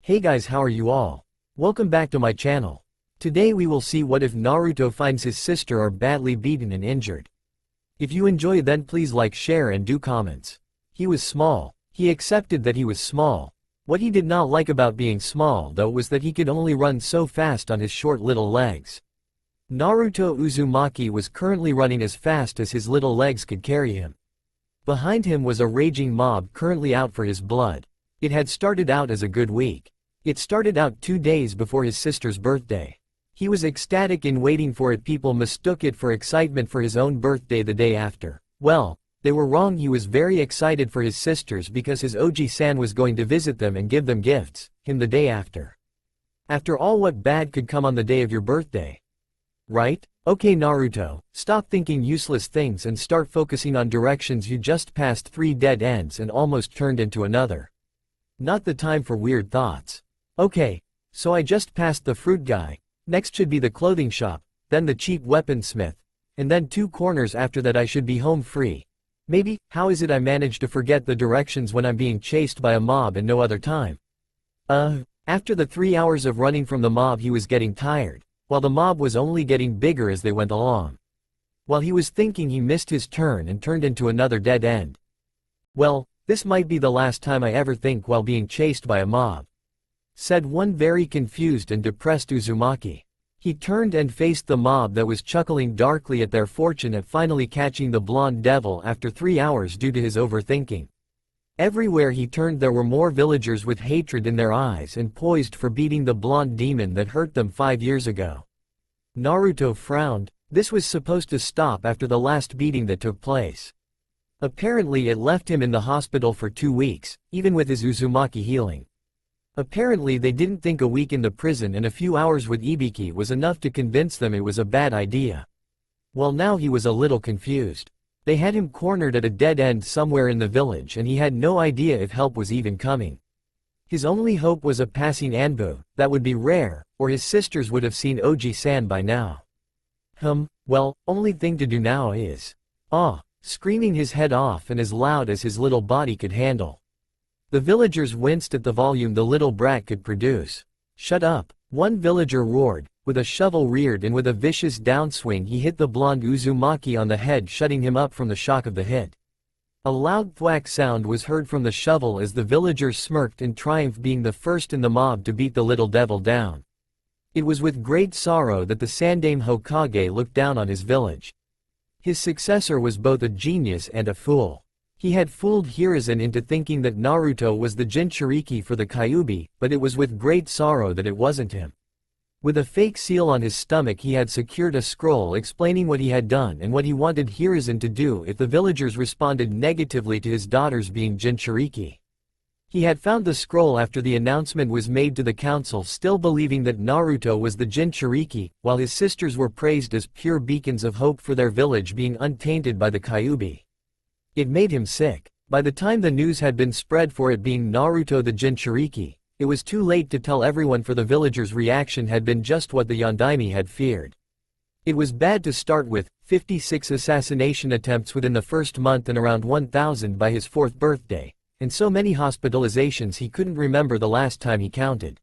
Hey guys, how are you all? Welcome back to my channel. Today we will see what if Naruto finds his sister are badly beaten and injured. If you enjoy then please like, share and do comments. He was small. He accepted that he was small. What he did not like about being small though was that he could only run so fast on his short little legs. Naruto Uzumaki was currently running as fast as his little legs could carry him. Behind him was a raging mob currently out for his blood. It had started out as a good week. It started out 2 days before his sister's birthday. He was ecstatic in waiting for it. People mistook it for excitement for his own birthday the day after. Well, they were wrong. He was very excited for his sisters because his Oji-san was going to visit them and give them gifts, him the day after. After all, what bad could come on the day of your birthday? Right? Okay Naruto, stop thinking useless things and start focusing on directions. You just passed 3 dead ends and almost turned into another. Not the time for weird thoughts. Okay, so I just passed the fruit guy, next should be the clothing shop, then the cheap weaponsmith, and then 2 corners. After that I should be home free. Maybe. How is it I manage to forget the directions when I'm being chased by a mob and no other time? After the 3 hours of running from the mob he was getting tired, while the mob was only getting bigger as they went along. While he was thinking, he missed his turn and turned into another dead end. Well, this might be the last time I ever think while being chased by a mob, said one very confused and depressed Uzumaki. He turned and faced the mob that was chuckling darkly at their fortune at finally catching the blonde devil after 3 hours due to his overthinking. Everywhere he turned there were more villagers with hatred in their eyes and poised for beating the blonde demon that hurt them 5 years ago. Naruto frowned. This was supposed to stop after the last beating that took place. Apparently it left him in the hospital for 2 weeks, even with his Uzumaki healing. Apparently they didn't think a week in the prison and a few hours with Ibiki was enough to convince them it was a bad idea. Well, now he was a little confused. They had him cornered at a dead end somewhere in the village and he had no idea if help was even coming. His only hope was a passing Anbu, that would be rare, or his sisters would have seen Oji-san by now. Well, only thing to do now is screaming his head off and as loud as his little body could handle. The villagers winced at the volume the little brat could produce. Shut up, one villager roared. With a shovel reared and with a vicious downswing he hit the blonde Uzumaki on the head, shutting him up from the shock of the hit. A loud thwack sound was heard from the shovel as the villagers smirked in triumph, being the first in the mob to beat the little devil down. It was with great sorrow that the Sandaime Hokage looked down on his village. His successor was both a genius and a fool. He had fooled Hiruzen into thinking that Naruto was the Jinchuriki for the Kyuubi, but it was with great sorrow that it wasn't him. With a fake seal on his stomach he had secured a scroll explaining what he had done and what he wanted Hiruzen to do if the villagers responded negatively to his daughters being Jinchuriki. He had found the scroll after the announcement was made to the council, still believing that Naruto was the Jinchuriki, while his sisters were praised as pure beacons of hope for their village being untainted by the Kyuubi. It made him sick. By the time the news had been spread for it being Naruto the Jinchuriki, it was too late to tell everyone, for the villagers' reaction had been just what the Yondaime had feared. It was bad to start with, 56 assassination attempts within the first month and around 1,000 by his 4th birthday, and so many hospitalizations he couldn't remember the last time he counted.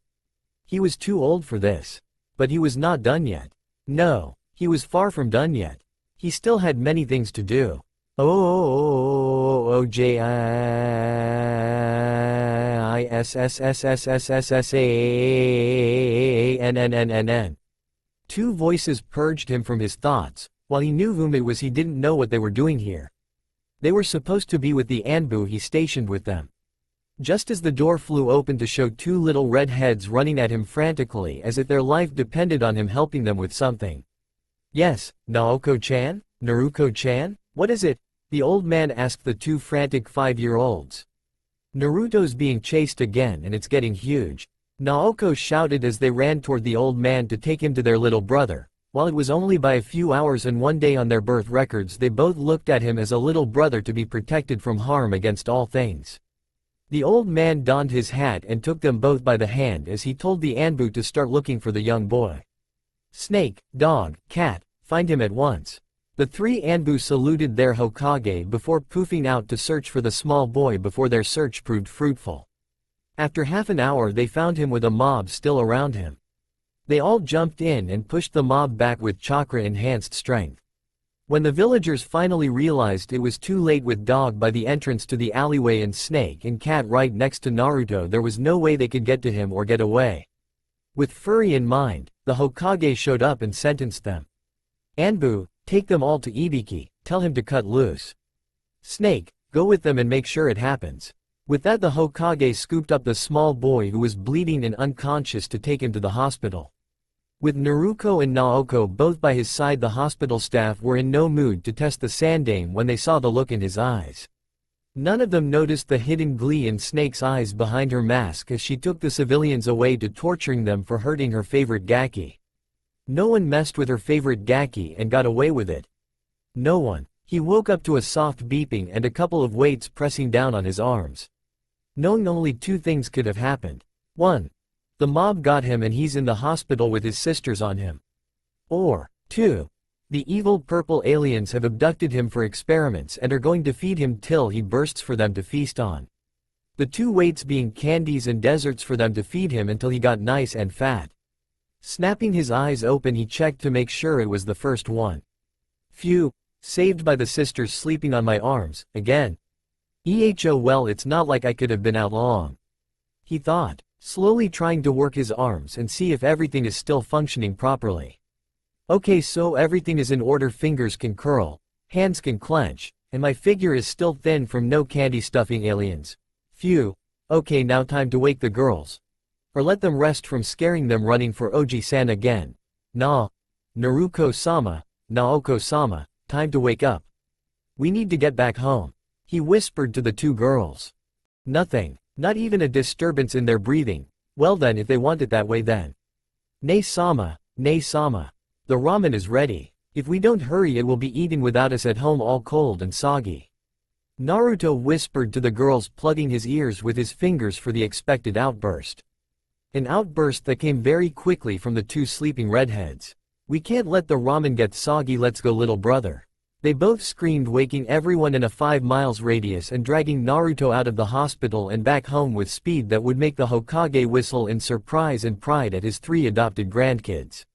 He was too old for this. But he was not done yet. No, he was far from done yet. He still had many things to do. OJISSSSSSSANNNNN. 2 voices purged him from his thoughts. While he knew whom it was, he didn't know what they were doing here. They were supposed to be with the Anbu he stationed with them. Just as the door flew open to show 2 little red heads running at him frantically as if their life depended on him helping them with something. Yes, Naoko-chan? Naruto-chan? What is it? The old man asked the 2 frantic 5-year-olds. Naruto's being chased again and it's getting huge. Naoko shouted as they ran toward the old man to take him to their little brother. While it was only by a few hours and 1 day on their birth records, they both looked at him as a little brother to be protected from harm against all things. The old man donned his hat and took them both by the hand as he told the Anbu to start looking for the young boy. Snake, dog, cat, find him at once. The 3 Anbu saluted their Hokage before poofing out to search for the small boy before their search proved fruitful. After half an hour they found him with a mob still around him. They all jumped in and pushed the mob back with chakra-enhanced strength. When the villagers finally realized it was too late with Dog by the entrance to the alleyway and Snake and Cat right next to Naruto, there was no way they could get to him or get away. With Furry in mind, the Hokage showed up and sentenced them. Anbu, take them all to Ibiki, tell him to cut loose. Snake, go with them and make sure it happens. With that, the Hokage scooped up the small boy who was bleeding and unconscious to take him to the hospital. With Naruto and Naoko both by his side, the hospital staff were in no mood to test the Sandame when they saw the look in his eyes. None of them noticed the hidden glee in Snake's eyes behind her mask as she took the civilians away to torturing them for hurting her favorite Gaki. No one messed with her favorite Gaki and got away with it. No one. He woke up to a soft beeping and a couple of weights pressing down on his arms. Knowing only two things could have happened. 1. The mob got him and he's in the hospital with his sisters on him. Or 2. The evil purple aliens have abducted him for experiments and are going to feed him till he bursts for them to feast on. The two weights being candies and desserts for them to feed him until he got nice and fat. Snapping his eyes open, he checked to make sure it was the first one. Phew, saved by the sisters sleeping on my arms, again. Well, it's not like I could have been out long. He thought, slowly trying to work his arms and see if everything is still functioning properly. Okay, so everything is in order, fingers can curl, hands can clench, and my figure is still thin from no candy stuffing aliens. Phew, okay, now time to wake the girls. Or let them rest from scaring them running for Oji-san again. Nah. Naruko-sama, Naoko-sama, time to wake up. We need to get back home. He whispered to the two girls. Nothing, not even a disturbance in their breathing. Well then, if they want it that way then. Ne-sama, Ne-sama. The ramen is ready. If we don't hurry it will be eaten without us at home, all cold and soggy. Naruto whispered to the girls, plugging his ears with his fingers for the expected outburst. An outburst that came very quickly from the two sleeping redheads. We can't let the ramen get soggy, let's go little brother. They both screamed, waking everyone in a 5 miles radius and dragging Naruto out of the hospital and back home with speed that would make the Hokage whistle in surprise and pride at his 3 adopted grandkids.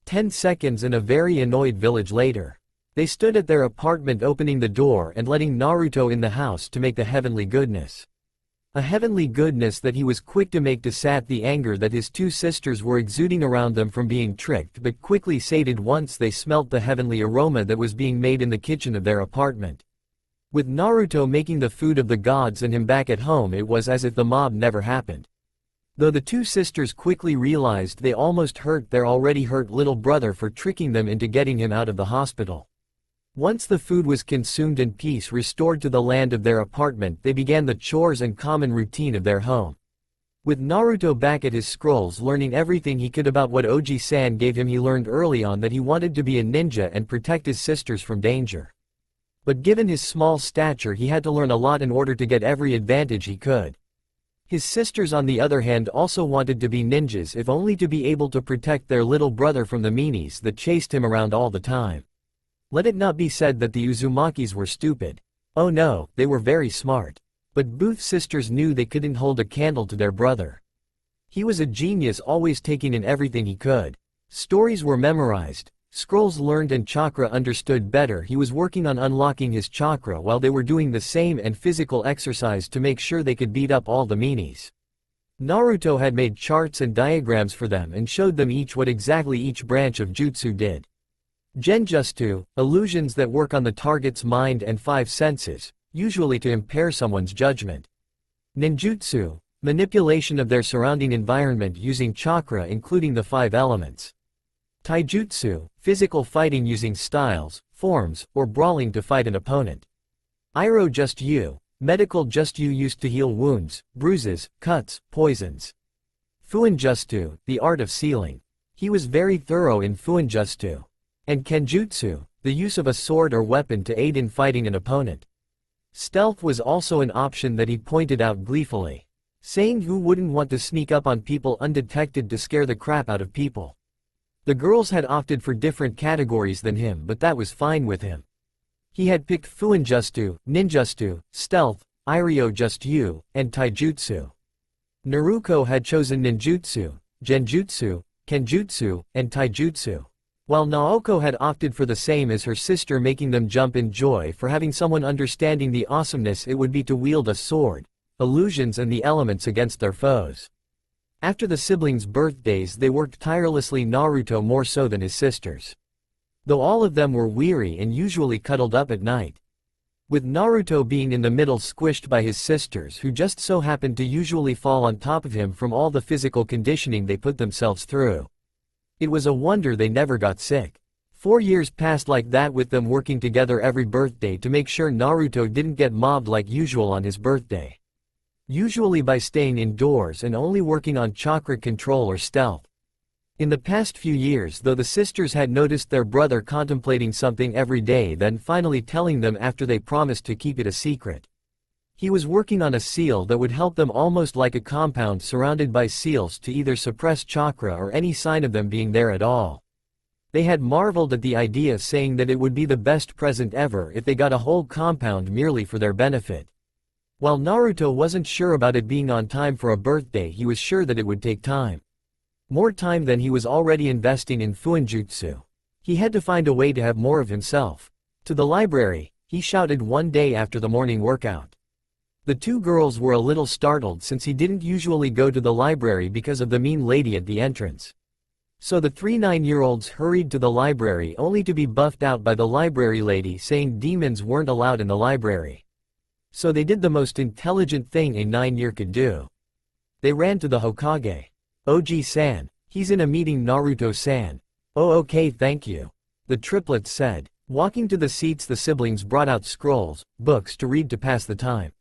10 seconds and a very annoyed village later. They stood at their apartment, opening the door and letting Naruto in the house to make the heavenly goodness. A heavenly goodness that he was quick to make to sat the anger that his two sisters were exuding around them from being tricked, but quickly sated once they smelt the heavenly aroma that was being made in the kitchen of their apartment. With Naruto making the food of the gods and him back at home, it was as if the mob never happened. Though the two sisters quickly realized they almost hurt their already hurt little brother for tricking them into getting him out of the hospital. Once the food was consumed and peace restored to the land of their apartment, they began the chores and common routine of their home. With Naruto back at his scrolls learning everything he could about what Oji-san gave him, he learned early on that he wanted to be a ninja and protect his sisters from danger. But given his small stature, he had to learn a lot in order to get every advantage he could. His sisters on the other hand also wanted to be ninjas, if only to be able to protect their little brother from the meanies that chased him around all the time. Let it not be said that the Uzumakis were stupid. Oh no, they were very smart. But both sisters knew they couldn't hold a candle to their brother. He was a genius, always taking in everything he could. Stories were memorized, scrolls learned, and chakra understood better. He was working on unlocking his chakra while they were doing the same, and physical exercise to make sure they could beat up all the meanies. Naruto had made charts and diagrams for them and showed them each what exactly each branch of jutsu did. Genjutsu, illusions that work on the target's mind and 5 senses, usually to impair someone's judgment. Ninjutsu, manipulation of their surrounding environment using chakra, including the 5 elements. Taijutsu, physical fighting using styles, forms, or brawling to fight an opponent. Iro Just-You, medical Just-You used to heal wounds, bruises, cuts, poisons. Fuinjutsu, the art of sealing. He was very thorough in Fuinjutsu. And Kenjutsu, the use of a sword or weapon to aid in fighting an opponent. Stealth was also an option that he pointed out gleefully, saying who wouldn't want to sneak up on people undetected to scare the crap out of people. The girls had opted for different categories than him, but that was fine with him. He had picked Fuinjutsu, Ninjutsu, Stealth, Iryo Just-You, and Taijutsu. Naruto had chosen ninjutsu, genjutsu, kenjutsu, and taijutsu, while Naoko had opted for the same as her sister, making them jump in joy for having someone understanding the awesomeness it would be to wield a sword, illusions and the elements against their foes. After the siblings' birthdays they worked tirelessly, Naruto more so than his sisters, though all of them were weary and usually cuddled up at night, with Naruto being in the middle, squished by his sisters who just so happened to usually fall on top of him from all the physical conditioning they put themselves through. It was a wonder they never got sick. 4 years passed like that, with them working together every birthday to make sure Naruto didn't get mobbed like usual on his birthday, usually by staying indoors and only working on chakra control or stealth. In the past few years though, the sisters had noticed their brother contemplating something every day, then finally telling them after they promised to keep it a secret. He was working on a seal that would help them, almost like a compound surrounded by seals, to either suppress chakra or any sign of them being there at all. They had marveled at the idea, saying that it would be the best present ever if they got a whole compound merely for their benefit. While Naruto wasn't sure about it being on time for a birthday, he was sure that it would take time. More time than he was already investing in fuinjutsu. He had to find a way to have more of himself. To the library, he shouted one day after the morning workout. The two girls were a little startled, since he didn't usually go to the library because of the mean lady at the entrance. So the 3 9-year-olds hurried to the library, only to be buffed out by the library lady saying demons weren't allowed in the library. So they did the most intelligent thing a 9-year could do. They ran to the Hokage. "Oji-san, he's in a meeting." "Naruto-san." "Oh, okay, thank you," the triplets said. Walking to the seats, the siblings brought out scrolls, books to read to pass the time.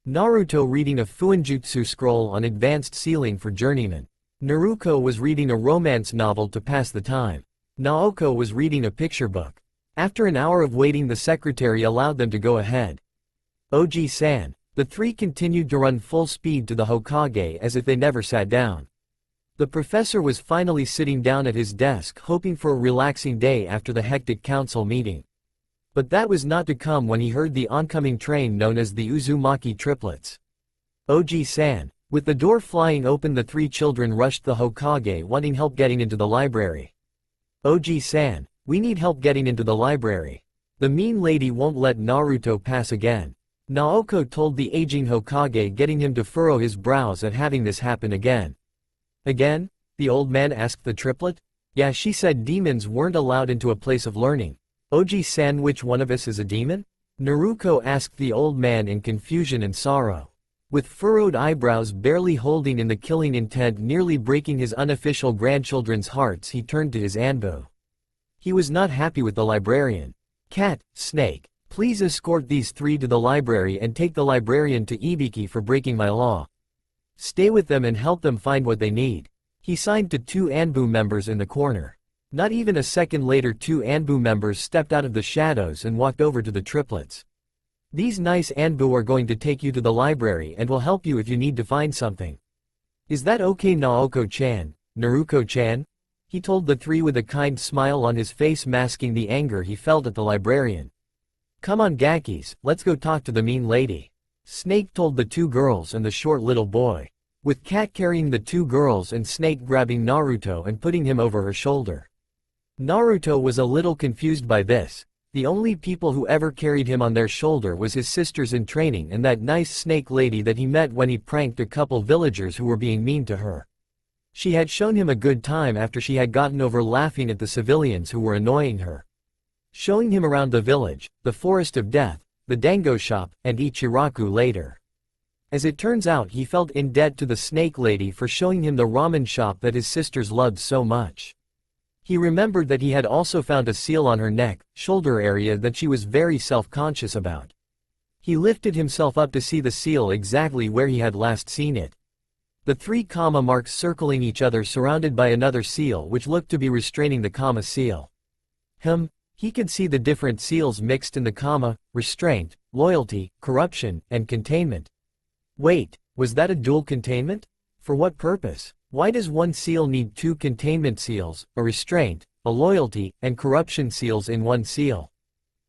Naruto reading a fuinjutsu scroll on advanced sealing for journeymen. Naruto was reading a romance novel to pass the time. Naoko was reading a picture book. After an hour of waiting, the secretary allowed them to go ahead. "Oji-san." The three continued to run full speed to the Hokage as if they never sat down. The professor was finally sitting down at his desk, hoping for a relaxing day after the hectic council meeting. But that was not to come when he heard the oncoming train known as the Uzumaki triplets. "Oji-san." With the door flying open, the three children rushed the Hokage, wanting help getting into the library. "Oji-san, we need help getting into the library. The mean lady won't let Naruto pass again." Naoko told the aging Hokage, getting him to furrow his brows at having this happen again. "Again?" the old man asked the triplet. "Yeah, she said demons weren't allowed into a place of learning." "Oji-san, which one of us is a demon?" Naruto asked the old man in confusion and sorrow. With furrowed eyebrows, barely holding in the killing intent, nearly breaking his unofficial grandchildren's hearts, he turned to his Anbu. He was not happy with the librarian. "Cat, Snake, please escort these three to the library and take the librarian to Ibiki for breaking my law. Stay with them and help them find what they need." He signed to 2 Anbu members in the corner. Not even a second later, 2 Anbu members stepped out of the shadows and walked over to the triplets. "These nice Anbu are going to take you to the library and will help you if you need to find something. Is that okay, Naoko-chan, Naruto-chan?" he told the three with a kind smile on his face, masking the anger he felt at the librarian. "Come on, Gakis, let's go talk to the mean lady," Snake told the 2 girls and the short little boy, with Cat carrying the 2 girls and Snake grabbing Naruto and putting him over her shoulder. Naruto was a little confused by this. The only people who ever carried him on their shoulder was his sisters in training and that nice snake lady that he met when he pranked a couple villagers who were being mean to her. She had shown him a good time after she had gotten over laughing at the civilians who were annoying her. Showing him around the village, the Forest of Death, the Dango shop, and Ichiraku later. As it turns out, he felt in debt to the snake lady for showing him the ramen shop that his sisters loved so much. He remembered that he had also found a seal on her neck, shoulder area that she was very self-conscious about. He lifted himself up to see the seal exactly where he had last seen it. The 3 comma marks circling each other, surrounded by another seal which looked to be restraining the comma seal. He could see the different seals mixed in the comma, restraint, loyalty, corruption, and containment. Wait, was that a dual containment? For what purpose? Why does one seal need 2 containment seals, a restraint, a loyalty, and corruption seals in one seal?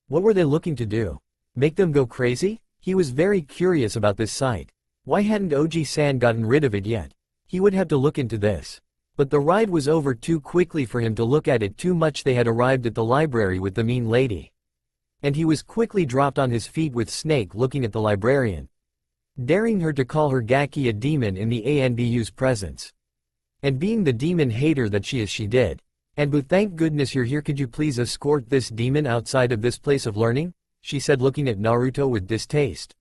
What were they looking to do? Make them go crazy? He was very curious about this sight. Why hadn't Oji-san gotten rid of it yet? He would have to look into this. But the ride was over too quickly for him to look at it too much. They had arrived at the library with the mean lady. And he was quickly dropped on his feet with Snake looking at the librarian, daring her to call her Gaki a demon in the ANBU's presence. And being the demon hater that she is, she did. "Anbu, thank goodness you're here. Could you please escort this demon outside of this place of learning?" she said, looking at Naruto with distaste.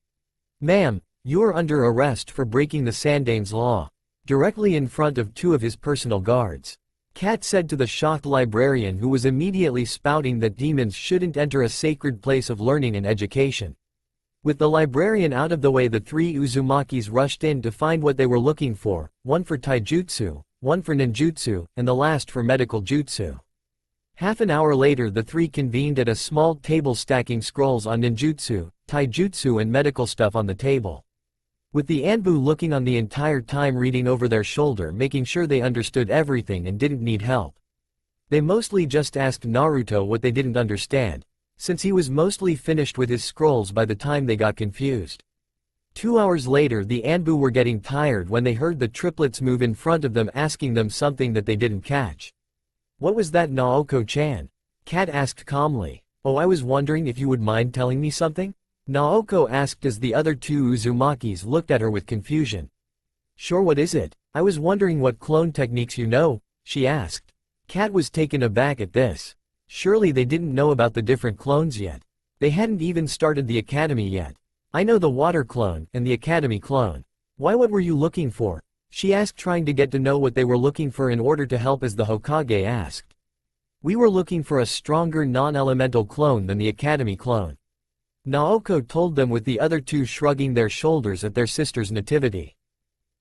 "Ma'am, you are under arrest for breaking the Sandame's law," directly in front of two of his personal guards. Cat said to the shocked librarian, who was immediately spouting that demons shouldn't enter a sacred place of learning and education. With the librarian out of the way, the three Uzumakis rushed in to find what they were looking for, one for taijutsu, one for ninjutsu, and the last for medical jutsu. Half an hour later, the three convened at a small table, stacking scrolls on ninjutsu, taijutsu and medical stuff on the table, with the Anbu looking on the entire time, reading over their shoulder, making sure they understood everything and didn't need help. They mostly just asked Naruto what they didn't understand, since he was mostly finished with his scrolls by the time they got confused. 2 hours later, the Anbu were getting tired when they heard the triplets move in front of them, asking them something that they didn't catch. "What was that, Naoko-chan?" Kat asked calmly. "Oh, I was wondering if you would mind telling me something?" Naoko asked as the other two Uzumakis looked at her with confusion. "Sure, what is it? I was wondering what clone techniques you know," she asked. Kat was taken aback at this. Surely they didn't know about the different clones yet. They hadn't even started the academy yet. "I know the water clone and the academy clone." "Why, what were you looking for?" she asked, trying to get to know what they were looking for in order to help, as the Hokage asked. "We were looking for a stronger non-elemental clone than the academy clone," Naoko told them, with the other two shrugging their shoulders at their sister's nativity.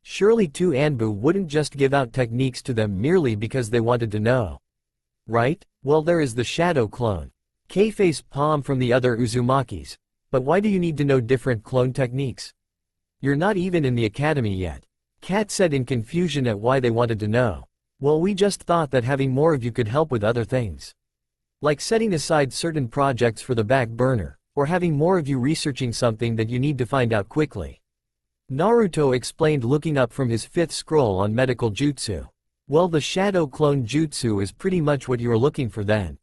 Surely two Anbu wouldn't just give out techniques to them merely because they wanted to know, right? "Well, there is the shadow clone," K-face palm from the other Uzumakis. "But why do you need to know different clone techniques? You're not even in the academy yet," Kat said in confusion at why they wanted to know. "Well, we just thought that having more of you could help with other things, like setting aside certain projects for the back burner, or having more of you researching something that you need to find out quickly," Naruto explained, looking up from his 5th scroll on medical jutsu. "Well, the shadow clone jutsu is pretty much what you are looking for then.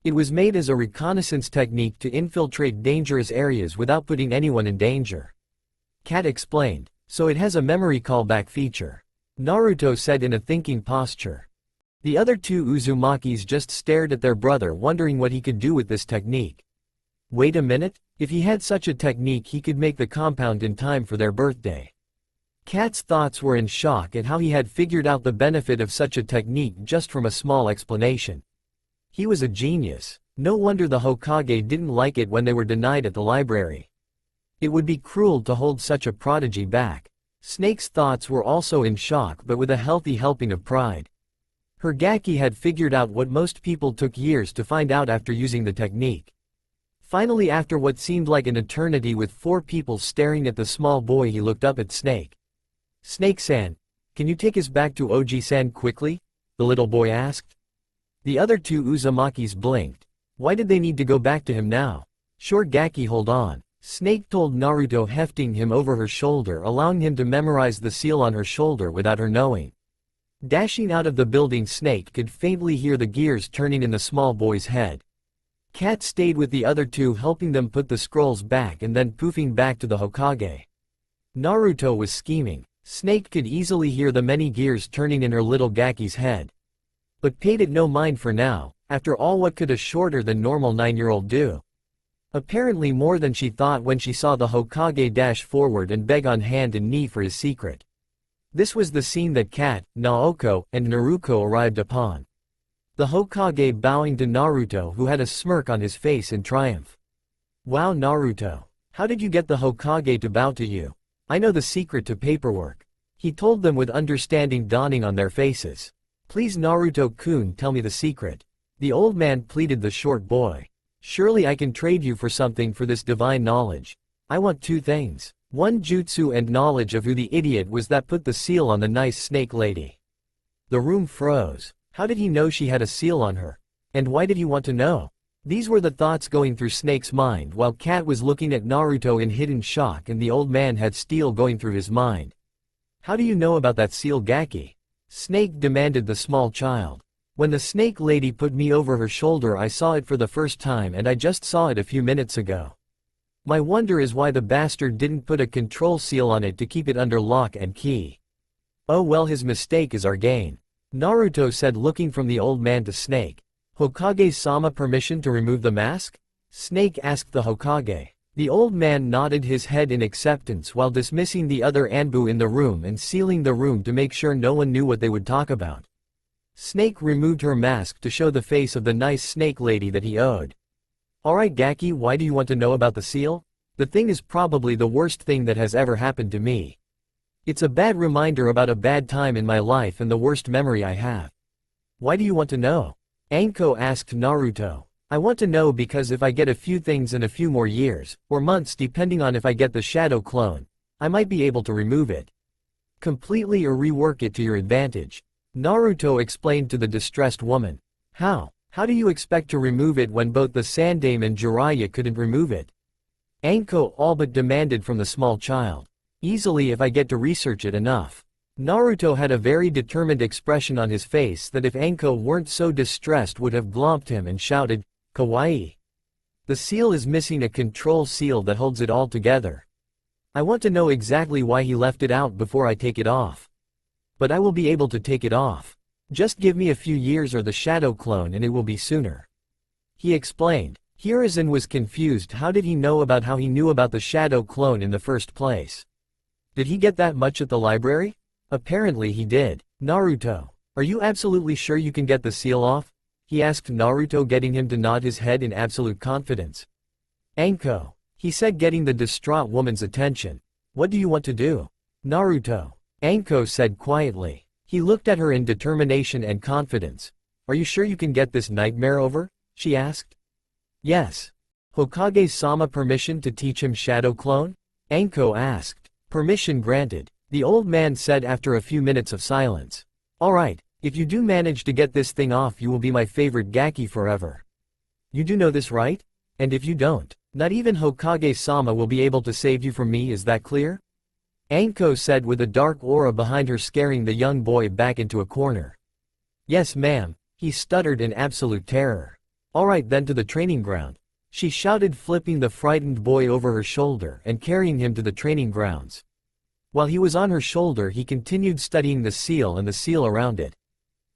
It was made as a reconnaissance technique to infiltrate dangerous areas without putting anyone in danger," Kat explained. "So it has a memory callback feature," Naruto said in a thinking posture. The other two Uzumakis just stared at their brother, wondering what he could do with this technique. Wait a minute, if he had such a technique, he could make the compound in time for their birthday. Kat's thoughts were in shock at how he had figured out the benefit of such a technique just from a small explanation. He was a genius. No wonder the Hokage didn't like it when they were denied at the library. It would be cruel to hold such a prodigy back. Snake's thoughts were also in shock, but with a healthy helping of pride. Her Gaki had figured out what most people took years to find out after using the technique. Finally, after what seemed like an eternity with 4 people staring at the small boy, he looked up at Snake. "Snake-san, can you take us back to Oji-san quickly?" the little boy asked. The other two Uzumakis blinked. Why did they need to go back to him now? "Sure Gaki, hold on," Snake told Naruto, hefting him over her shoulder, allowing him to memorize the seal on her shoulder without her knowing. Dashing out of the building, Snake could faintly hear the gears turning in the small boy's head. Kat stayed with the other two, helping them put the scrolls back and then poofing back to the Hokage. Naruto was scheming. Snake could easily hear the many gears turning in her little Gaki's head, but paid it no mind for now. After all, what could a shorter than normal 9-year-old do? Apparently more than she thought when she saw the Hokage dash forward and beg on hand and knee for his secret. This was the scene that Kat, Naoko, and Naruto arrived upon. The Hokage bowing to Naruto, who had a smirk on his face in triumph. "Wow, Naruto. How did you get the Hokage to bow to you?" "I know the secret to paperwork," he told them, with understanding dawning on their faces. "Please, Naruto-kun, tell me the secret," the old man pleaded the short boy. "Surely I can trade you for something for this divine knowledge. I want 2 things. 1 jutsu and knowledge of who the idiot was that put the seal on the nice snake lady." The room froze. How did he know she had a seal on her? And why did he want to know? These were the thoughts going through Snake's mind while Cat was looking at Naruto in hidden shock and the old man had steel going through his mind. How do you know about that seal Gaki? Snake demanded the small child. When the snake lady put me over her shoulder I saw it for the first time and I just saw it a few minutes ago. My wonder is why the bastard didn't put a control seal on it to keep it under lock and key. Oh well, his mistake is our gain. Naruto said, looking from the old man to Snake. Hokage-sama, permission to remove the mask? Snake asked the Hokage. The old man nodded his head in acceptance while dismissing the other Anbu in the room and sealing the room to make sure no one knew what they would talk about. Snake removed her mask to show the face of the nice snake lady that he owed. Alright Gaki, why do you want to know about the seal? The thing is probably the worst thing that has ever happened to me. It's a bad reminder about a bad time in my life and the worst memory I have. Why do you want to know? Anko asked Naruto. I want to know because if I get a few things in a few more years, or months depending on if I get the shadow clone, I might be able to remove it. Completely or rework it to your advantage. Naruto explained to the distressed woman. How? How do you expect to remove it when both the Sandaime and Jiraiya couldn't remove it? Anko all but demanded from the small child. Easily if I get to research it enough. Naruto had a very determined expression on his face that if Anko weren't so distressed would have glomped him and shouted, "Kawaii." The seal is missing a control seal that holds it all together. I want to know exactly why he left it out before I take it off. But I will be able to take it off. Just give me a few years or the shadow clone and it will be sooner. He explained. Hiruzen was confused. How did he know about how he knew about the shadow clone in the first place? Did he get that much at the library? Apparently he did. Naruto, are you absolutely sure you can get the seal off? He asked Naruto, getting him to nod his head in absolute confidence. Anko, he said, getting the distraught woman's attention. What do you want to do? Naruto, Anko said quietly. He looked at her in determination and confidence. Are you sure you can get this nightmare over? She asked. Yes. Hokage-sama, permission to teach him shadow clone? Anko asked. Permission granted, the old man said after a few minutes of silence. Alright, if you do manage to get this thing off you will be my favorite Gaki forever. You do know this, right? And if you don't, not even Hokage-sama will be able to save you from me, is that clear? Anko said with a dark aura behind her, scaring the young boy back into a corner. Yes ma'am, he stuttered in absolute terror. Alright then, to the training ground. She shouted, flipping the frightened boy over her shoulder and carrying him to the training grounds. While he was on her shoulder he continued studying the seal and the seal around it.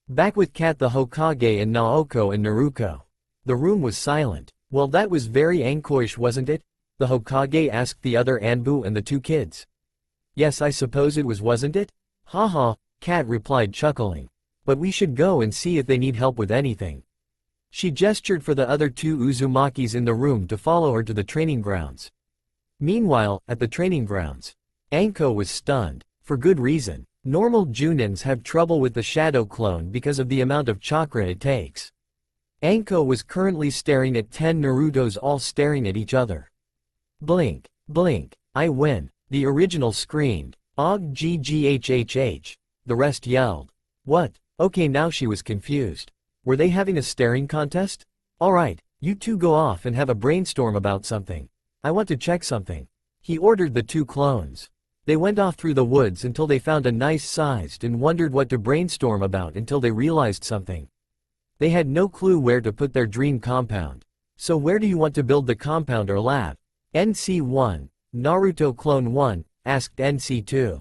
Back with Kat, the Hokage, and Naoko and Naruto. The room was silent. Well, that was very ankoish, wasn't it? The Hokage asked the other Anbu and the two kids. Yes, I suppose it was, wasn't it? Haha, Kat replied, chuckling. But we should go and see if they need help with anything. She gestured for the other two Uzumakis in the room to follow her to the training grounds. Meanwhile, at the training grounds, Anko was stunned. For good reason. Normal Junins have trouble with the shadow clone because of the amount of chakra it takes. Anko was currently staring at 10 Narutos, all staring at each other. Blink, blink, I win, the original screamed. Og gghhh. The rest yelled. What? Okay, now she was confused. Were they having a staring contest? Alright, you two go off and have a brainstorm about something. I want to check something. He ordered the two clones. They went off through the woods until they found a nice sized and wondered what to brainstorm about until they realized something. They had no clue where to put their dream compound. So where do you want to build the compound or lab? NC1, Naruto Clone 1, asked NC2.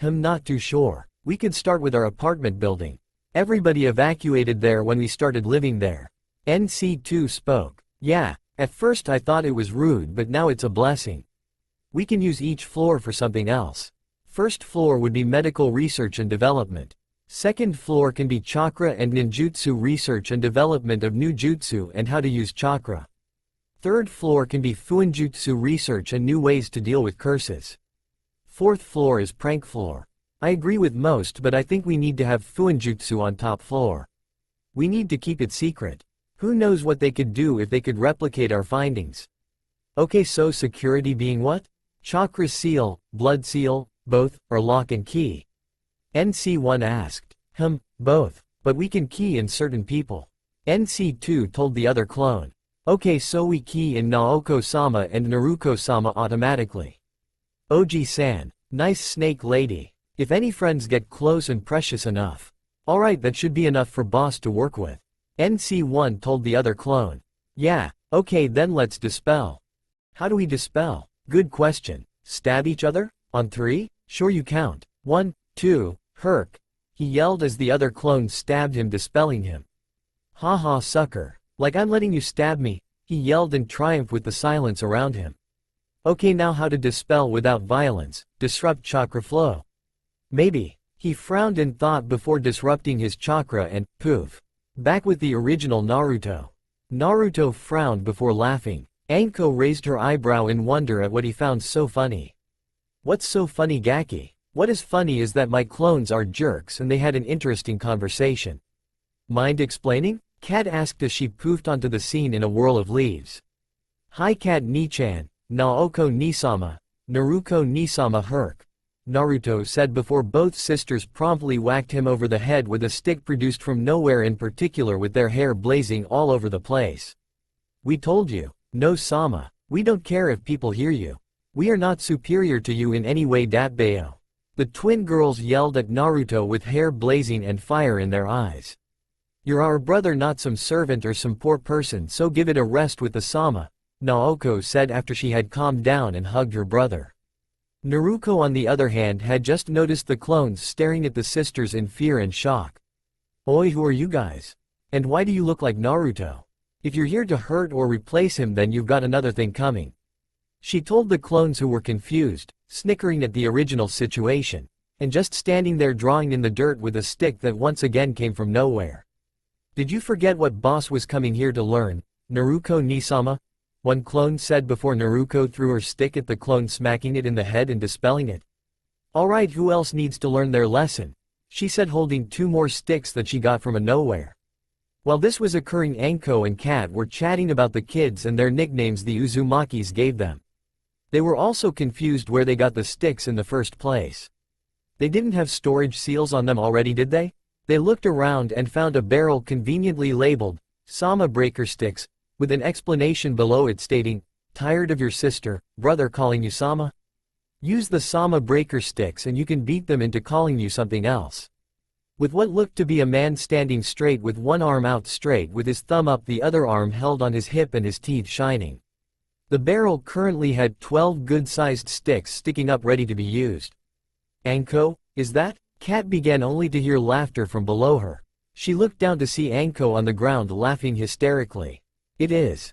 Not too sure. We could start with our apartment building. Everybody evacuated there when we started living there. NC2 spoke. Yeah, at first I thought it was rude, but now it's a blessing. We can use each floor for something else. First floor would be medical research and development. Second floor can be chakra and ninjutsu research and development of new jutsu and how to use chakra. Third floor can be fuinjutsu research and new ways to deal with curses. Fourth floor is prank floor. I agree with most, but I think we need to have fuinjutsu on top floor. We need to keep it secret. Who knows what they could do if they could replicate our findings. Okay, so security being what? Chakra seal, blood seal, both, or lock and key? NC1 asked. Both. But we can key in certain people. NC2 told the other clone. Okay, so we key in Naoko-sama and Naruko-sama automatically. Oji-san, nice snake lady. If any friends get close and precious enough. Alright, that should be enough for boss to work with. NC1 told the other clone. Yeah, okay then let's dispel. How do we dispel? Good question. Stab each other? On 3? Sure you count. 1, 2, herk. He yelled as the other clone stabbed him, dispelling him. Haha sucker. Like I'm letting you stab me, he yelled in triumph with the silence around him. Okay, now how to dispel without violence, disrupt chakra flow. Maybe. He frowned in thought before disrupting his chakra and, poof. Back with the original Naruto. Naruto frowned before laughing. Anko raised her eyebrow in wonder at what he found so funny. What's so funny, Gaki? What is funny is that my clones are jerks and they had an interesting conversation. Mind explaining? Kat asked as she poofed onto the scene in a whirl of leaves. Hi Kat Ni-chan, Naoko Nisama, Naruko Nisama herk. Naruto said before both sisters promptly whacked him over the head with a stick produced from nowhere, in particular with their hair blazing all over the place. We told you, no Sama, we don't care if people hear you. We are not superior to you in any way, Datbayo. The twin girls yelled at Naruto with hair blazing and fire in their eyes. You're our brother, not some servant or some poor person, so give it a rest with the Sama, Naoko said after she had calmed down and hugged her brother. Naruko on the other hand had just noticed the clones staring at the sisters in fear and shock. Oi, who are you guys? And why do you look like Naruto? If you're here to hurt or replace him, then you've got another thing coming. She told the clones, who were confused, snickering at the original situation, and just standing there drawing in the dirt with a stick that once again came from nowhere. Did you forget what boss was coming here to learn, Naruko Nisama? One clone said before Naruko threw her stick at the clone, smacking it in the head and dispelling it. Alright, who else needs to learn their lesson? She said, holding 2 more sticks that she got from a nowhere. While this was occurring, Anko and Kat were chatting about the kids and their nicknames the Uzumakis gave them. They were also confused where they got the sticks in the first place. They didn't have storage seals on them already, did they? They looked around and found a barrel conveniently labeled, Sama Breaker Sticks, with an explanation below it stating, tired of your sister, brother calling you Sama? Use the Sama Breaker Sticks and you can beat them into calling you something else. With what looked to be a man standing straight with one arm out straight with his thumb up, the other arm held on his hip and his teeth shining. The barrel currently had 12 good-sized sticks sticking up ready to be used. Anko, is that? Kat began only to hear laughter from below her. She looked down to see Anko on the ground laughing hysterically. It is.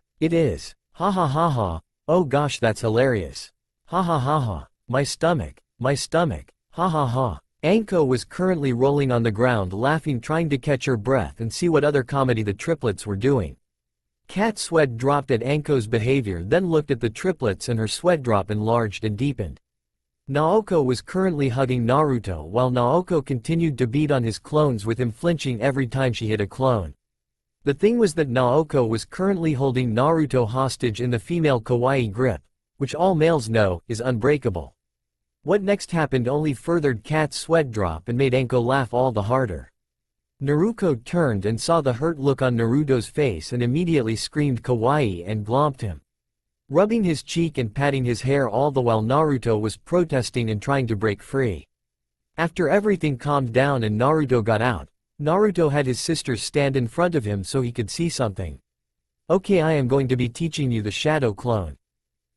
Ha ha ha ha, oh gosh, that's hilarious. Ha ha ha ha, my stomach, ha ha ha. Anko was currently rolling on the ground laughing, trying to catch her breath and see what other comedy the triplets were doing. Kat's sweat dropped at Anko's behavior, then looked at the triplets and her sweat drop enlarged and deepened. Naoko was currently hugging Naruto while Naoko continued to beat on his clones, with him flinching every time she hit a clone. The thing was that Naoko was currently holding Naruto hostage in the female kawaii grip, which all males know is unbreakable. What next happened only furthered Kat's sweat drop and made Anko laugh all the harder. Naruko turned and saw the hurt look on Naruto's face and immediately screamed kawaii and glomped him, rubbing his cheek and patting his hair, all the while Naruto was protesting and trying to break free. After everything calmed down and Naruto got out, Naruto had his sisters stand in front of him so he could see something. Okay, I am going to be teaching you the shadow clone.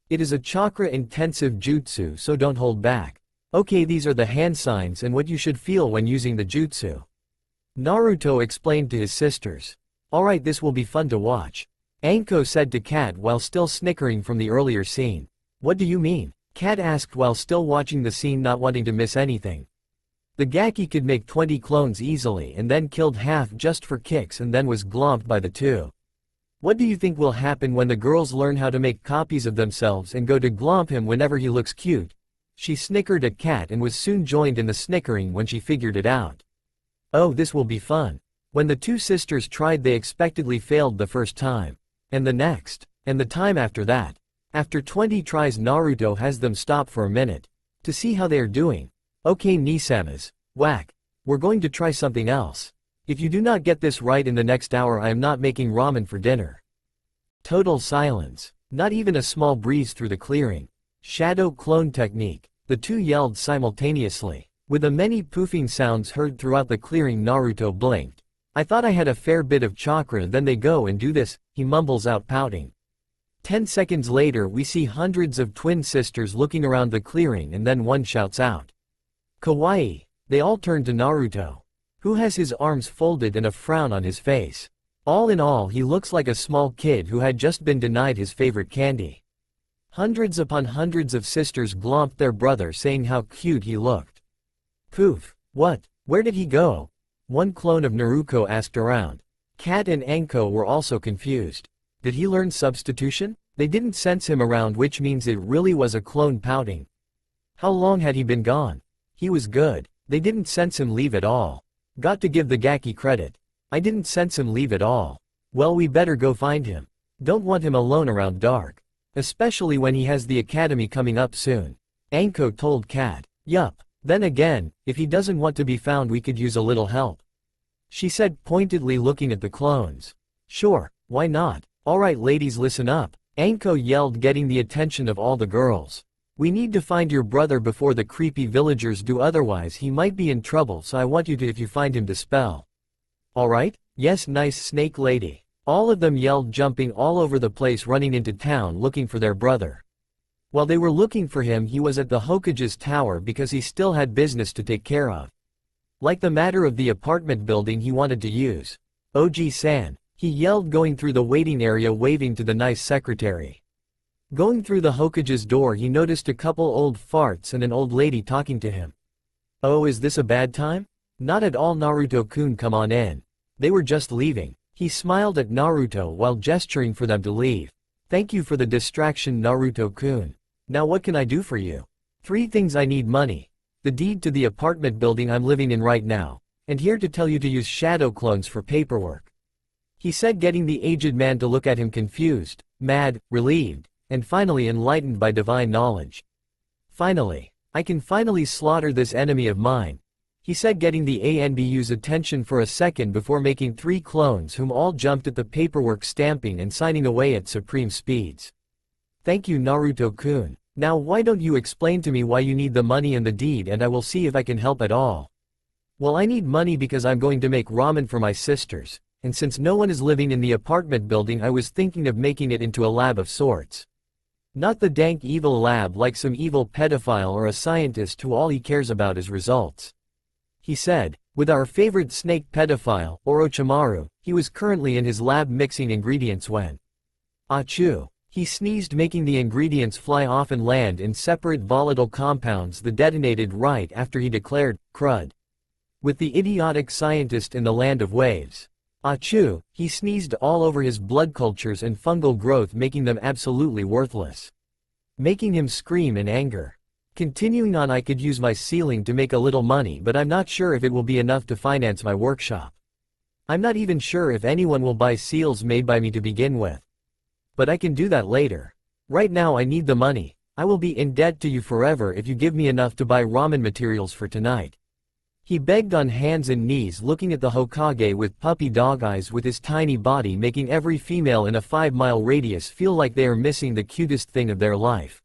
It is a chakra-intensive jutsu, so don't hold back. Okay, these are the hand signs and what you should feel when using the jutsu. Naruto explained to his sisters. Alright, this will be fun to watch. Anko said to Kat while still snickering from the earlier scene. What do you mean? Kat asked while still watching the scene, not wanting to miss anything. The Gaki could make 20 clones easily and then killed half just for kicks and then was glomped by the 2. What do you think will happen when the girls learn how to make copies of themselves and go to glomp him whenever he looks cute? She snickered at Kat and was soon joined in the snickering when she figured it out. Oh, this will be fun. When the 2 sisters tried, they expectedly failed the first time. And the next. And the time after that. After 20 tries, Naruto has them stop for a minute to see how they are doing. Okay, Nisamas. Whack. We're going to try something else. If you do not get this right in the next hour, I am not making ramen for dinner. Total silence. Not even a small breeze through the clearing. Shadow clone technique. The two yelled simultaneously. With the many poofing sounds heard throughout the clearing, Naruto blinked. I thought I had a fair bit of chakra, then they go and do this, he mumbles out, pouting. 10 seconds later we see hundreds of twin sisters looking around the clearing, and then one shouts out, "Kawaii!" They all turn to Naruto, who has his arms folded and a frown on his face. All in all, he looks like a small kid who had just been denied his favorite candy. Hundreds upon hundreds of sisters glomped their brother, saying how cute he looked. Poof! What? Where did he go? One clone of Naruto asked around. Kat and Anko were also confused. Did he learn substitution? They didn't sense him around, which means it really was a clone pouting. How long had he been gone? He was good. They didn't sense him leave at all. Got to give the Gaki credit. I didn't sense him leave at all. Well, we better go find him. Don't want him alone around dark. Especially when he has the academy coming up soon. Anko told Kat. Yup. Then again, if he doesn't want to be found, we could use a little help, she said pointedly, looking at the clones. Sure, why not? Alright ladies, listen up, Anko yelled, getting the attention of all the girls. We need to find your brother before the creepy villagers do, otherwise he might be in trouble, so I want you to, if you find him, dispel. Alright? Yes, nice snake lady. All of them yelled, jumping all over the place, running into town looking for their brother. While they were looking for him, he was at the Hokage's tower because he still had business to take care of. Like the matter of the apartment building he wanted to use. OG-san, he yelled, going through the waiting area waving to the nice secretary. Going through the Hokage's door, he noticed a couple old farts and an old lady talking to him. Oh, is this a bad time? Not at all, Naruto-kun, come on in. They were just leaving. He smiled at Naruto while gesturing for them to leave. Thank you for the distraction, Naruto-kun. Now what can I do for you? 3 things. I need money, the deed to the apartment building I'm living in right now, and here to tell you to use shadow clones for paperwork, he said, getting the aged man to look at him, confused, mad, relieved, and finally enlightened by divine knowledge. Finally, I can finally slaughter this enemy of mine, he said, getting the ANBU's attention for a second before making 3 clones, whom all jumped at the paperwork, stamping and signing away at supreme speeds. Thank you, Naruto-kun. Now why don't you explain to me why you need the money and the deed, and I will see if I can help at all. Well, I need money because I'm going to make ramen for my sisters, and since no one is living in the apartment building, I was thinking of making it into a lab of sorts. Not the dank evil lab like some evil pedophile or a scientist who all he cares about is results, he said. With our favorite snake pedophile, Orochimaru, he was currently in his lab mixing ingredients when achoo! He sneezed, making the ingredients fly off and land in separate volatile compounds that detonated right after he declared, crud. With the idiotic scientist in the land of waves. Achoo! He sneezed all over his blood cultures and fungal growth, making them absolutely worthless, making him scream in anger. Continuing on, I could use my sealing to make a little money, but I'm not sure if it will be enough to finance my workshop. I'm not even sure if anyone will buy seals made by me to begin with. But I can do that later. Right now I need the money. I will be in debt to you forever if you give me enough to buy ramen materials for tonight, he begged on hands and knees, looking at the Hokage with puppy dog eyes, with his tiny body making every female in a 5-mile radius feel like they are missing the cutest thing of their life.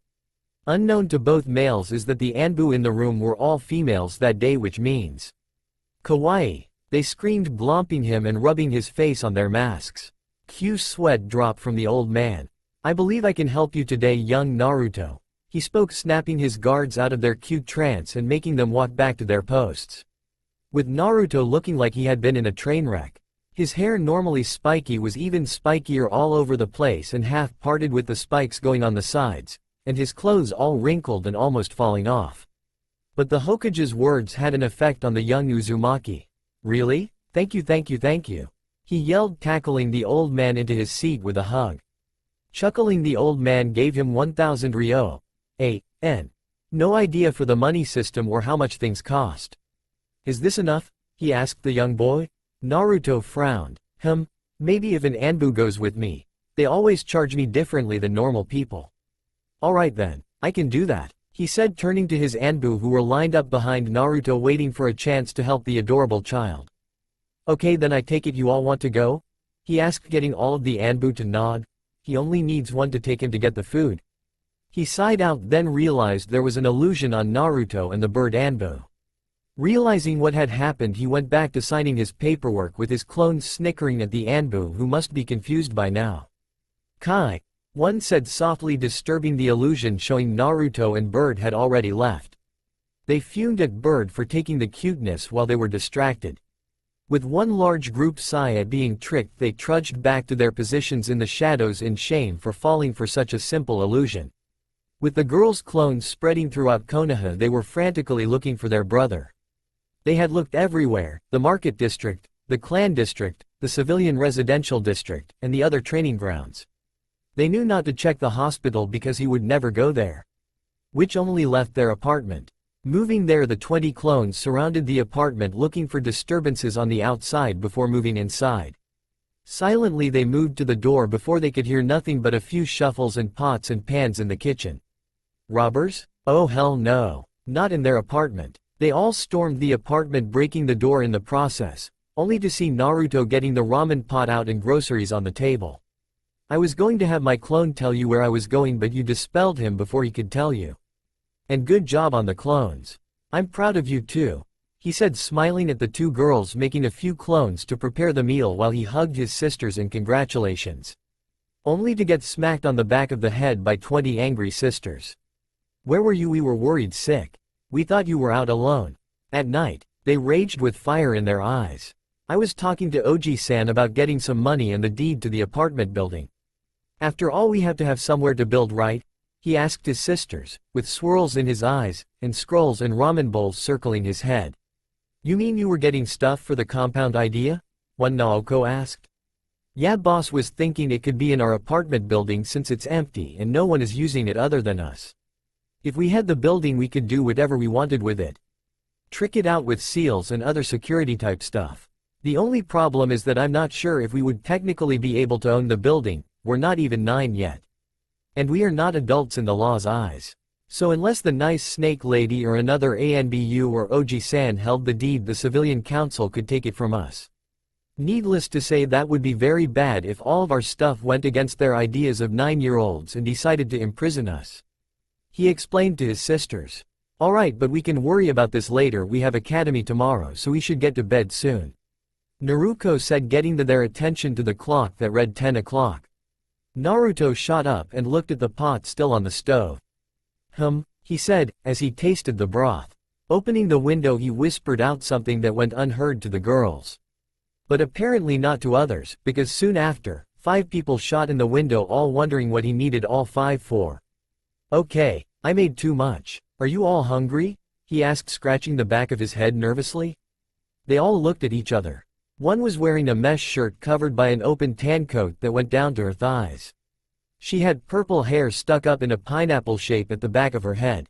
Unknown to both males is that the Anbu in the room were all females that day, which means kawaii. They screamed, glomping him and rubbing his face on their masks. Q's sweat dropped from the old man. I believe I can help you today, young Naruto, he spoke, snapping his guards out of their cute trance and making them walk back to their posts. With Naruto looking like he had been in a train wreck. His hair, normally spiky, was even spikier all over the place and half parted with the spikes going on the sides, and his clothes all wrinkled and almost falling off. But the Hokage's words had an effect on the young Uzumaki. Really? Thank you, thank you, thank you, he yelled, tackling the old man into his seat with a hug. Chuckling, the old man gave him 1,000 ryo. A.N. No idea for the money system or how much things cost. Is this enough? He asked the young boy. Naruto frowned. Maybe if an Anbu goes with me. They always charge me differently than normal people. Alright then, I can do that, he said, turning to his Anbu who were lined up behind Naruto waiting for a chance to help the adorable child. Okay then, I take it you all want to go? He asked, getting all of the Anbu to nod. he only needs one to take him to get the food. He sighed out, then realized there was an illusion on Naruto and the bird Anbu. Realizing what had happened, he went back to signing his paperwork with his clones snickering at the Anbu, who must be confused by now. Kai, one said softly, disturbing the illusion, showing Naruto and Bird had already left. They fumed at Bird for taking the cuteness while they were distracted. With one large group sigh at being tricked, they trudged back to their positions in the shadows in shame for falling for such a simple illusion. With the girls' clones spreading throughout Konoha, they were frantically looking for their brother. They had looked everywhere: the market district, the clan district, the civilian residential district, and the other training grounds. They knew not to check the hospital because he would never go there, which only left their apartment. Moving there, the 20 clones surrounded the apartment looking for disturbances on the outside before moving inside. Silently they moved to the door before they could hear nothing but a few shuffles and pots and pans in the kitchen. Robbers? Oh hell no. Not in their apartment. They all stormed the apartment, breaking the door in the process, only to see Naruto getting the ramen pot out and groceries on the table. I was going to have my clone tell you where I was going, but you dispelled him before he could tell you. And good job on the clones. I'm proud of you too, he said, smiling at the two girls making a few clones to prepare the meal while he hugged his sisters in congratulations. Only to get smacked on the back of the head by 20 angry sisters. Where were you? We were worried sick. We thought you were out alone. At night, they raged with fire in their eyes. I was talking to Oji-san about getting some money and the deed to the apartment building. After all, we have to have somewhere to build, right? He asked his sisters, with swirls in his eyes, and scrolls and ramen bowls circling his head. You mean you were getting stuff for the compound idea? One Naoko asked. Yeah, boss was thinking it could be in our apartment building since it's empty and no one is using it other than us. If we had the building, we could do whatever we wanted with it. Trick it out with seals and other security type stuff. The only problem is that I'm not sure if we would technically be able to own the building. We're not even 9 yet. And we are not adults in the law's eyes. So unless the nice snake lady or another ANBU or Oji-san held the deed, the civilian council could take it from us. Needless to say, that would be very bad if all of our stuff went against their ideas of 9-year-olds and decided to imprison us. He explained to his sisters. Alright, but we can worry about this later. We have academy tomorrow, so we should get to bed soon. Naruto said, getting their attention to the clock that read 10 o'clock. Naruto shot up and looked at the pot still on the stove. He said, as he tasted the broth. Opening the window, he whispered out something that went unheard to the girls. But apparently not to others, because soon after, 5 people shot in the window, all wondering what he needed all 5 for. Okay, I made too much. Are you all hungry? He asked, scratching the back of his head nervously. They all looked at each other. One was wearing a mesh shirt covered by an open tan coat that went down to her thighs. She had purple hair stuck up in a pineapple shape at the back of her head.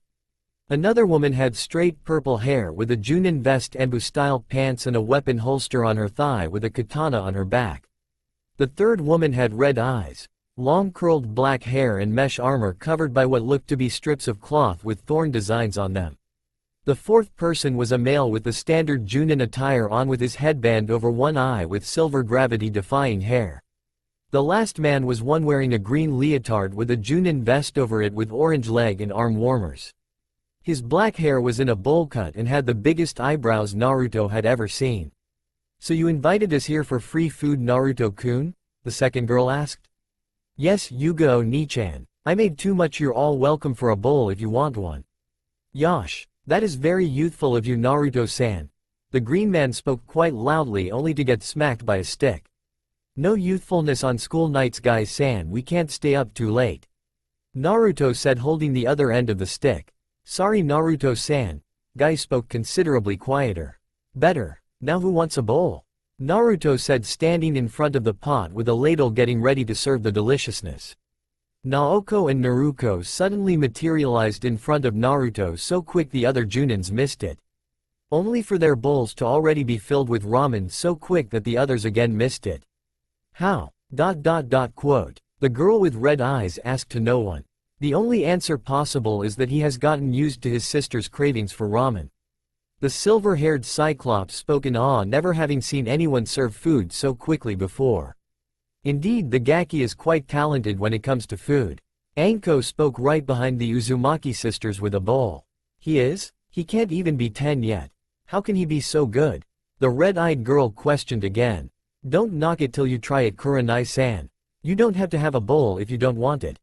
Another woman had straight purple hair with a Junin vest, Anbu-style pants, and a weapon holster on her thigh with a katana on her back. The third woman had red eyes, long curled black hair, and mesh armor covered by what looked to be strips of cloth with thorn designs on them. The fourth person was a male with the standard Junin attire on, with his headband over one eye with silver gravity-defying hair. The last man was one wearing a green leotard with a Junin vest over it with orange leg and arm warmers. His black hair was in a bowl cut and had the biggest eyebrows Naruto had ever seen. So you invited us here for free food, Naruto-kun? The second girl asked. Yes, Yugo Ni-chan. I made too much. You're all welcome for a bowl if you want one. Yosh. That is very youthful of you, Naruto-san. The green man spoke quite loudly, only to get smacked by a stick. No youthfulness on school nights, guys-san. We can't stay up too late. Naruto said, holding the other end of the stick. Sorry, Naruto-san. Guy spoke considerably quieter. Better. Now who wants a bowl? Naruto said, standing in front of the pot with a ladle, getting ready to serve the deliciousness. Naoko and Naruko suddenly materialized in front of Naruto so quick the other Junins missed it. Only for their bowls to already be filled with ramen so quick that the others again missed it. How? Quote. The girl with red eyes asked to no one. The only answer possible is that he has gotten used to his sister's cravings for ramen. The silver-haired Cyclops spoke in awe, never having seen anyone serve food so quickly before. Indeed, the Gaki is quite talented when it comes to food. Anko spoke right behind the Uzumaki sisters with a bowl. He is? He can't even be 10 yet. How can he be so good? The red-eyed girl questioned again. Don't knock it till you try it, Kurenai-san. You don't have to have a bowl if you don't want it.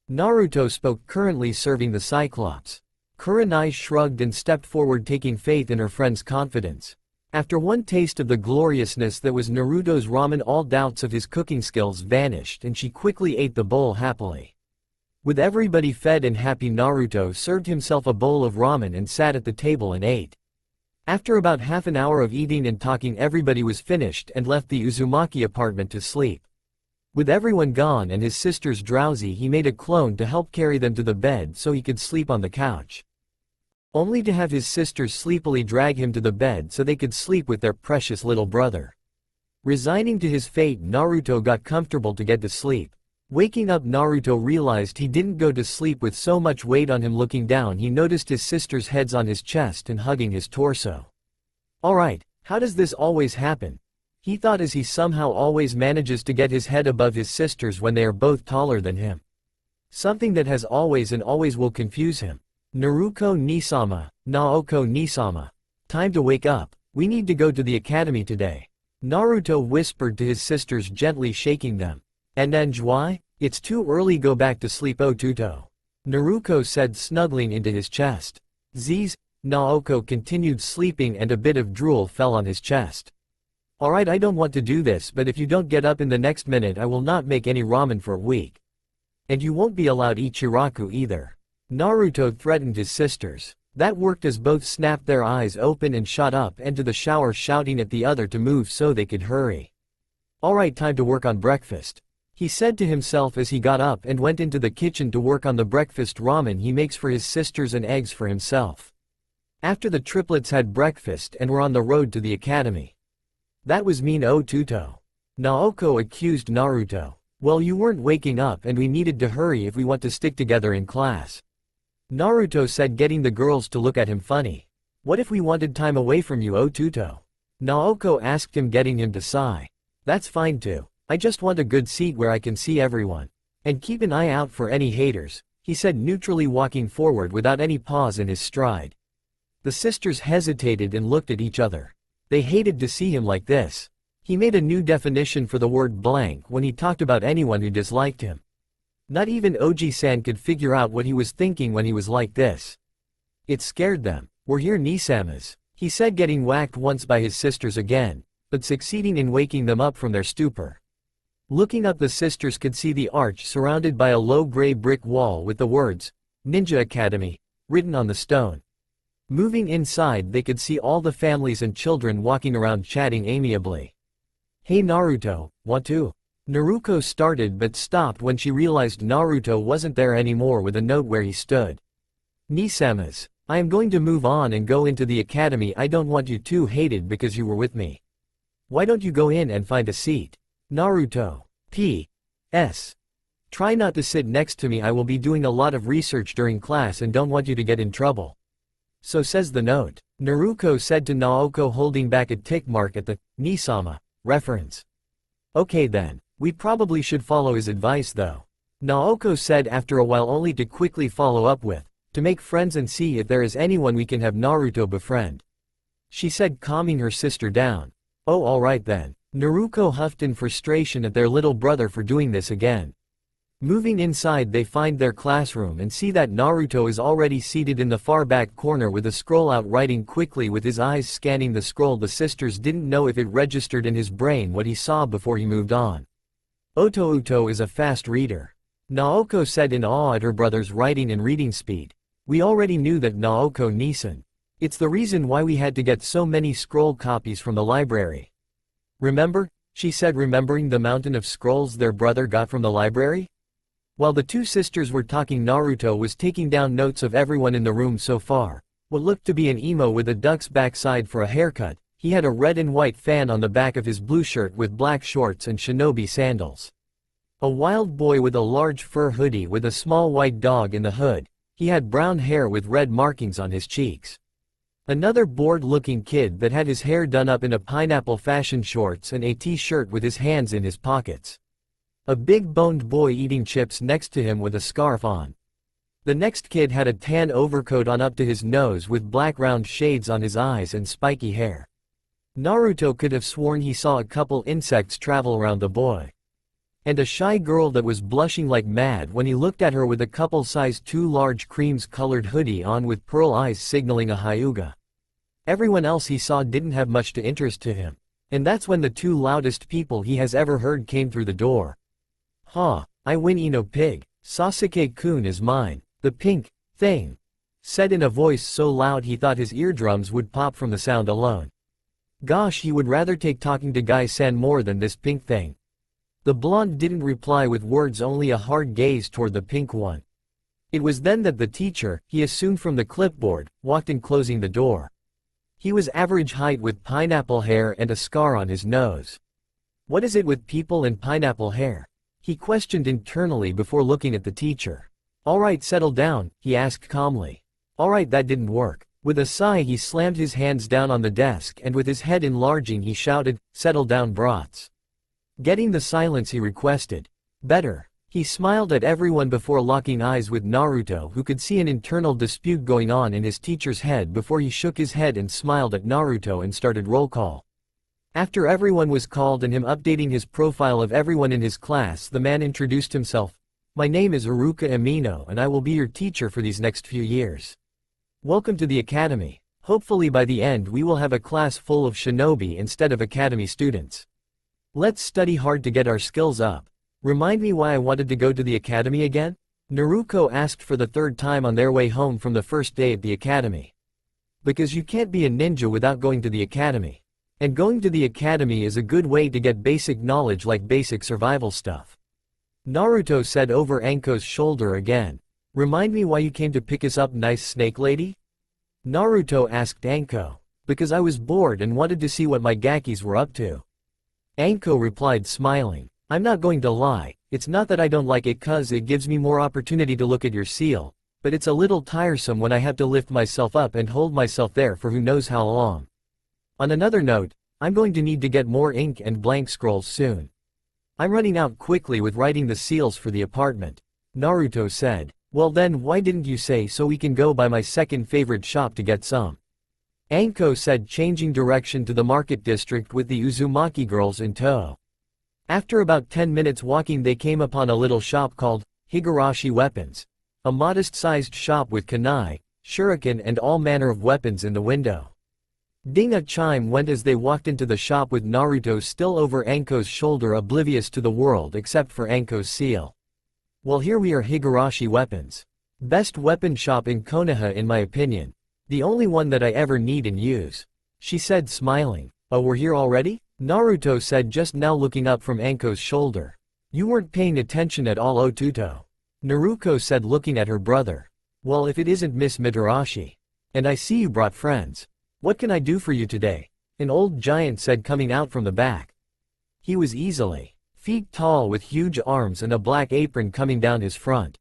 Naruto spoke, currently serving the Cyclops. Kurenai shrugged and stepped forward, taking faith in her friend's confidence. After one taste of the gloriousness that was Naruto's ramen, all doubts of his cooking skills vanished and she quickly ate the bowl happily. With everybody fed and happy, Naruto served himself a bowl of ramen and sat at the table and ate. After about half an hour of eating and talking, everybody was finished and left the Uzumaki apartment to sleep. With everyone gone and his sisters drowsy, he made a clone to help carry them to the bed so he could sleep on the couch. Only to have his sisters sleepily drag him to the bed so they could sleep with their precious little brother. Resigning to his fate, Naruto got comfortable to get to sleep. Waking up, Naruto realized he didn't go to sleep with so much weight on him. Looking down, he noticed his sisters' heads on his chest and hugging his torso. Alright, how does this always happen? He thought, as he somehow always manages to get his head above his sisters when they are both taller than him. Something that has always and always will confuse him. Naruko Nisama, Naoko Nisama. Time to wake up, we need to go to the academy today. Naruto whispered to his sisters, gently shaking them. And why? It's too early, go back to sleep, Otuto. Naruko said, snuggling into his chest. Z's. Naoko continued sleeping and a bit of drool fell on his chest. Alright, I don't want to do this, but if you don't get up in the next minute, I will not make any ramen for a week. And you won't be allowed Ichiraku either. Naruto threatened his sisters. That worked, as both snapped their eyes open and shot up and to the shower, shouting at the other to move so they could hurry. Alright, time to work on breakfast, he said to himself as he got up and went into the kitchen to work on the breakfast ramen he makes for his sisters and eggs for himself. After the triplets had breakfast and were on the road to the academy. That was mean, Otuto. Naoko accused Naruto. Well, you weren't waking up and we needed to hurry if we want to stick together in class. Naruto said, getting the girls to look at him funny. What if we wanted time away from you, Otuto? Naoko asked him, getting him to sigh. That's fine too. I just want a good seat where I can see everyone. And keep an eye out for any haters, he said, neutrally, walking forward without any pause in his stride. The sisters hesitated and looked at each other. They hated to see him like this. He made a new definition for the word blank when he talked about anyone who disliked him. Not even Oji-san could figure out what he was thinking when he was like this. It scared them. We're here, Nisamas, he said, getting whacked once by his sisters again, but succeeding in waking them up from their stupor. Looking up, the sisters could see the arch surrounded by a low gray brick wall with the words, Ninja Academy, written on the stone. Moving inside, they could see all the families and children walking around chatting amiably. Hey Naruto, want to? Naruko started but stopped when she realized Naruto wasn't there anymore, with a note where he stood. Nisamas, I am going to move on and go into the academy. I don't want you two hated because you were with me. Why don't you go in and find a seat? Naruto. P.S. Try not to sit next to me. I will be doing a lot of research during class and don't want you to get in trouble. So says the note. Naruko said to Naoko, holding back a tick mark at the Nisama reference. Okay then, we probably should follow his advice though. Naoko said after a while, only to quickly follow up with, to make friends and see if there is anyone we can have Naruto befriend. She said, calming her sister down. Oh, alright then. Naruko huffed in frustration at their little brother for doing this again. Moving inside, they find their classroom and see that Naruto is already seated in the far back corner with a scroll out, writing quickly with his eyes scanning the scroll. The sisters didn't know if it registered in his brain what he saw before he moved on. Otouto is a fast reader. Naoko said in awe at her brother's writing and reading speed. We already knew that, Naoko Nisan. It's the reason why we had to get so many scroll copies from the library. Remember? She said, remembering the mountain of scrolls their brother got from the library? While the two sisters were talking, Naruto was taking down notes of everyone in the room so far. What looked to be an emo with a duck's backside for a haircut, he had a red and white fan on the back of his blue shirt with black shorts and shinobi sandals. A wild boy with a large fur hoodie with a small white dog in the hood, he had brown hair with red markings on his cheeks. Another bored-looking kid that had his hair done up in a pineapple fashion shorts and a t-shirt with his hands in his pockets. A big boned boy eating chips next to him with a scarf on. The next kid had a tan overcoat on up to his nose with black round shades on his eyes and spiky hair. Naruto could have sworn he saw a couple insects travel around the boy. And a shy girl that was blushing like mad when he looked at her with a couple size too large creams-colored hoodie on with pearl eyes signaling a hyuga. Everyone else he saw didn't have much to interest to him. And that's when the two loudest people he has ever heard came through the door. "Ha, I win Ino Pig. Sasuke-kun is mine. The pink thing," said in a voice so loud he thought his eardrums would pop from the sound alone. Gosh, he would rather take talking to Guy-san more than this pink thing. The blonde didn't reply with words, only a hard gaze toward the pink one. It was then that the teacher, he assumed from the clipboard, walked in, closing the door. He was average height with pineapple hair and a scar on his nose. What is it with people and pineapple hair? He questioned internally before looking at the teacher. "Alright, settle down," he asked calmly. Alright, that didn't work. With a sigh he slammed his hands down on the desk and with his head enlarging he shouted, "Settle down, brats." Getting the silence he requested. "Better." He smiled at everyone before locking eyes with Naruto, who could see an internal dispute going on in his teacher's head before he shook his head and smiled at Naruto and started roll call. After everyone was called and him updating his profile of everyone in his class, the man introduced himself. "My name is Iruka Amino and I will be your teacher for these next few years. Welcome to the academy. Hopefully by the end we will have a class full of shinobi instead of academy students. Let's study hard to get our skills up. Remind me why I wanted to go to the academy again?" Naruto asked for the third time on their way home from the first day at the academy. "Because you can't be a ninja without going to the academy. And going to the academy is a good way to get basic knowledge like basic survival stuff." Naruto said over Anko's shoulder again. "Remind me why you came to pick us up, nice snake lady?" Naruto asked Anko. "Because I was bored and wanted to see what my gakis were up to." Anko replied smiling. "I'm not going to lie, it's not that I don't like it cause it gives me more opportunity to look at your seal, but it's a little tiresome when I have to lift myself up and hold myself there for who knows how long. On another note, I'm going to need to get more ink and blank scrolls soon. I'm running out quickly with writing the seals for the apartment." Naruto said. "Well then why didn't you say so we can go by my second favorite shop to get some?" Anko said, changing direction to the market district with the Uzumaki girls in tow. After about 10 minutes walking they came upon a little shop called Higurashi Weapons. A modest-sized shop with kunai, shuriken and all manner of weapons in the window. Ding, a chime went as they walked into the shop with Naruto still over Anko's shoulder, oblivious to the world except for Anko's seal. "Well, here we are, Higurashi Weapons. Best weapon shop in Konoha in my opinion. The only one that I ever need and use," she said smiling. "Oh, we're here already?" Naruto said, just now looking up from Anko's shoulder. "You weren't paying attention at all, Otuto." Naruko said, looking at her brother. "Well, if it isn't Miss Mitarashi. And I see you brought friends. What can I do for you today?" an old giant said, coming out from the back. He was easily feet tall with huge arms and a black apron coming down his front.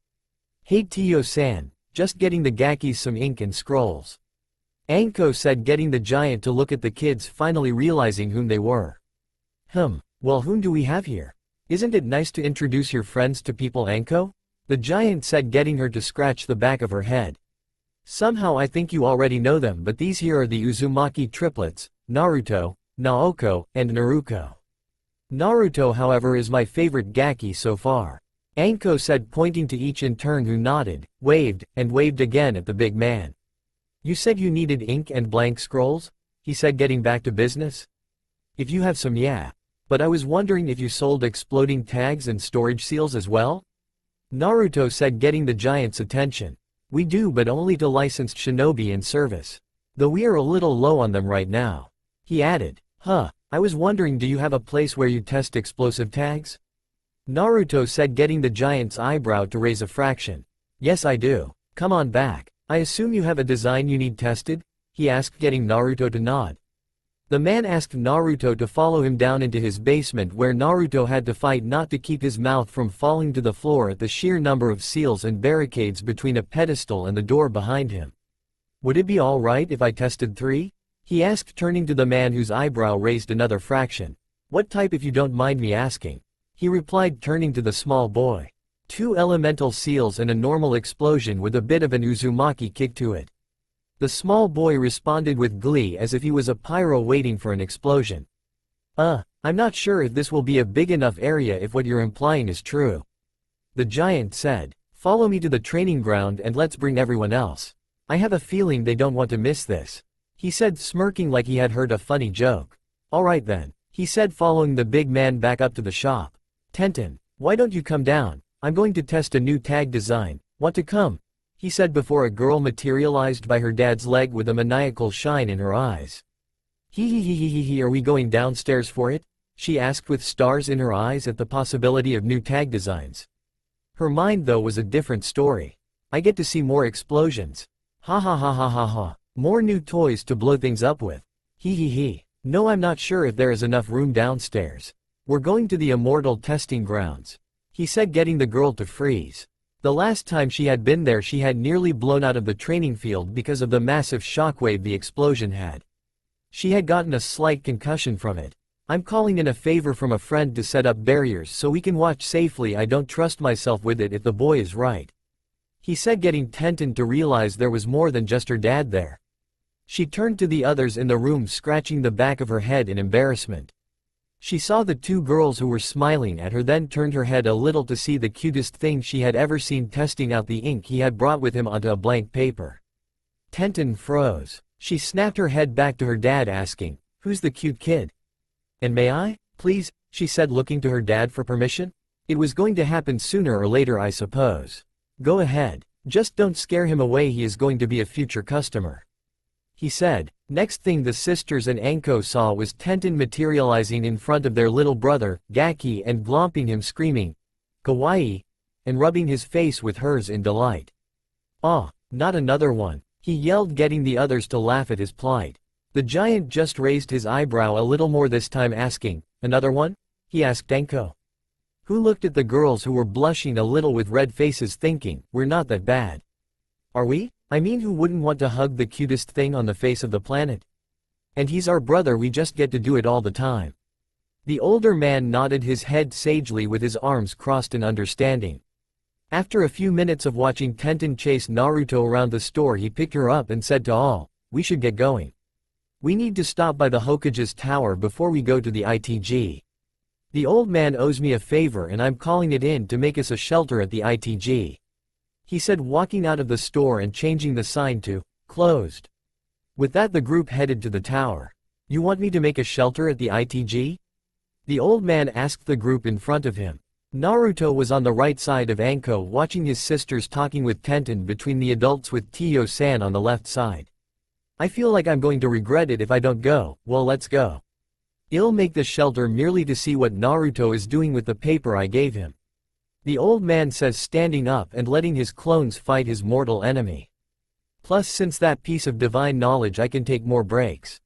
"Hey Tio-san, just getting the gakis some ink and scrolls." Anko said, getting the giant to look at the kids, finally realizing whom they were. Well, whom do we have here? Isn't it nice to introduce your friends to people, Anko?" the giant said, getting her to scratch the back of her head. "Somehow I think you already know them, but these here are the Uzumaki triplets, Naruto, Naoko, and Naruko. Naruto, however, is my favorite gaki so far," Anko said, pointing to each in turn, who nodded, waved, and waved again at the big man. "You said you needed ink and blank scrolls?" he said, getting back to business. "If you have some, yeah. But I was wondering if you sold exploding tags and storage seals as well?" Naruto said, getting the giant's attention. "We do, but only to licensed shinobi in service. Though we are a little low on them right now." He added, I was wondering, do you have a place where you test explosive tags?" Naruto said, getting the giant's eyebrow to raise a fraction. "Yes, I do. Come on back. I assume you have a design you need tested?" he asked, getting Naruto to nod. The man asked Naruto to follow him down into his basement, where Naruto had to fight not to keep his mouth from falling to the floor at the sheer number of seals and barricades between a pedestal and the door behind him. "Would it be all right if I tested 3? he asked, turning to the man whose eyebrow raised another fraction. "What type, if you don't mind me asking?" he replied, turning to the small boy. Two elemental seals and a normal explosion with a bit of an Uzumaki kick to it. The small boy responded with glee as if he was a pyro waiting for an explosion. I'm not sure if this will be a big enough area if what you're implying is true. The giant said. Follow me to the training ground and let's bring everyone else. I have a feeling they don't want to miss this. He said, smirking like he had heard a funny joke. Alright then, he said, following the big man back up to the shop. Tenten, why don't you come down? I'm going to test a new tag design. Want to come? He said before a girl materialized by her dad's leg with a maniacal shine in her eyes. Hee, are we going downstairs for it? She asked with stars in her eyes at the possibility of new tag designs. Her mind though was a different story. I get to see more explosions. Ha. More new toys to blow things up with. Hee. No, I'm not sure if there is enough room downstairs. We're going to the immortal testing grounds. He said, getting the girl to freeze. The last time she had been there she had nearly blown out of the training field because of the massive shockwave the explosion had. She had gotten a slight concussion from it. I'm calling in a favor from a friend to set up barriers so we can watch safely. I don't trust myself with it if the boy is right. He said, getting Tenten to realize there was more than just her dad there. She turned to the others in the room, scratching the back of her head in embarrassment. She saw the two girls who were smiling at her, then turned her head a little to see the cutest thing she had ever seen, testing out the ink he had brought with him onto a blank paper. Tenten froze. She snapped her head back to her dad, asking, "Who's the cute kid? And may I, please?" she said, looking to her dad for permission. It was going to happen sooner or later, I suppose. Go ahead. Just don't scare him away, he is going to be a future customer. He said. Next thing the sisters and Anko saw was Tenten materializing in front of their little brother, Gaki, and glomping him, screaming, "Kawaii!" and rubbing his face with hers in delight. "Ah, not another one," he yelled, getting the others to laugh at his plight. The giant just raised his eyebrow a little more this time, asking, "Another one?" he asked Anko, who looked at the girls who were blushing a little with red faces, thinking, "We're not that bad. Are we? I mean, who wouldn't want to hug the cutest thing on the face of the planet? And he's our brother, we just get to do it all the time." The older man nodded his head sagely with his arms crossed in understanding. After a few minutes of watching Tenten chase Naruto around the store, he picked her up and said to all, "We should get going. We need to stop by the Hokage's tower before we go to the ITG. The old man owes me a favor and I'm calling it in to make us a shelter at the ITG." He said, walking out of the store and changing the sign to "closed." With that the group headed to the tower. "You want me to make a shelter at the ITG?" the old man asked the group in front of him. Naruto was on the right side of Anko, watching his sisters talking with Tenten between the adults, with Tio-san on the left side. "I feel like I'm going to regret it if I don't go." "Well, let's go. I'll make the shelter merely to see what Naruto is doing with the paper I gave him," the old man says, standing up and letting his clones fight his mortal enemy. "Plus, since that piece of divine knowledge, I can take more breaks,"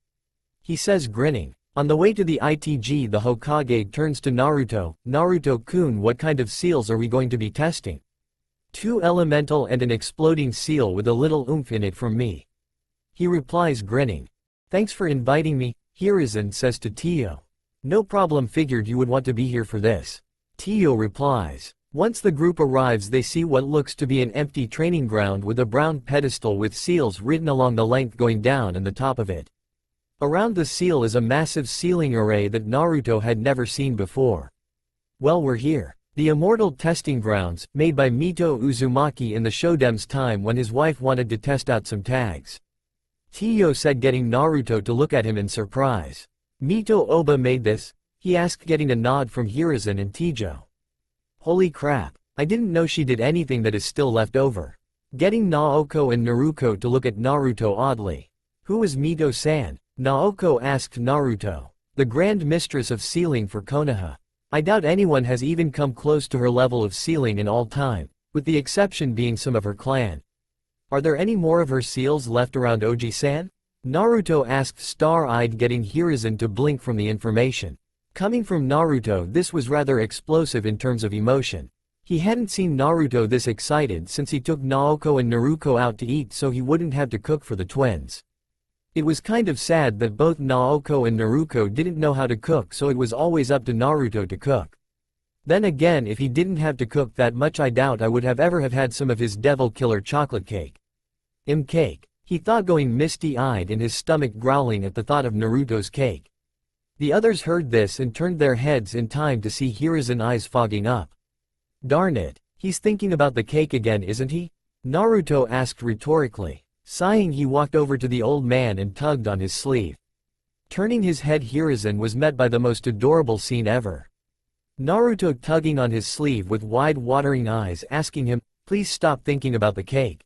he says, grinning. On the way to the ITG, the Hokage turns to Naruto. "Naruto-kun, what kind of seals are we going to be testing?" "Two elemental and an exploding seal with a little oomph in it from me," he replies, grinning. "Thanks for inviting me," Hiruzen says to Tio. "No problem, figured you would want to be here for this," Tio replies. Once the group arrives, they see what looks to be an empty training ground with a brown pedestal with seals written along the length going down and the top of it. Around the seal is a massive ceiling array that Naruto had never seen before. "Well, we're here. The immortal testing grounds, made by Mito Uzumaki in the Shodem's time when his wife wanted to test out some tags," Tio said, getting Naruto to look at him in surprise. "Mito Oba made this?" he asked, getting a nod from Hiruzen and Tijo. "Holy crap, I didn't know she did anything that is still left over," getting Naoko and Naruko to look at Naruto oddly. "Who is Mito-san?" Naoko asked Naruto. "The Grand Mistress of Sealing for Konoha. I doubt anyone has even come close to her level of sealing in all time, with the exception being some of her clan. Are there any more of her seals left around, Oji-san?" Naruto asked, star-eyed, getting Hiruzen to blink from the information. Coming from Naruto, this was rather explosive in terms of emotion. He hadn't seen Naruto this excited since he took Naoko and Naruko out to eat so he wouldn't have to cook for the twins. It was kind of sad that both Naoko and Naruko didn't know how to cook, so it was always up to Naruto to cook. Then again, if he didn't have to cook that much, I doubt I would have ever have had some of his devil killer chocolate cake. Cake, he thought, going misty-eyed and his stomach growling at the thought of Naruto's cake. The others heard this and turned their heads in time to see Hiruzen eyes fogging up. Darn it, he's thinking about the cake again, isn't he? Naruto asked rhetorically. Sighing, he walked over to the old man and tugged on his sleeve. Turning his head, Hiruzen was met by the most adorable scene ever. Naruto tugging on his sleeve with wide watering eyes, asking him, "Please stop thinking about the cake.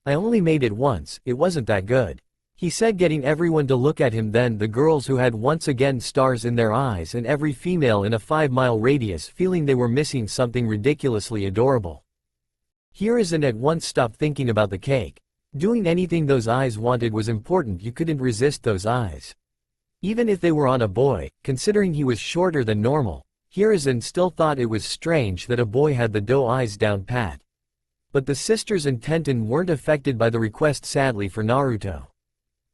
I only made it once, it wasn't that good," he said, getting everyone to look at him. Then the girls, who had once again stars in their eyes, and every female in a 5-mile radius feeling they were missing something ridiculously adorable. Hiruzen at once stopped thinking about the cake. Doing anything those eyes wanted was important. You couldn't resist those eyes. Even if they were on a boy, considering he was shorter than normal, Hiruzen still thought it was strange that a boy had the doe eyes down pat. But the sisters and Tenten weren't affected by the request, sadly for Naruto.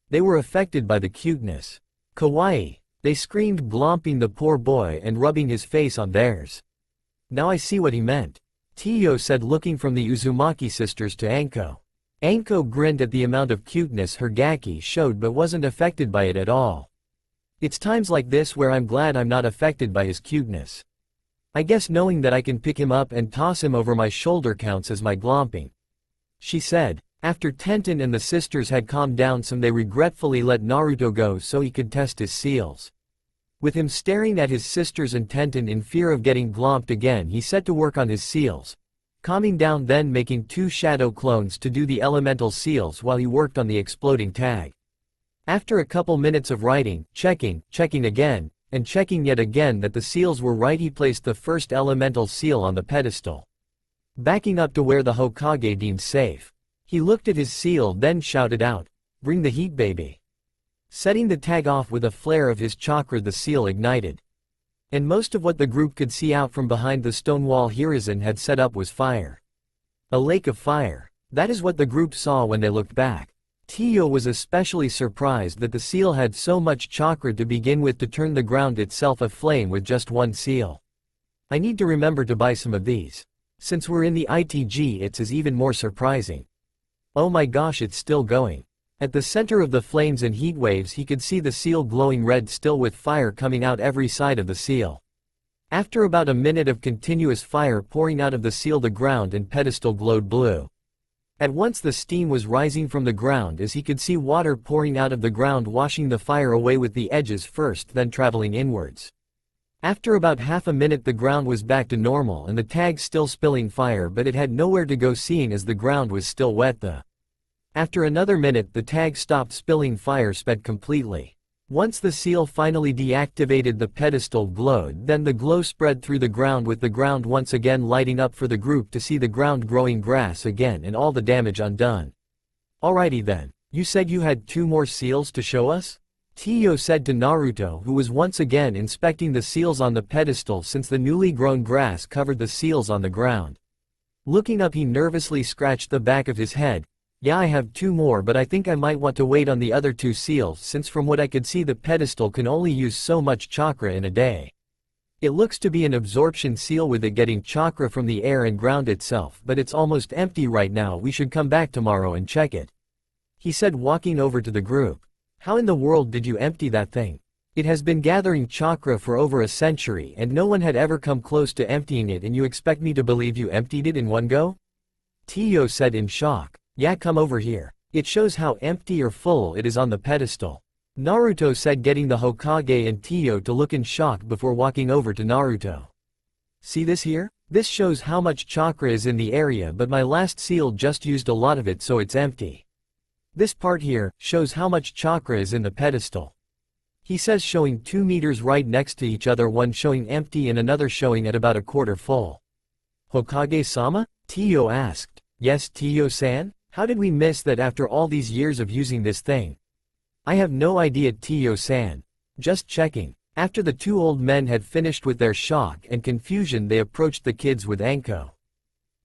They were affected by the cuteness. "Kawaii!" they screamed, glomping the poor boy and rubbing his face on theirs. "Now I see what he meant," Tio said, looking from the Uzumaki sisters to Anko. Anko grinned at the amount of cuteness her Gaki showed but wasn't affected by it at all. "It's times like this where I'm glad I'm not affected by his cuteness. I guess knowing that I can pick him up and toss him over my shoulder counts as my glomping," she said. After Tenten and the sisters had calmed down some, they regretfully let Naruto go so he could test his seals. With him staring at his sisters and Tenten in fear of getting glomped again, he set to work on his seals, calming down, then making 2 shadow clones to do the elemental seals while he worked on the exploding tag. After a couple minutes of writing, checking again, and checking yet again that the seals were right, he placed the first elemental seal on the pedestal. Backing up to where the Hokage deemed safe, he looked at his seal, then shouted out, "Bring the heat, baby." Setting the tag off with a flare of his chakra, the seal ignited. And most of what the group could see out from behind the stone wall Hiruzen had set up was fire. A lake of fire. That is what the group saw when they looked back. Tio was especially surprised that the seal had so much chakra to begin with to turn the ground itself aflame with just one seal. "I need to remember to buy some of these. Since we're in the ITG, it's even more surprising. Oh my gosh, it's still going." At the center of the flames and heat waves, he could see the seal glowing red still, with fire coming out every side of the seal. After about a minute of continuous fire pouring out of the seal, the ground and pedestal glowed blue. At once the steam was rising from the ground as he could see water pouring out of the ground, washing the fire away with the edges first, then traveling inwards. After about half a minute the ground was back to normal and the tag still spilling fire, but it had nowhere to go seeing as the ground was still wet. After another minute the tag stopped spilling fire, sped completely. Once the seal finally deactivated, the pedestal glowed, then the glow spread through the ground, with the ground once again lighting up for the group to see the ground growing grass again and all the damage undone. "Alrighty then, you said you had 2 more seals to show us?" Tio said to Naruto, who was once again inspecting the seals on the pedestal since the newly grown grass covered the seals on the ground. Looking up, he nervously scratched the back of his head. "Yeah, I have 2 more, but I think I might want to wait on the other 2 seals since from what I could see the pedestal can only use so much chakra in a day. It looks to be an absorption seal with it getting chakra from the air and ground itself, but it's almost empty right now. We should come back tomorrow and check it," he said, walking over to the group. "How in the world did you empty that thing? It has been gathering chakra for over a century and no one had ever come close to emptying it, and you expect me to believe you emptied it in one go?" Tio said in shock. "Yeah, come over here. It shows how empty or full it is on the pedestal," Naruto said, getting the Hokage and Tio to look in shock before walking over to Naruto. "See this here? This shows how much chakra is in the area, but my last seal just used a lot of it, so it's empty. This part here shows how much chakra is in the pedestal," he says, showing 2 meters right next to each other, one showing empty and another showing at about a quarter full. "Hokage-sama?" Tio asked. "Yes, Tio-san? How did we miss that after all these years of using this thing?" "I have no idea, Tio-san. Just checking." After the 2 old men had finished with their shock and confusion, they approached the kids with Anko.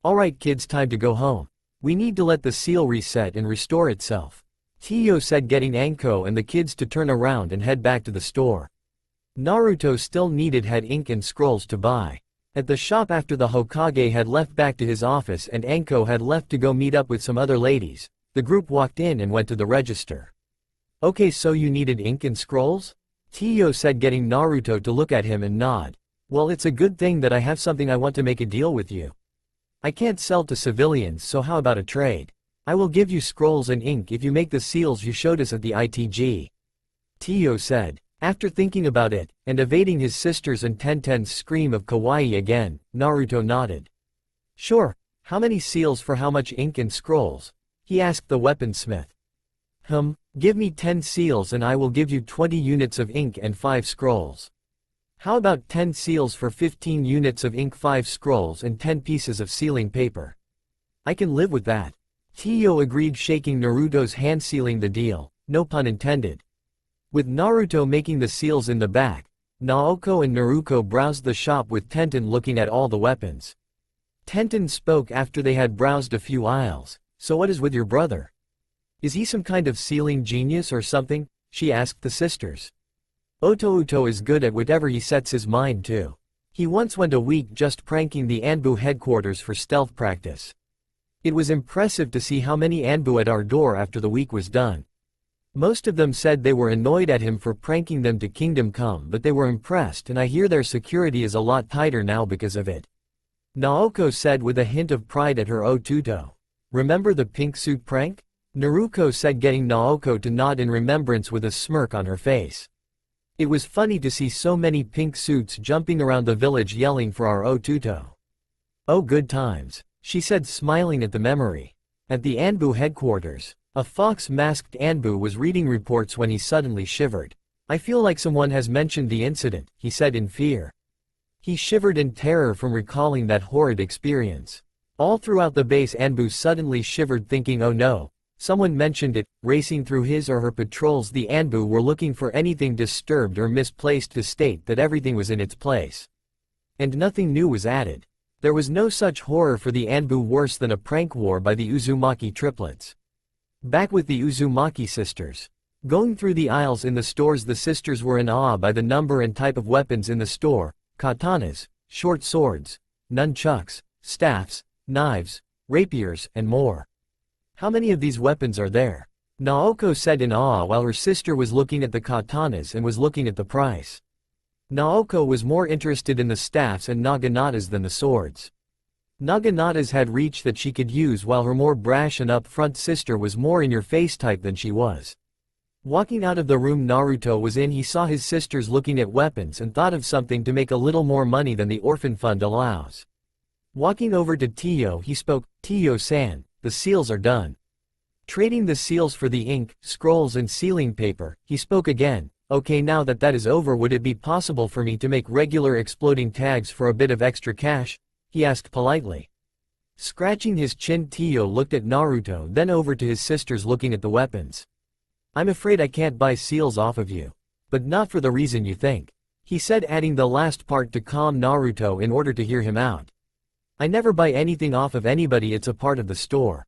"Alright kids, time to go home. We need to let the seal reset and restore itself," Tio said, getting Anko and the kids to turn around and head back to the store. Naruto still had ink and scrolls to buy. At the shop after the Hokage had left back to his office and Anko had left to go meet up with some other ladies, the group walked in and went to the register. Okay, so you needed ink and scrolls? Tio said, getting Naruto to look at him and nod. Well, it's a good thing that I have something. I want to make a deal with you. I can't sell to civilians, so how about a trade? I will give you scrolls and ink if you make the seals you showed us at the ITG. Tio said. After thinking about it, and evading his sister's and Tenten's scream of kawaii again, Naruto nodded. Sure, how many seals for how much ink and scrolls? He asked the weaponsmith. Give me 10 seals and I will give you 20 units of ink and 5 scrolls. How about 10 seals for 15 units of ink, 5 scrolls and 10 pieces of sealing paper? I can live with that. Tio agreed, shaking Naruto's hand, sealing the deal, no pun intended. With Naruto making the seals in the back, Naoko and Naruto browsed the shop with Tenten looking at all the weapons. Tenten spoke after they had browsed a few aisles. So what is with your brother? Is he some kind of sealing genius or something? She asked the sisters. Otouto is good at whatever he sets his mind to. He once went a week just pranking the Anbu headquarters for stealth practice. It was impressive to see how many Anbu at our door after the week was done. Most of them said they were annoyed at him for pranking them to Kingdom Come, but they were impressed, and I hear their security is a lot tighter now because of it. Naoko said with a hint of pride at her Otouto. Remember the pink suit prank? Naruto said, getting Naoko to nod in remembrance with a smirk on her face. It was funny to see so many pink suits jumping around the village yelling for our Otouto. Oh, good times, she said, smiling at the memory. At the Anbu headquarters, a fox-masked Anbu was reading reports when he suddenly shivered. I feel like someone has mentioned the incident, he said in fear. He shivered in terror from recalling that horrid experience. All throughout the base, Anbu suddenly shivered, thinking, oh no, someone mentioned it. Racing through his or her patrols, the Anbu were looking for anything disturbed or misplaced to state that everything was in its place. And nothing new was added. There was no such horror for the Anbu worse than a prank war by the Uzumaki triplets. Back with the Uzumaki sisters. Going through the aisles in the stores, the sisters were in awe by the number and type of weapons in the store: katanas, short swords, nunchucks, staffs, knives, rapiers, and more. How many of these weapons are there? Naoko said in awe while her sister was looking at the katanas and was looking at the price. Naoko was more interested in the staffs and naganatas than the swords. Naganatas had reach that she could use, while her more brash and upfront sister was more in-your-face type than she was. Walking out of the room Naruto was in, he saw his sisters looking at weapons and thought of something to make a little more money than the orphan fund allows. Walking over to Tio, he spoke. Tio-san, the seals are done. Trading the seals for the ink, scrolls and sealing paper, he spoke again. Okay, now that that is over, would it be possible for me to make regular exploding tags for a bit of extra cash? He asked politely. Scratching his chin, Tio looked at Naruto, then over to his sisters looking at the weapons. I'm afraid I can't buy seals off of you. But not for the reason you think, he said, adding the last part to calm Naruto in order to hear him out. I never buy anything off of anybody, it's a part of the store.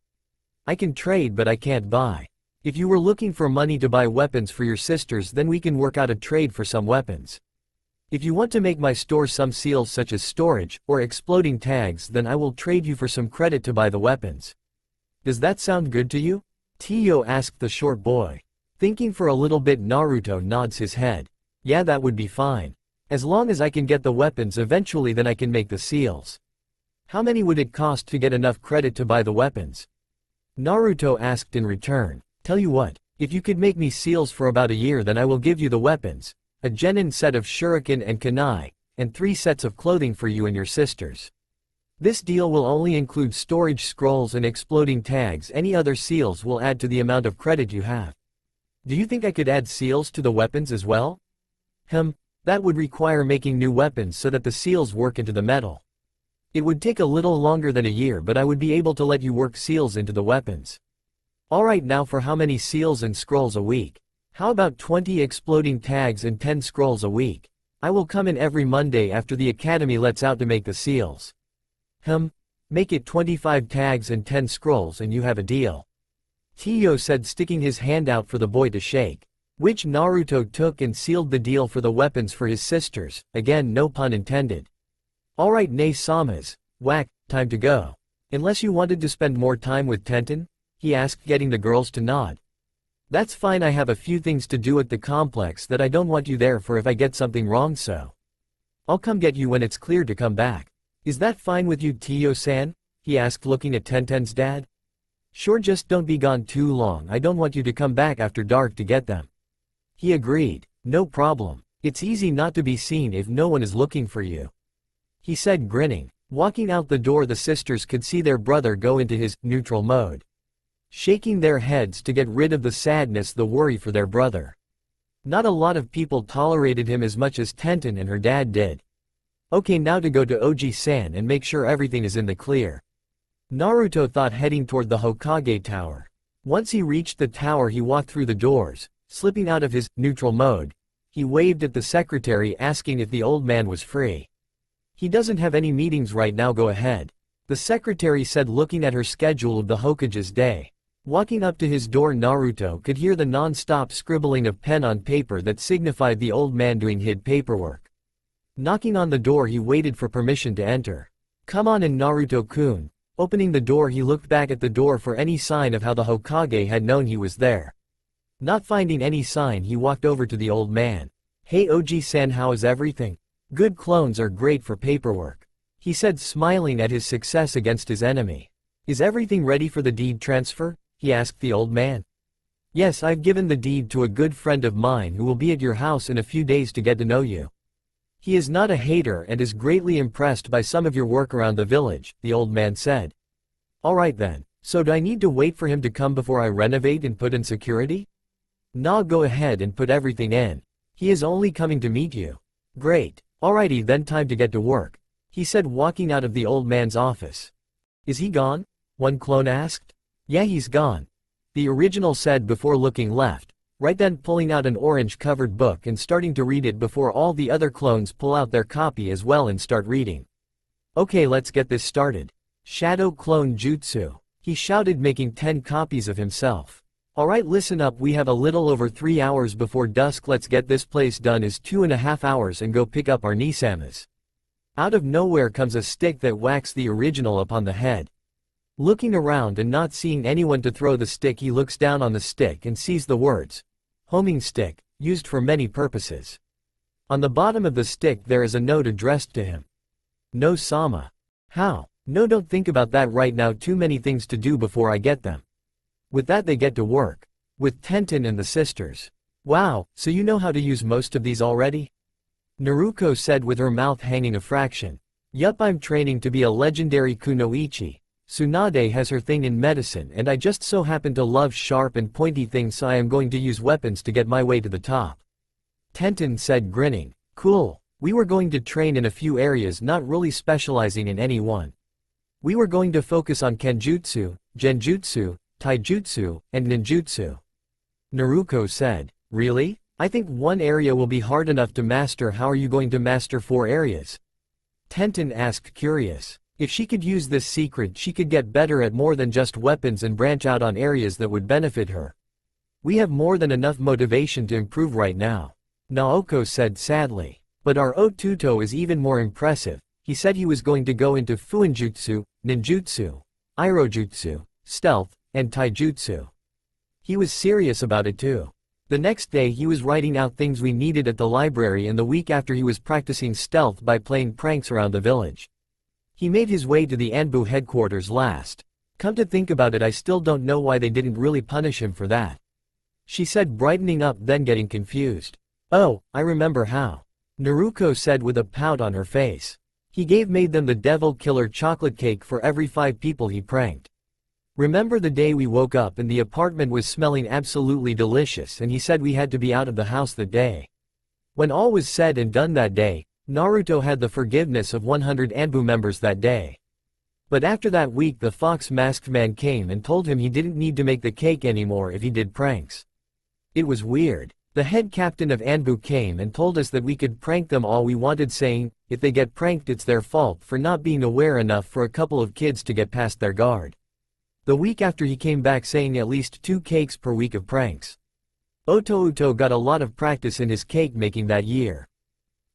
I can trade, but I can't buy. If you were looking for money to buy weapons for your sisters, then we can work out a trade for some weapons. If you want to make my store some seals such as storage or exploding tags, then I will trade you for some credit to buy the weapons. Does that sound good to you? Tio asked the short boy. Thinking for a little bit, Naruto nods his head. Yeah, that would be fine. As long as I can get the weapons eventually, then I can make the seals. How many would it cost to get enough credit to buy the weapons? Naruto asked in return. Tell you what, if you could make me seals for about a year, then I will give you the weapons, a genin set of shuriken and kunai, and 3 sets of clothing for you and your sisters. This deal will only include storage scrolls and exploding tags. Any other seals will add to the amount of credit you have. Do you think I could add seals to the weapons as well? That would require making new weapons so that the seals work into the metal. It would take a little longer than a year, but I would be able to let you work seals into the weapons. Alright, now for how many seals and scrolls a week? How about 20 exploding tags and 10 scrolls a week? I will come in every Monday after the academy lets out to make the seals. Make it 25 tags and 10 scrolls and you have a deal. Tio said, sticking his hand out for the boy to shake, which Naruto took and sealed the deal for the weapons for his sisters, again no pun intended. Alright Samas, whack, time to go. Unless you wanted to spend more time with Tenten? He asked, getting the girls to nod. That's fine, I have a few things to do at the complex that I don't want you there for if I get something wrong, so I'll come get you when it's clear to come back. Is that fine with you, Tio-san? He asked, looking at Tenten's dad. Sure, just don't be gone too long, I don't want you to come back after dark to get them. He agreed. No problem. It's easy not to be seen if no one is looking for you, he said, grinning. Walking out the door, the sisters could see their brother go into his neutral mode, shaking their heads to get rid of the sadness, the worry for their brother. Not a lot of people tolerated him as much as Tenten and her dad did. Okay, now to go to Oji-san and make sure everything is in the clear, Naruto thought, heading toward the Hokage tower. Once he reached the tower, he walked through the doors, slipping out of his neutral mode. He waved at the secretary, asking if the old man was free. He doesn't have any meetings right now, go ahead, the secretary said, looking at her schedule of the Hokage's day. Walking up to his door, Naruto could hear the non-stop scribbling of pen on paper that signified the old man doing hid paperwork. Knocking on the door, he waited for permission to enter. Come on in, Naruto-kun. Opening the door, he looked back at the door for any sign of how the Hokage had known he was there. Not finding any sign, he walked over to the old man. Hey Oji-san, how is everything? Good clones are great for paperwork, he said, smiling at his success against his enemy. Is everything ready for the deed transfer? He asked the old man. Yes, I've given the deed to a good friend of mine who will be at your house in a few days to get to know you. He is not a hater and is greatly impressed by some of your work around the village, the old man said. Alright then, so do I need to wait for him to come before I renovate and put in security? Nah, go ahead and put everything in. He is only coming to meet you. Great. Alrighty then, time to get to work, he said, walking out of the old man's office. Is he gone? One clone asked. Yeah, he's gone, the original said before looking left, right then pulling out an orange-covered book and starting to read it before all the other clones pull out their copy as well and start reading. Okay, let's get this started. Shadow Clone Jutsu, he shouted, making 10 copies of himself. Alright, listen up, we have a little over 3 hours before dusk, let's get this place done is 2.5 hours and go pick up our Nisamas. Out of nowhere comes a stick that whacks the original upon the head. Looking around and not seeing anyone to throw the stick, he looks down on the stick and sees the words, homing stick, used for many purposes. On the bottom of the stick there is a note addressed to him. No Sama. How? No, don't think about that right now, too many things to do before I get them. With that they get to work. With Tenten and the sisters. Wow, so you know how to use most of these already? Naruko said with her mouth hanging a fraction. Yup, I'm training to be a legendary kunoichi. Tsunade has her thing in medicine and I just so happen to love sharp and pointy things, so I am going to use weapons to get my way to the top. Tenten said, grinning. Cool. We were going to train in a few areas, not really specializing in any one. We were going to focus on Kenjutsu, Genjutsu, Taijutsu, and Ninjutsu. Naruko said. Really? I think one area will be hard enough to master. How are you going to master 4 areas? Tenten asked, curious. If she could use this secret, she could get better at more than just weapons and branch out on areas that would benefit her. We have more than enough motivation to improve right now, Naoko said sadly. But our Otuto is even more impressive. He said he was going to go into Fuinjutsu, Ninjutsu, Irojutsu, Stealth, and Taijutsu. He was serious about it too. The next day he was writing out things we needed at the library, and the week after he was practicing stealth by playing pranks around the village. He made his way to the Anbu headquarters last. Come to think about it, I still don't know why they didn't really punish him for that, she said, brightening up, then getting confused. Oh, I remember how, Naruko said with a pout on her face. He made them the devil killer chocolate cake for every 5 people he pranked. Remember the day we woke up and the apartment was smelling absolutely delicious and he said we had to be out of the house that day. When all was said and done that day, Naruto had the forgiveness of 100 Anbu members that day. But after that week the fox masked man came and told him he didn't need to make the cake anymore if he did pranks. It was weird. The head captain of Anbu came and told us that we could prank them all we wanted, saying, if they get pranked it's their fault for not being aware enough for a couple of kids to get past their guard. The week after he came back saying at least 2 cakes per week of pranks. Otouto got a lot of practice in his cake making that year,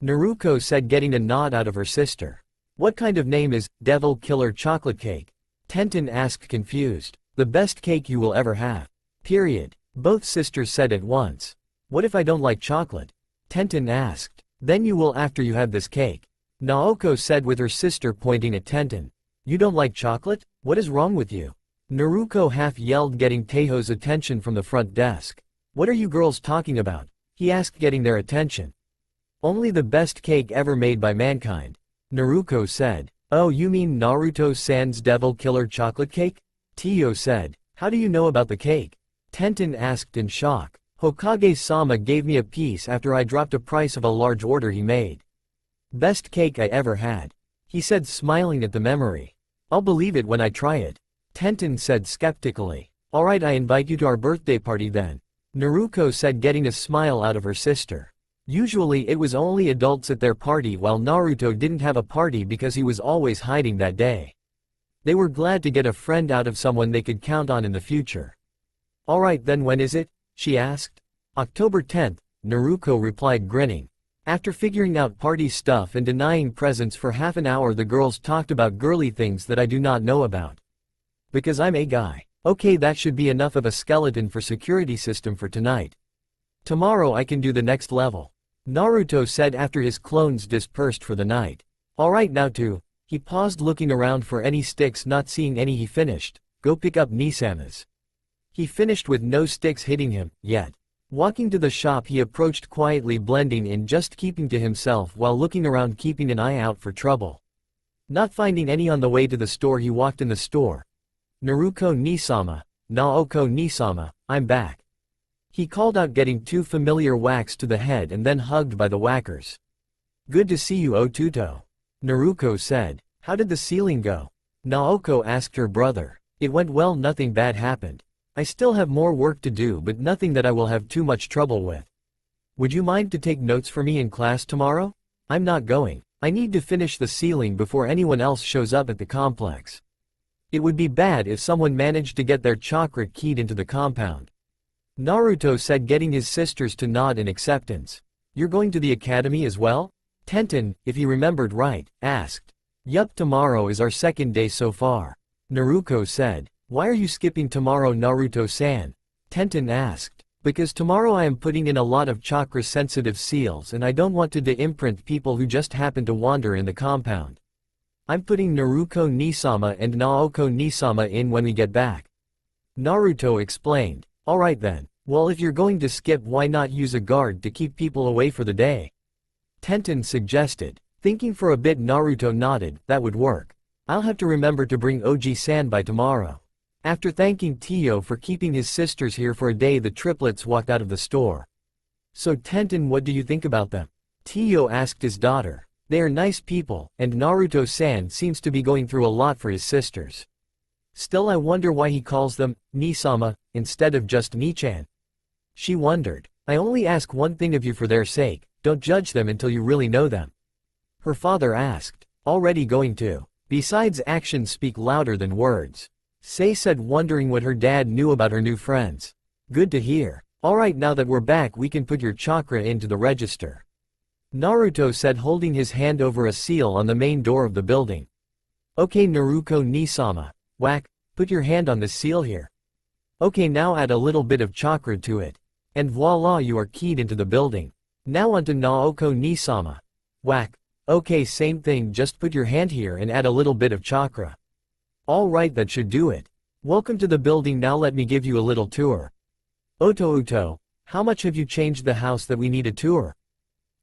Naruko said, getting a nod out of her sister. What kind of name is Devil Killer Chocolate Cake? Tenten asked confused. The best cake you will ever have. Period. Both sisters said at once. What if I don't like chocolate? Tenten asked. Then you will after you have this cake. Naoko said with her sister pointing at Tenten. You don't like chocolate? What is wrong with you? Naruto half yelled, getting Teiho's attention from the front desk. What are you girls talking about? He asked, getting their attention. Only the best cake ever made by mankind. Naruto said. Oh, you mean Naruto-san's Devil Killer Chocolate Cake? Teiho said. How do you know about the cake? Tenten asked in shock. Hokage-sama gave me a piece after I dropped a price of a large order he made. Best cake I ever had. He said, smiling at the memory. I'll believe it when I try it. Tenten said skeptically. Alright, I invite you to our birthday party then. Naruto said, getting a smile out of her sister. Usually it was only adults at their party, while Naruto didn't have a party because he was always hiding that day. They were glad to get a friend out of someone they could count on in the future. Alright then, when is it? She asked. October 10th, Naruto replied, grinning. After figuring out party stuff and denying presents for half an hour, the girls talked about girly things that I do not know about. Because I'm a guy. Okay, that should be enough of a skeleton for security system for tonight. Tomorrow I can do the next level. Naruto said after his clones dispersed for the night. Alright now too. He paused, looking around for any sticks. Not seeing any, he finished. Go pick up Nisama's. He finished with no sticks hitting him, yet. Walking to the shop, he approached quietly, blending in, just keeping to himself while looking around, keeping an eye out for trouble. Not finding any on the way to the store, he walked in the store. Naruto Nisama, Naoko Nisama, I'm back. He called out, getting two familiar whacks to the head and then hugged by the whackers. Good to see you, Otuto. Naruto said. How did the ceiling go? Naoko asked her brother. It went well, nothing bad happened. I still have more work to do, but nothing that I will have too much trouble with. Would you mind to take notes for me in class tomorrow? I'm not going. I need to finish the ceiling before anyone else shows up at the complex. It would be bad if someone managed to get their chakra keyed into the compound. Naruto said, getting his sisters to nod in acceptance. You're going to the academy as well? Tenten, if he remembered right, asked. Yup, tomorrow is our second day so far. Naruto said. Why are you skipping tomorrow, Naruto-san? Tenten asked. Because tomorrow I am putting in a lot of chakra-sensitive seals and I don't want to de-imprint people who just happen to wander in the compound. I'm putting Naruto Nisama and Naoko Nisama in when we get back. Naruto explained. Alright then. Well, if you're going to skip, why not use a guard to keep people away for the day? Tenten suggested. Thinking for a bit, Naruto nodded. That would work. I'll have to remember to bring Oji-san by tomorrow. After thanking Teiho for keeping his sisters here for a day, the triplets walked out of the store. So Tenten, what do you think about them? Teiho asked his daughter. They are nice people, and Naruto-san seems to be going through a lot for his sisters. Still, I wonder why he calls them Nisama instead of just Nichan. She wondered. I only ask one thing of you for their sake, don't judge them until you really know them. Her father asked. Already going to. Besides, actions speak louder than words. Sei said, wondering what her dad knew about her new friends. Good to hear. Alright, now that we're back, we can put your chakra into the register. Naruto said, holding his hand over a seal on the main door of the building. Okay, Naruto Nisama. Whack, put your hand on the seal here. Okay, now add a little bit of chakra to it. And voila, you are keyed into the building. Now onto Naoko Nisama. Whack. Okay, same thing, just put your hand here and add a little bit of chakra. Alright, that should do it. Welcome to the building, now let me give you a little tour. Uto, how much have you changed the house that we need a tour?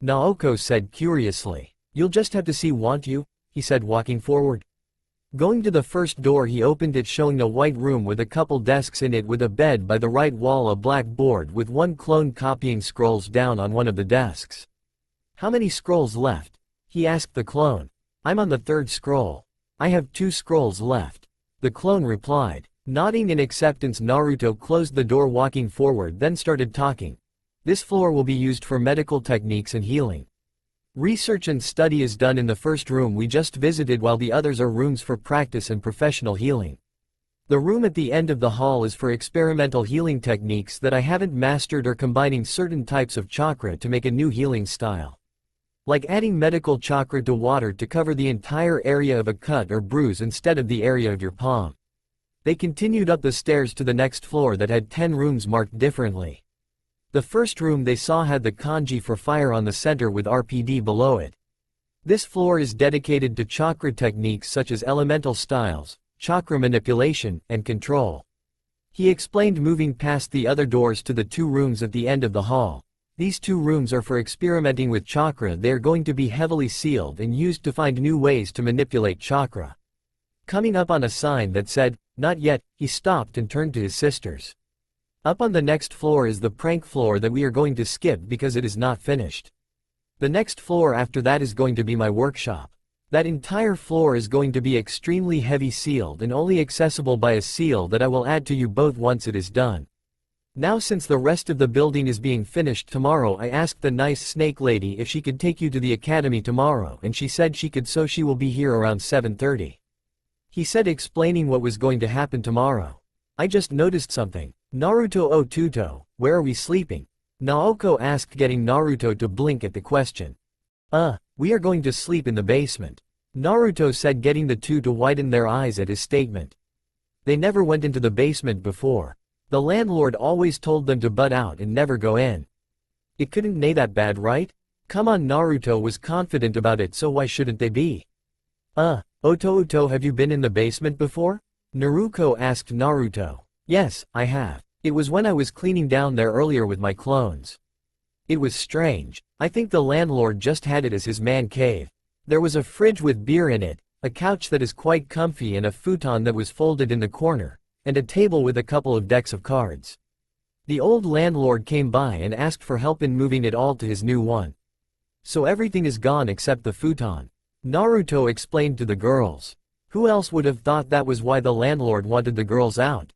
Naoko said curiously. You'll just have to see, won't you? He said, walking forward. Going to the first door, he opened it, showing a white room with a couple desks in it, with a bed by the right wall, a black board with one clone copying scrolls down on one of the desks. How many scrolls left? He asked the clone. I'm on the third scroll. I have 2 scrolls left. The clone replied. Nodding in acceptance, Naruto closed the door, walking forward, then started talking. This floor will be used for medical techniques and healing. Research and study is done in the first room we just visited, while the others are rooms for practice and professional healing. The room at the end of the hall is for experimental healing techniques that I haven't mastered, or combining certain types of chakra to make a new healing style. Like adding medical chakra to water to cover the entire area of a cut or bruise instead of the area of your palm. They continued up the stairs to the next floor that had 10 rooms marked differently. The first room they saw had the kanji for fire on the center with RPD below it. This floor is dedicated to chakra techniques such as elemental styles, chakra manipulation, and control. He explained, moving past the other doors to the 2 rooms at the end of the hall. These 2 rooms are for experimenting with chakra. They are going to be heavily sealed and used to find new ways to manipulate chakra. Coming up on a sign that said, "Not yet," he stopped and turned to his sisters. Up on the next floor is the prank floor that we are going to skip because it is not finished. The next floor after that is going to be my workshop. That entire floor is going to be extremely heavy sealed and only accessible by a seal that I will add to you both once it is done. Now, since the rest of the building is being finished tomorrow, I asked the nice snake lady if she could take you to the academy tomorrow, and she said she could, so she will be here around 7:30. He said, explaining what was going to happen tomorrow. I just noticed something. Naruto Otuto, where are we sleeping? Naoko asked, getting Naruto to blink at the question. We are going to sleep in the basement. Naruto said, getting the two to widen their eyes at his statement. They never went into the basement before. The landlord always told them to butt out and never go in. It couldn't be that bad, right? Come on, Naruto was confident about it, so why shouldn't they be? Oto, have you been in the basement before? Naruto asked Naruto. Yes, I have. It was when I was cleaning down there earlier with my clones. It was strange. I think the landlord just had it as his man cave. There was a fridge with beer in it, a couch that is quite comfy and a futon that was folded in the corner, and a table with a couple of decks of cards. The old landlord came by and asked for help in moving it all to his new one. So everything is gone except the futon. Naruto explained to the girls. Who else would have thought that was why the landlord wanted the girls out?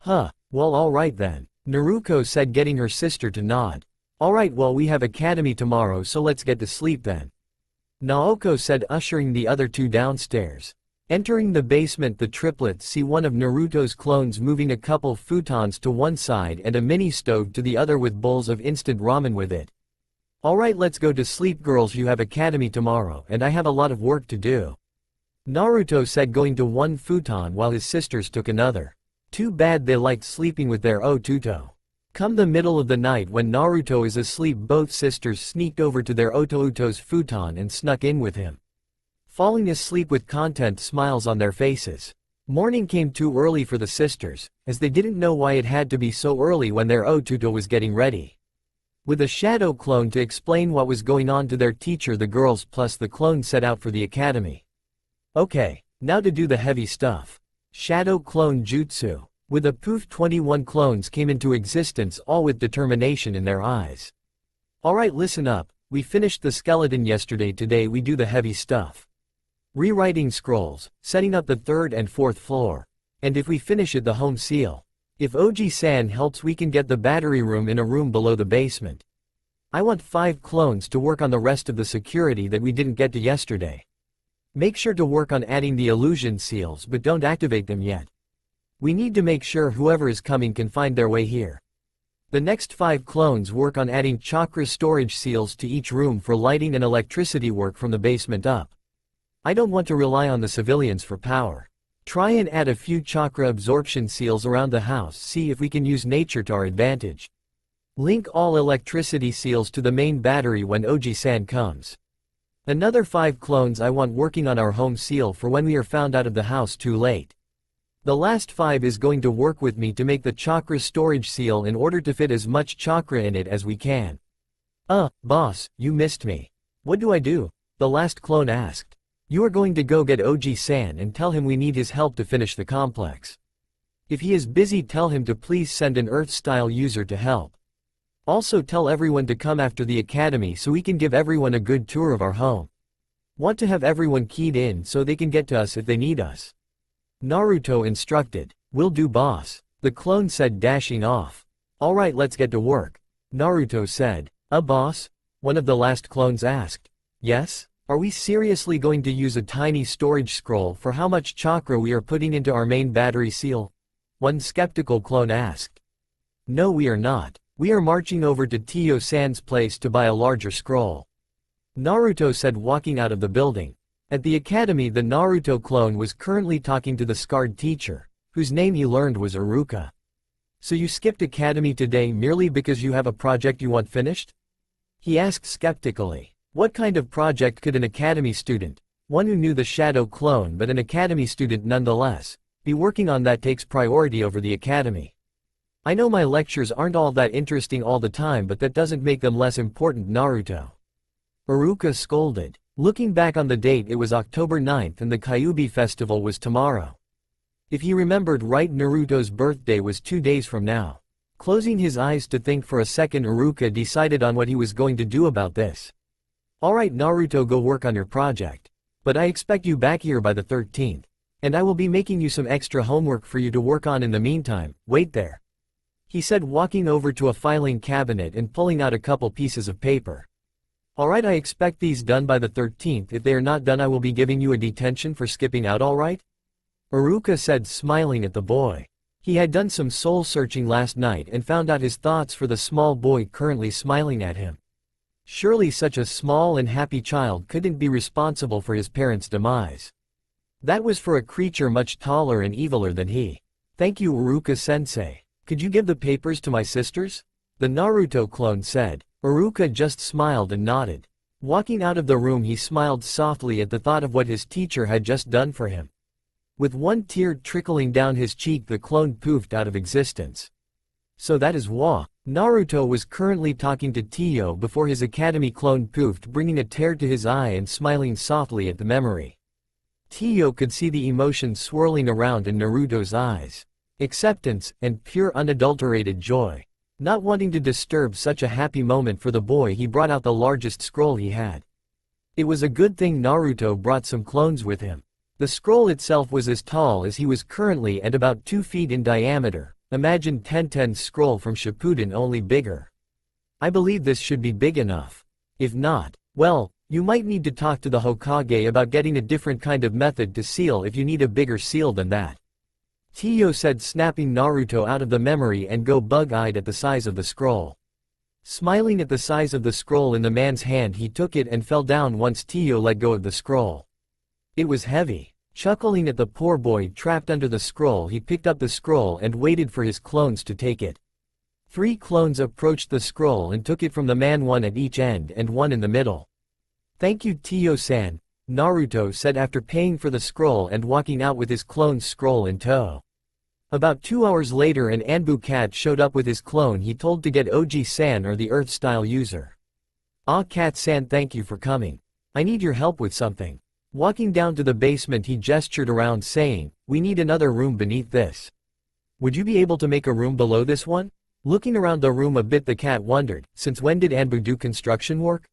Well, alright then, Naruto said, getting her sister to nod. Alright, well, we have academy tomorrow, so let's get to sleep then. Naoko said, ushering the other two downstairs. Entering the basement, the triplets see one of Naruto's clones moving a couple futons to one side and a mini stove to the other with bowls of instant ramen with it. Alright, let's go to sleep, girls, you have academy tomorrow and I have a lot of work to do. Naruto said, going to one futon while his sisters took another. Too bad they liked sleeping with their Otuto. Come the middle of the night when Naruto is asleep, both sisters sneaked over to their Otuto's futon and snuck in with him. Falling asleep with content smiles on their faces. Morning came too early for the sisters, as they didn't know why it had to be so early when their Otuto was getting ready. With a shadow clone to explain what was going on to their teacher, the girls plus the clone set out for the academy. Okay, now to do the heavy stuff. Shadow clone jutsu. With a poof, 21 clones came into existence, all with determination in their eyes. Alright, listen up, we finished the skeleton yesterday, today we do the heavy stuff. Rewriting scrolls, setting up the 3rd and 4th floor. And if we finish it, the home seal. If Oji-san helps, we can get the battery room in a room below the basement. I want 5 clones to work on the rest of the security that we didn't get to yesterday. Make sure to work on adding the illusion seals, but don't activate them yet. We need to make sure whoever is coming can find their way here. The next 5 clones work on adding chakra storage seals to each room for lighting and electricity work from the basement up. I don't want to rely on the civilians for power. Try and add a few chakra absorption seals around the house, see if we can use nature to our advantage. Link all electricity seals to the main battery when Oji-san comes. Another 5 clones I want working on our home seal for when we are found out of the house too late. The last 5 is going to work with me to make the chakra storage seal in order to fit as much chakra in it as we can. Boss, you missed me. What do I do? The last clone asked. You are going to go get Oji-san and tell him we need his help to finish the complex. If he is busy, tell him to please send an Earth-style user to help. Also tell everyone to come after the academy so we can give everyone a good tour of our home. Want to have everyone keyed in so they can get to us if they need us. Naruto instructed. Will do, boss, the clone said, dashing off. Alright, let's get to work, Naruto said. Boss? One of the last clones asked. Yes? Are we seriously going to use a tiny storage scroll for how much chakra we are putting into our main battery seal? One skeptical clone asked. No, we are not. We are marching over to Tio-san's place to buy a larger scroll. Naruto said, walking out of the building. At the academy, the Naruto clone was currently talking to the scarred teacher, whose name he learned was Iruka. So you skipped academy today merely because you have a project you want finished? He asked skeptically. What kind of project could an academy student, one who knew the shadow clone but an academy student nonetheless, be working on that takes priority over the academy? I know my lectures aren't all that interesting all the time, but that doesn't make them less important, Naruto. Iruka scolded. Looking back on the date, it was October 9th and the Kyuubi festival was tomorrow. If he remembered right, Naruto's birthday was 2 days from now. Closing his eyes to think for a second, Iruka decided on what he was going to do about this. Alright Naruto, go work on your project. But I expect you back here by the 13th. And I will be making you some extra homework for you to work on in the meantime. Wait there, he said, walking over to a filing cabinet and pulling out a couple pieces of paper. Alright, I expect these done by the 13th. If they are not done, I will be giving you a detention for skipping out, alright? Iruka said, smiling at the boy. He had done some soul searching last night and found out his thoughts for the small boy currently smiling at him. Surely such a small and happy child couldn't be responsible for his parents' demise. That was for a creature much taller and eviler than he. Thank you, Iruka-sensei. Could you give the papers to my sisters? The Naruto clone said. Iruka just smiled and nodded. Walking out of the room, he smiled softly at the thought of what his teacher had just done for him. With one tear trickling down his cheek, the clone poofed out of existence. So that is why Naruto was currently talking to Tio before his academy clone poofed, bringing a tear to his eye and smiling softly at the memory. Tio could see the emotion swirling around in Naruto's eyes. Acceptance and pure unadulterated joy. Not wanting to disturb such a happy moment for the boy, he brought out the largest scroll he had. It was a good thing Naruto brought some clones with him. The scroll itself was as tall as he was currently and about 2 feet in diameter. Imagine Tenten's scroll from Shippuden, only bigger. I believe this should be big enough. If not, well, you might need to talk to the Hokage about getting a different kind of method to seal if you need a bigger seal than that. Tio said, snapping Naruto out of the memory and go bug-eyed at the size of the scroll. Smiling at the size of the scroll in the man's hand, he took it and fell down once Tio let go of the scroll. It was heavy. Chuckling at the poor boy trapped under the scroll, he picked up the scroll and waited for his clones to take it. 3 clones approached the scroll and took it from the man, 1 at each end and 1 in the middle. Thank you, Tio-san, Naruto said after paying for the scroll and walking out with his clone's scroll in tow. About 2 hours later, an Anbu cat showed up with his clone he told to get Oji-san, or the Earth-style user. Ah, Cat-san, thank you for coming. I need your help with something. Walking down to the basement, he gestured around saying, we need another room beneath this. Would you be able to make a room below this one? Looking around the room a bit, the cat wondered, since when did Anbu do construction work?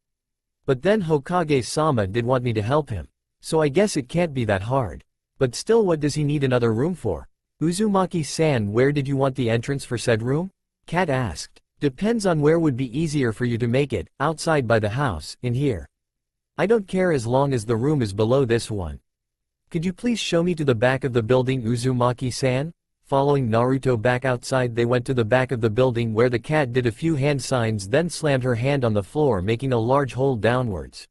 But then Hokage-sama did want me to help him. So I guess it can't be that hard. But still, what does he need another room for? Uzumaki-san, where did you want the entrance for said room? Cat asked. Depends on where would be easier for you to make it, outside by the house, in here. I don't care as long as the room is below this one. Could you please show me to the back of the building, Uzumaki-san? Following Naruto back outside, they went to the back of the building where the cat did a few hand signs, then slammed her hand on the floor, making a large hole downwards.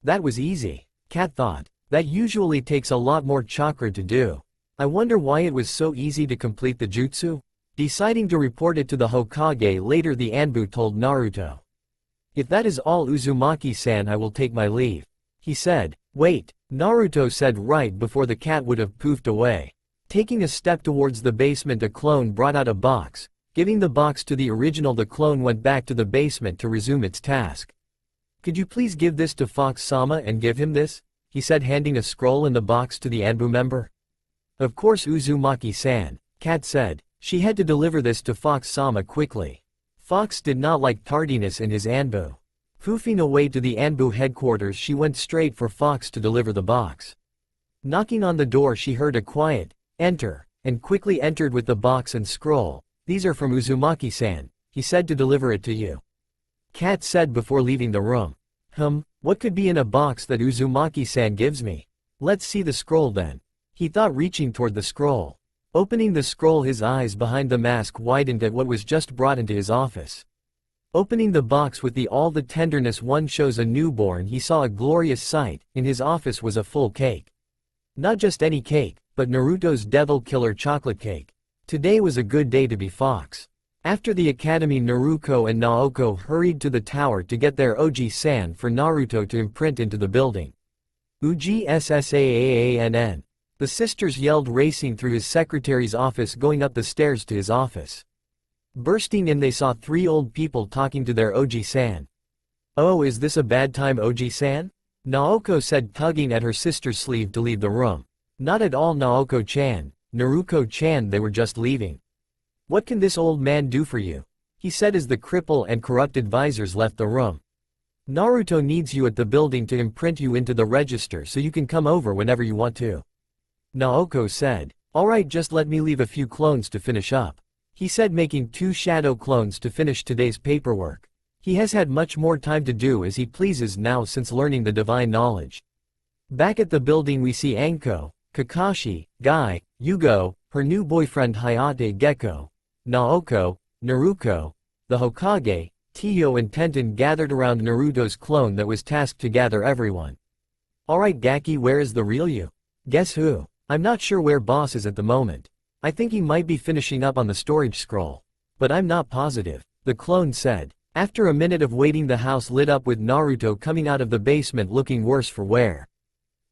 That was easy, Cat thought. That usually takes a lot more chakra to do. I wonder why it was so easy to complete the jutsu? Deciding to report it to the Hokage later, the Anbu told Naruto. If that is all, Uzumaki-san, I will take my leave, he said. Wait, Naruto said right before the cat would have poofed away. Taking a step towards the basement, a clone brought out a box. Giving the box to the original, the clone went back to the basement to resume its task. Could you please give this to Fox-sama and give him this? He said, handing a scroll in the box to the Anbu member. Of course, Uzumaki-san, Cat said. She had to deliver this to Fox-sama quickly. Fox did not like tardiness in his Anbu. Poofing away to the Anbu headquarters, she went straight for Fox to deliver the box. Knocking on the door, she heard a quiet, enter, and quickly entered with the box and scroll. These are from Uzumaki-san, he said, to deliver it to you. Cat said before leaving the room. What could be in a box that Uzumaki-san gives me? Let's see the scroll then, he thought, reaching toward the scroll. Opening the scroll, his eyes behind the mask widened at what was just brought into his office. Opening the box with all the tenderness one shows a newborn, he saw a glorious sight. In his office was a full cake. Not just any cake, but Naruto's devil killer chocolate cake. Today was a good day to be Fox. After the academy, Naruto and Naoko hurried to the tower to get their Oji-san for Naruto to imprint into the building. Uji Ssaann. The sisters yelled, racing through his secretary's office, going up the stairs to his office. Bursting in, they saw 3 old people talking to their Oji-san. "Oh, is this a bad time, Oji-san?" Naoko said, tugging at her sister's sleeve to leave the room. "Not at all, Naoko-chan, Naruto-chan, they were just leaving." "What can this old man do for you?" he said as the cripple and corrupt advisors left the room. "Naruto needs you at the building to imprint you into the register so you can come over whenever you want to," Naoko said. "Alright, just let me leave a few clones to finish up," he said, making 2 shadow clones to finish today's paperwork. He has had much more time to do as he pleases now since learning the divine knowledge. Back at the building we see Anko, Kakashi, Guy, Yugo, her new boyfriend Hayate Gecko, Naoko, Naruto, the Hokage, Tio and Tenten gathered around Naruto's clone that was tasked to gather everyone. "Alright Gaki, where is the real you?" "Guess who? I'm not sure where boss is at the moment. I think he might be finishing up on the storage scroll. But I'm not positive," the clone said. After a minute of waiting, the house lit up with Naruto coming out of the basement looking worse for wear.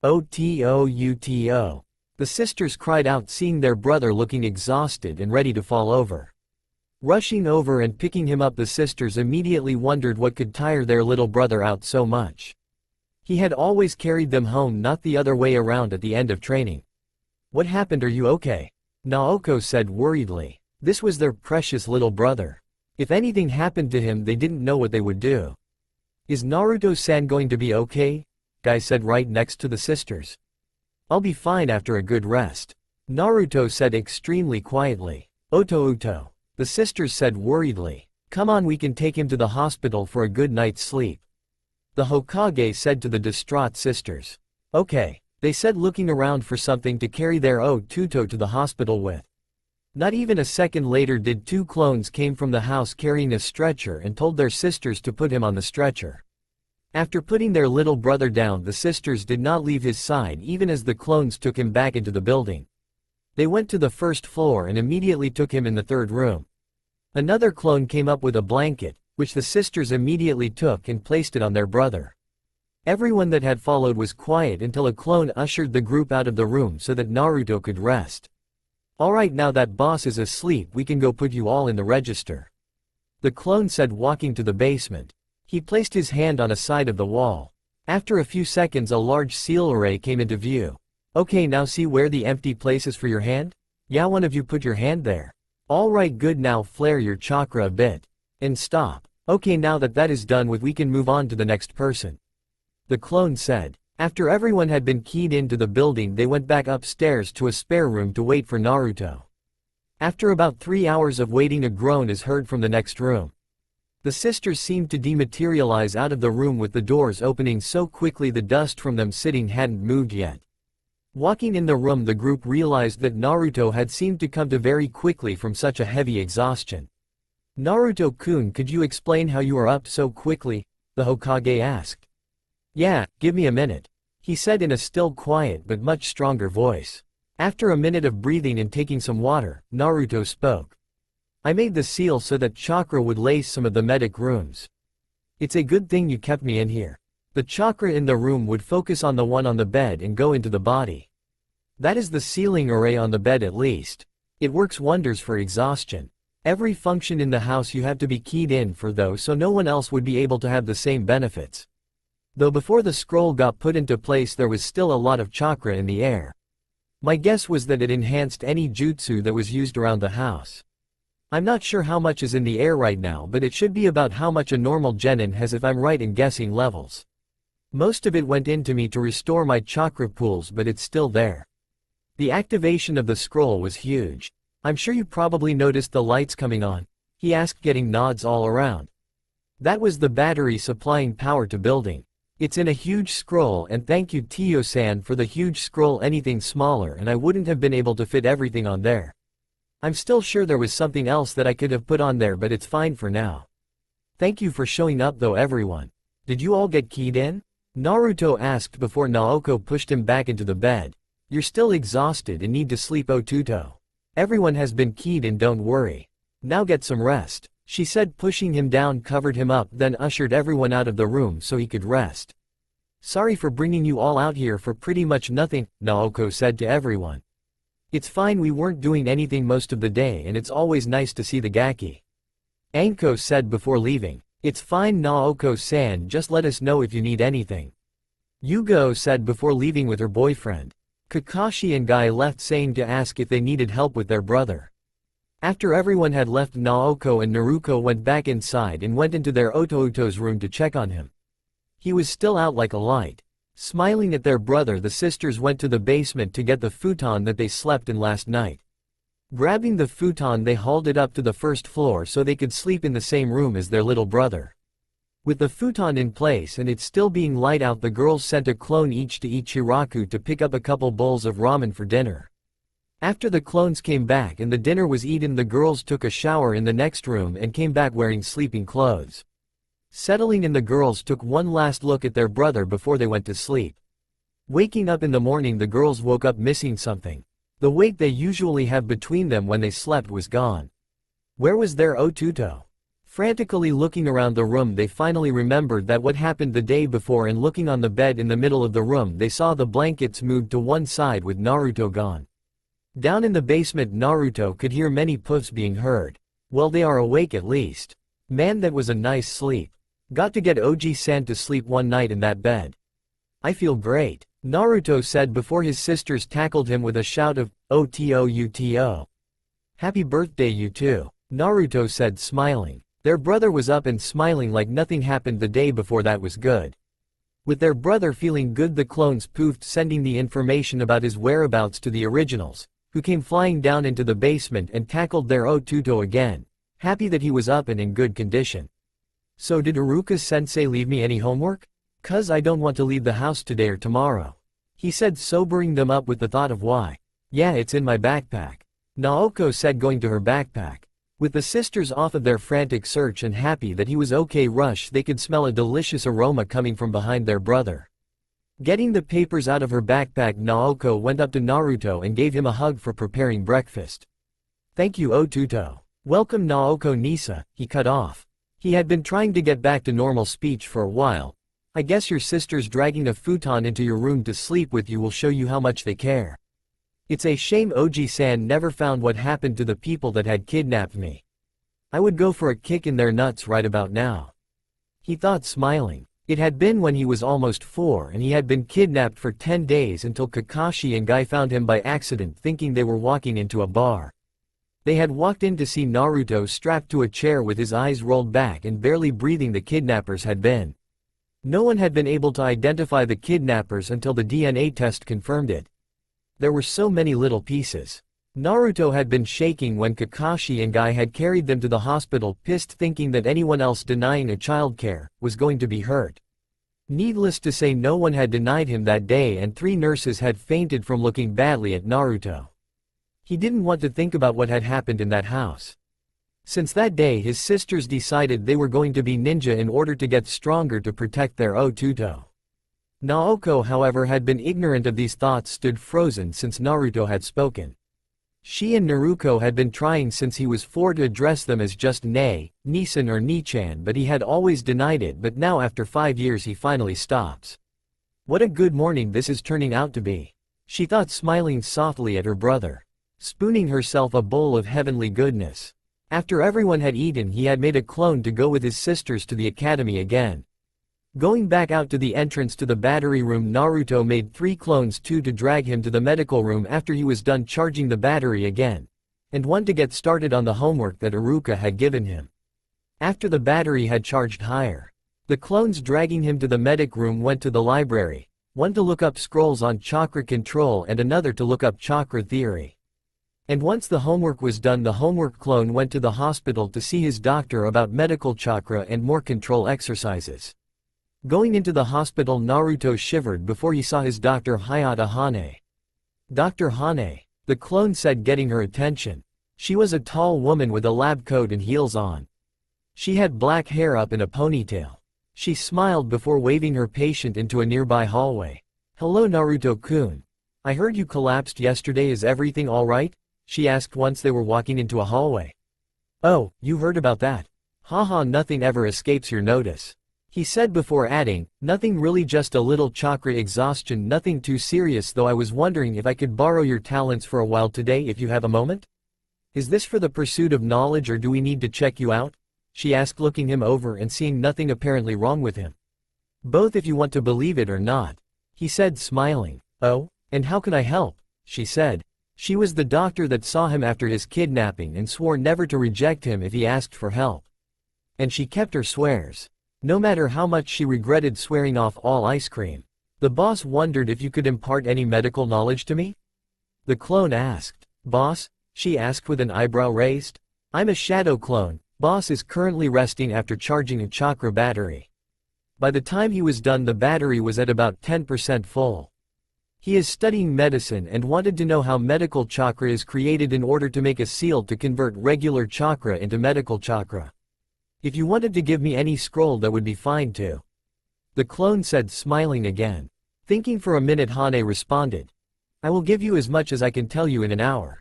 "Oto. The sisters cried out, seeing their brother looking exhausted and ready to fall over. Rushing over and picking him up, the sisters immediately wondered what could tire their little brother out so much. He had always carried them home, not the other way around at the end of training. "What happened, are you okay?" Naoko said worriedly. This was their precious little brother. If anything happened to him, they didn't know what they would do. "Is Naruto-san going to be okay?" Guy said right next to the sisters. "I'll be fine after a good rest," Naruto said extremely quietly. "Oto. The sisters said worriedly. "Come on, we can take him to the hospital for a good night's sleep," the Hokage said to the distraught sisters. "Okay," they said, looking around for something to carry their Oto to the hospital with. Not even a second later did 2 clones came from the house carrying a stretcher and told their sisters to put him on the stretcher. After putting their little brother down, the sisters did not leave his side even as the clones took him back into the building. They went to the first floor and immediately took him in the 3rd room. Another clone came up with a blanket, which the sisters immediately took and placed it on their brother. Everyone that had followed was quiet until a clone ushered the group out of the room so that Naruto could rest. "Alright, now that boss is asleep, we can go put you all in the register," the clone said, walking to the basement. He placed his hand on a side of the wall. After a few seconds, a large seal array came into view. "Okay, now see where the empty place is for your hand? Yeah, one of you put your hand there. Alright, good, now flare your chakra a bit. And stop. Okay, now that that is done with, we can move on to the next person," the clone said. After everyone had been keyed into the building, they went back upstairs to a spare room to wait for Naruto. After about 3 hours of waiting, a groan is heard from the next room. The sisters seemed to dematerialize out of the room with the doors opening so quickly the dust from them sitting hadn't moved yet. Walking in the room, the group realized that Naruto had seemed to come to very quickly from such a heavy exhaustion. "Naruto-kun, could you explain how you are up so quickly?" the Hokage asked. "Yeah, give me a minute," he said in a still quiet but much stronger voice. After a minute of breathing and taking some water, Naruto spoke. "I made the seal so that chakra would lace some of the medic rooms. It's a good thing you kept me in here. The chakra in the room would focus on the one on the bed and go into the body. That is the sealing array on the bed at least. It works wonders for exhaustion. Every function in the house you have to be keyed in for though, so no one else would be able to have the same benefits." Though before the scroll got put into place there was still a lot of chakra in the air. My guess was that it enhanced any jutsu that was used around the house. I'm not sure how much is in the air right now, but it should be about how much a normal genin has if I'm right in guessing levels. Most of it went into me to restore my chakra pools, but it's still there. The activation of the scroll was huge. I'm sure you probably noticed the lights coming on, he asked, getting nods all around. That was the battery supplying power to building. It's in a huge scroll, and thank you Tio-san for the huge scroll. Anything smaller and I wouldn't have been able to fit everything on there. I'm still sure there was something else that I could have put on there, but it's fine for now. Thank you for showing up though everyone. Did you all get keyed in? Naruto asked before Naoko pushed him back into the bed. You're still exhausted and need to sleep Otuto. Everyone has been keyed in, don't worry. Now get some rest, she said, pushing him down, covered him up, then ushered everyone out of the room so he could rest. Sorry for bringing you all out here for pretty much nothing, Naoko said to everyone. It's fine, we weren't doing anything most of the day and it's always nice to see the Gaki. Anko said before leaving. It's fine Naoko-san, just let us know if you need anything. Yugo said before leaving with her boyfriend. Kakashi and Guy left, saying to ask if they needed help with their brother. After everyone had left, Naoko and Naruto went back inside and went into their Otouto's room to check on him. He was still out like a light. Smiling at their brother, the sisters went to the basement to get the futon that they slept in last night. Grabbing the futon, they hauled it up to the first floor so they could sleep in the same room as their little brother. With the futon in place and it still being light out, the girls sent a clone each to Ichiraku to pick up a couple bowls of ramen for dinner. After the clones came back and the dinner was eaten, the girls took a shower in the next room and came back wearing sleeping clothes. Settling in, the girls took one last look at their brother before they went to sleep. Waking up in the morning, the girls woke up missing something. The weight they usually have between them when they slept was gone. Where was their Otuto? Frantically looking around the room, they finally remembered that what happened the day before, and looking on the bed in the middle of the room, they saw the blankets moved to one side with Naruto gone. Down in the basement, Naruto could hear many puffs being heard. Well, they are awake at least. Man, that was a nice sleep. Got to get Oji-san to sleep one night in that bed. I feel great, Naruto said before his sisters tackled him with a shout of, "Oto-uto. Happy birthday you too," Naruto said, smiling. Their brother was up and smiling like nothing happened the day before. That was good. With their brother feeling good, the clones poofed, sending the information about his whereabouts to the originals, who came flying down into the basement and tackled their Otuto again, happy that he was up and in good condition. So did Iruka-sensei leave me any homework? "'Cause I don't want to leave the house today or tomorrow," he said, sobering them up with the thought of why. "Yeah, it's in my backpack," Naoko said, going to her backpack. With the sisters off of their frantic search and happy that he was okay, they could smell a delicious aroma coming from behind their brother. Getting the papers out of her backpack, Naoko went up to Naruto and gave him a hug for preparing breakfast. "Thank you Otuto." "Welcome Naoko-nisa," he cut off. He had been trying to get back to normal speech for a while. "I guess your sisters dragging a futon into your room to sleep with you will show you how much they care. It's a shame Oji-san never found what happened to the people that had kidnapped me. I would go for a kick in their nuts right about now," he thought, smiling. It had been when he was almost 4 and he had been kidnapped for 10 days until Kakashi and Guy found him by accident, thinking they were walking into a bar. They had walked in to see Naruto strapped to a chair with his eyes rolled back and barely breathing. The kidnappers had been. No one had been able to identify the kidnappers until the DNA test confirmed it. There were so many little pieces. Naruto had been shaking when Kakashi and Guy had carried them to the hospital, pissed, thinking that anyone else denying a childcare was going to be hurt. Needless to say, no one had denied him that day, and 3 nurses had fainted from looking badly at Naruto. He didn't want to think about what had happened in that house. Since that day, his sisters decided they were going to be ninja in order to get stronger to protect their Otuto. Naoko, however, had been ignorant of these thoughts, stood frozen since Naruto had spoken. She and Naruto had been trying since he was 4 to address them as just Ne, Nisan or Nichan, but he had always denied it. But now after 5 years he finally stops. What a good morning this is turning out to be, she thought, smiling softly at her brother. Spooning herself a bowl of heavenly goodness. After everyone had eaten, he had made a clone to go with his sisters to the academy again. Going back out to the entrance to the battery room, Naruto made 3 clones, 2 to drag him to the medical room after he was done charging the battery again, and 1 to get started on the homework that Iruka had given him. After the battery had charged higher, the clones dragging him to the medic room went to the library, 1 to look up scrolls on chakra control and another to look up chakra theory. And once the homework was done, the homework clone went to the hospital to see his doctor about medical chakra and more control exercises. Going into the hospital, Naruto shivered before he saw his doctor, Hayata Hane. "Dr. Hane," the clone said, getting her attention. She was a tall woman with a lab coat and heels on. She had black hair up in a ponytail. She smiled before waving her patient into a nearby hallway. "Hello Naruto-kun. I heard you collapsed yesterday, is everything alright?" she asked once they were walking into a hallway. "Oh, you heard about that? Haha, nothing ever escapes your notice," he said before adding, "Nothing really, just a little chakra exhaustion, nothing too serious, though I was wondering if I could borrow your talents for a while today if you have a moment? Is this for the pursuit of knowledge or do we need to check you out?" she asked, looking him over and seeing nothing apparently wrong with him. "Both, if you want to believe it or not," he said, smiling. "Oh, and how can I help?" she said. She was the doctor that saw him after his kidnapping and swore never to reject him if he asked for help. And she kept her swears. No matter how much she regretted swearing off all ice cream. "The boss wondered if you could impart any medical knowledge to me?" the clone asked. "Boss?" she asked with an eyebrow raised. "I'm a shadow clone. Boss is currently resting after charging a chakra battery." By the time he was done, the battery was at about 10% full. He is studying medicine and wanted to know how medical chakra is created in order to make a seal to convert regular chakra into medical chakra. "If you wanted to give me any scroll, that would be fine too," the clone said, smiling again. Thinking for a minute, Hane responded, "I will give you as much as I can tell you in an hour.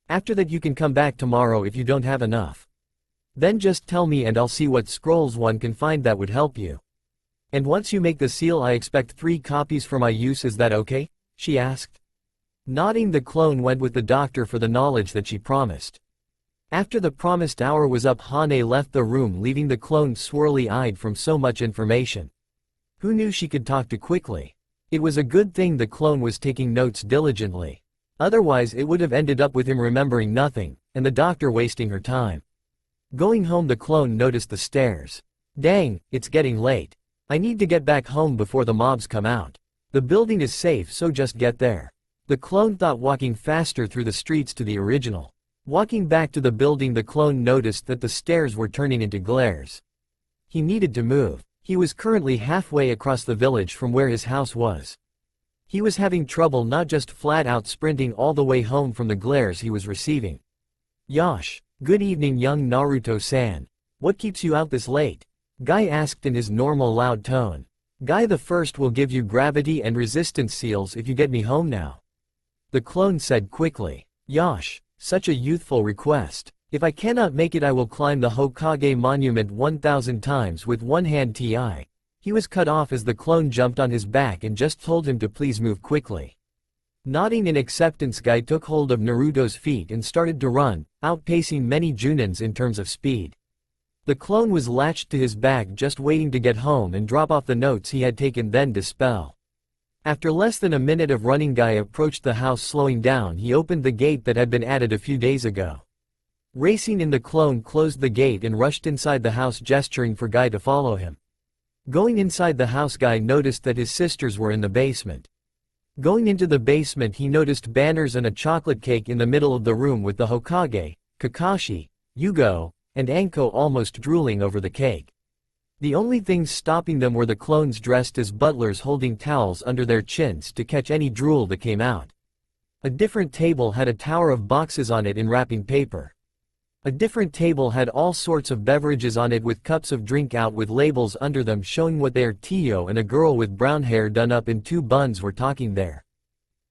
After that you can come back tomorrow if you don't have enough. Then just tell me and I'll see what scrolls one can find that would help you. And once you make the seal, I expect 3 copies for my use, is that okay?" she asked. Nodding, the clone went with the doctor for the knowledge that she promised. After the promised hour was up, Hane left the room, leaving the clone swirly-eyed from so much information. Who knew she could talk too quickly? It was a good thing the clone was taking notes diligently. Otherwise it would have ended up with him remembering nothing, and the doctor wasting her time. Going home, the clone noticed the stairs. "Dang, it's getting late. I need to get back home before the mobs come out. The building is safe, so just get there," the clone thought, walking faster through the streets to the original. Walking back to the building, the clone noticed that the stairs were turning into glares. He needed to move. He was currently halfway across the village from where his house was. He was having trouble not just flat out sprinting all the way home from the glares he was receiving. "Yosh, good evening young Naruto-san. What keeps you out this late?" Guy asked in his normal loud tone. "Guy the First will give you gravity and resistance seals if you get me home now," the clone said quickly. "Yosh, such a youthful request. If I cannot make it, I will climb the Hokage monument 1,000 times with one hand." He was cut off as the clone jumped on his back and just told him to please move quickly. Nodding in acceptance, Guy took hold of Naruto's feet and started to run, outpacing many Junins in terms of speed. The clone was latched to his back, just waiting to get home and drop off the notes he had taken, then dispel. After less than a minute of running, Guy approached the house. Slowing down, he opened the gate that had been added a few days ago. Racing in, the clone closed the gate and rushed inside the house, gesturing for Guy to follow him. Going inside the house, Guy noticed that his sisters were in the basement. Going into the basement, he noticed banners and a chocolate cake in the middle of the room with the Hokage, Kakashi, Yugo, and Anko almost drooling over the cake. The only things stopping them were the clones dressed as butlers holding towels under their chins to catch any drool that came out. A different table had a tower of boxes on it in wrapping paper. A different table had all sorts of beverages on it with cups of drink out with labels under them showing what they are. Tio and a girl with brown hair done up in 2 buns were talking there.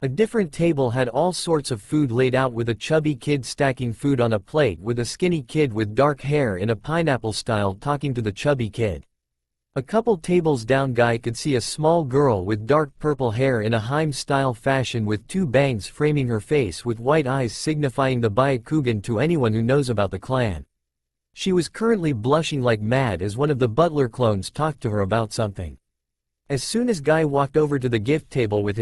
A different table had all sorts of food laid out with a chubby kid stacking food on a plate with a skinny kid with dark hair in a pineapple style talking to the chubby kid. A couple tables down, Guy could see a small girl with dark purple hair in a Heim-style fashion with 2 bangs framing her face with white eyes signifying the Byakugan to anyone who knows about the clan. She was currently blushing like mad as one of the butler clones talked to her about something. As soon as Guy walked over to the gift table with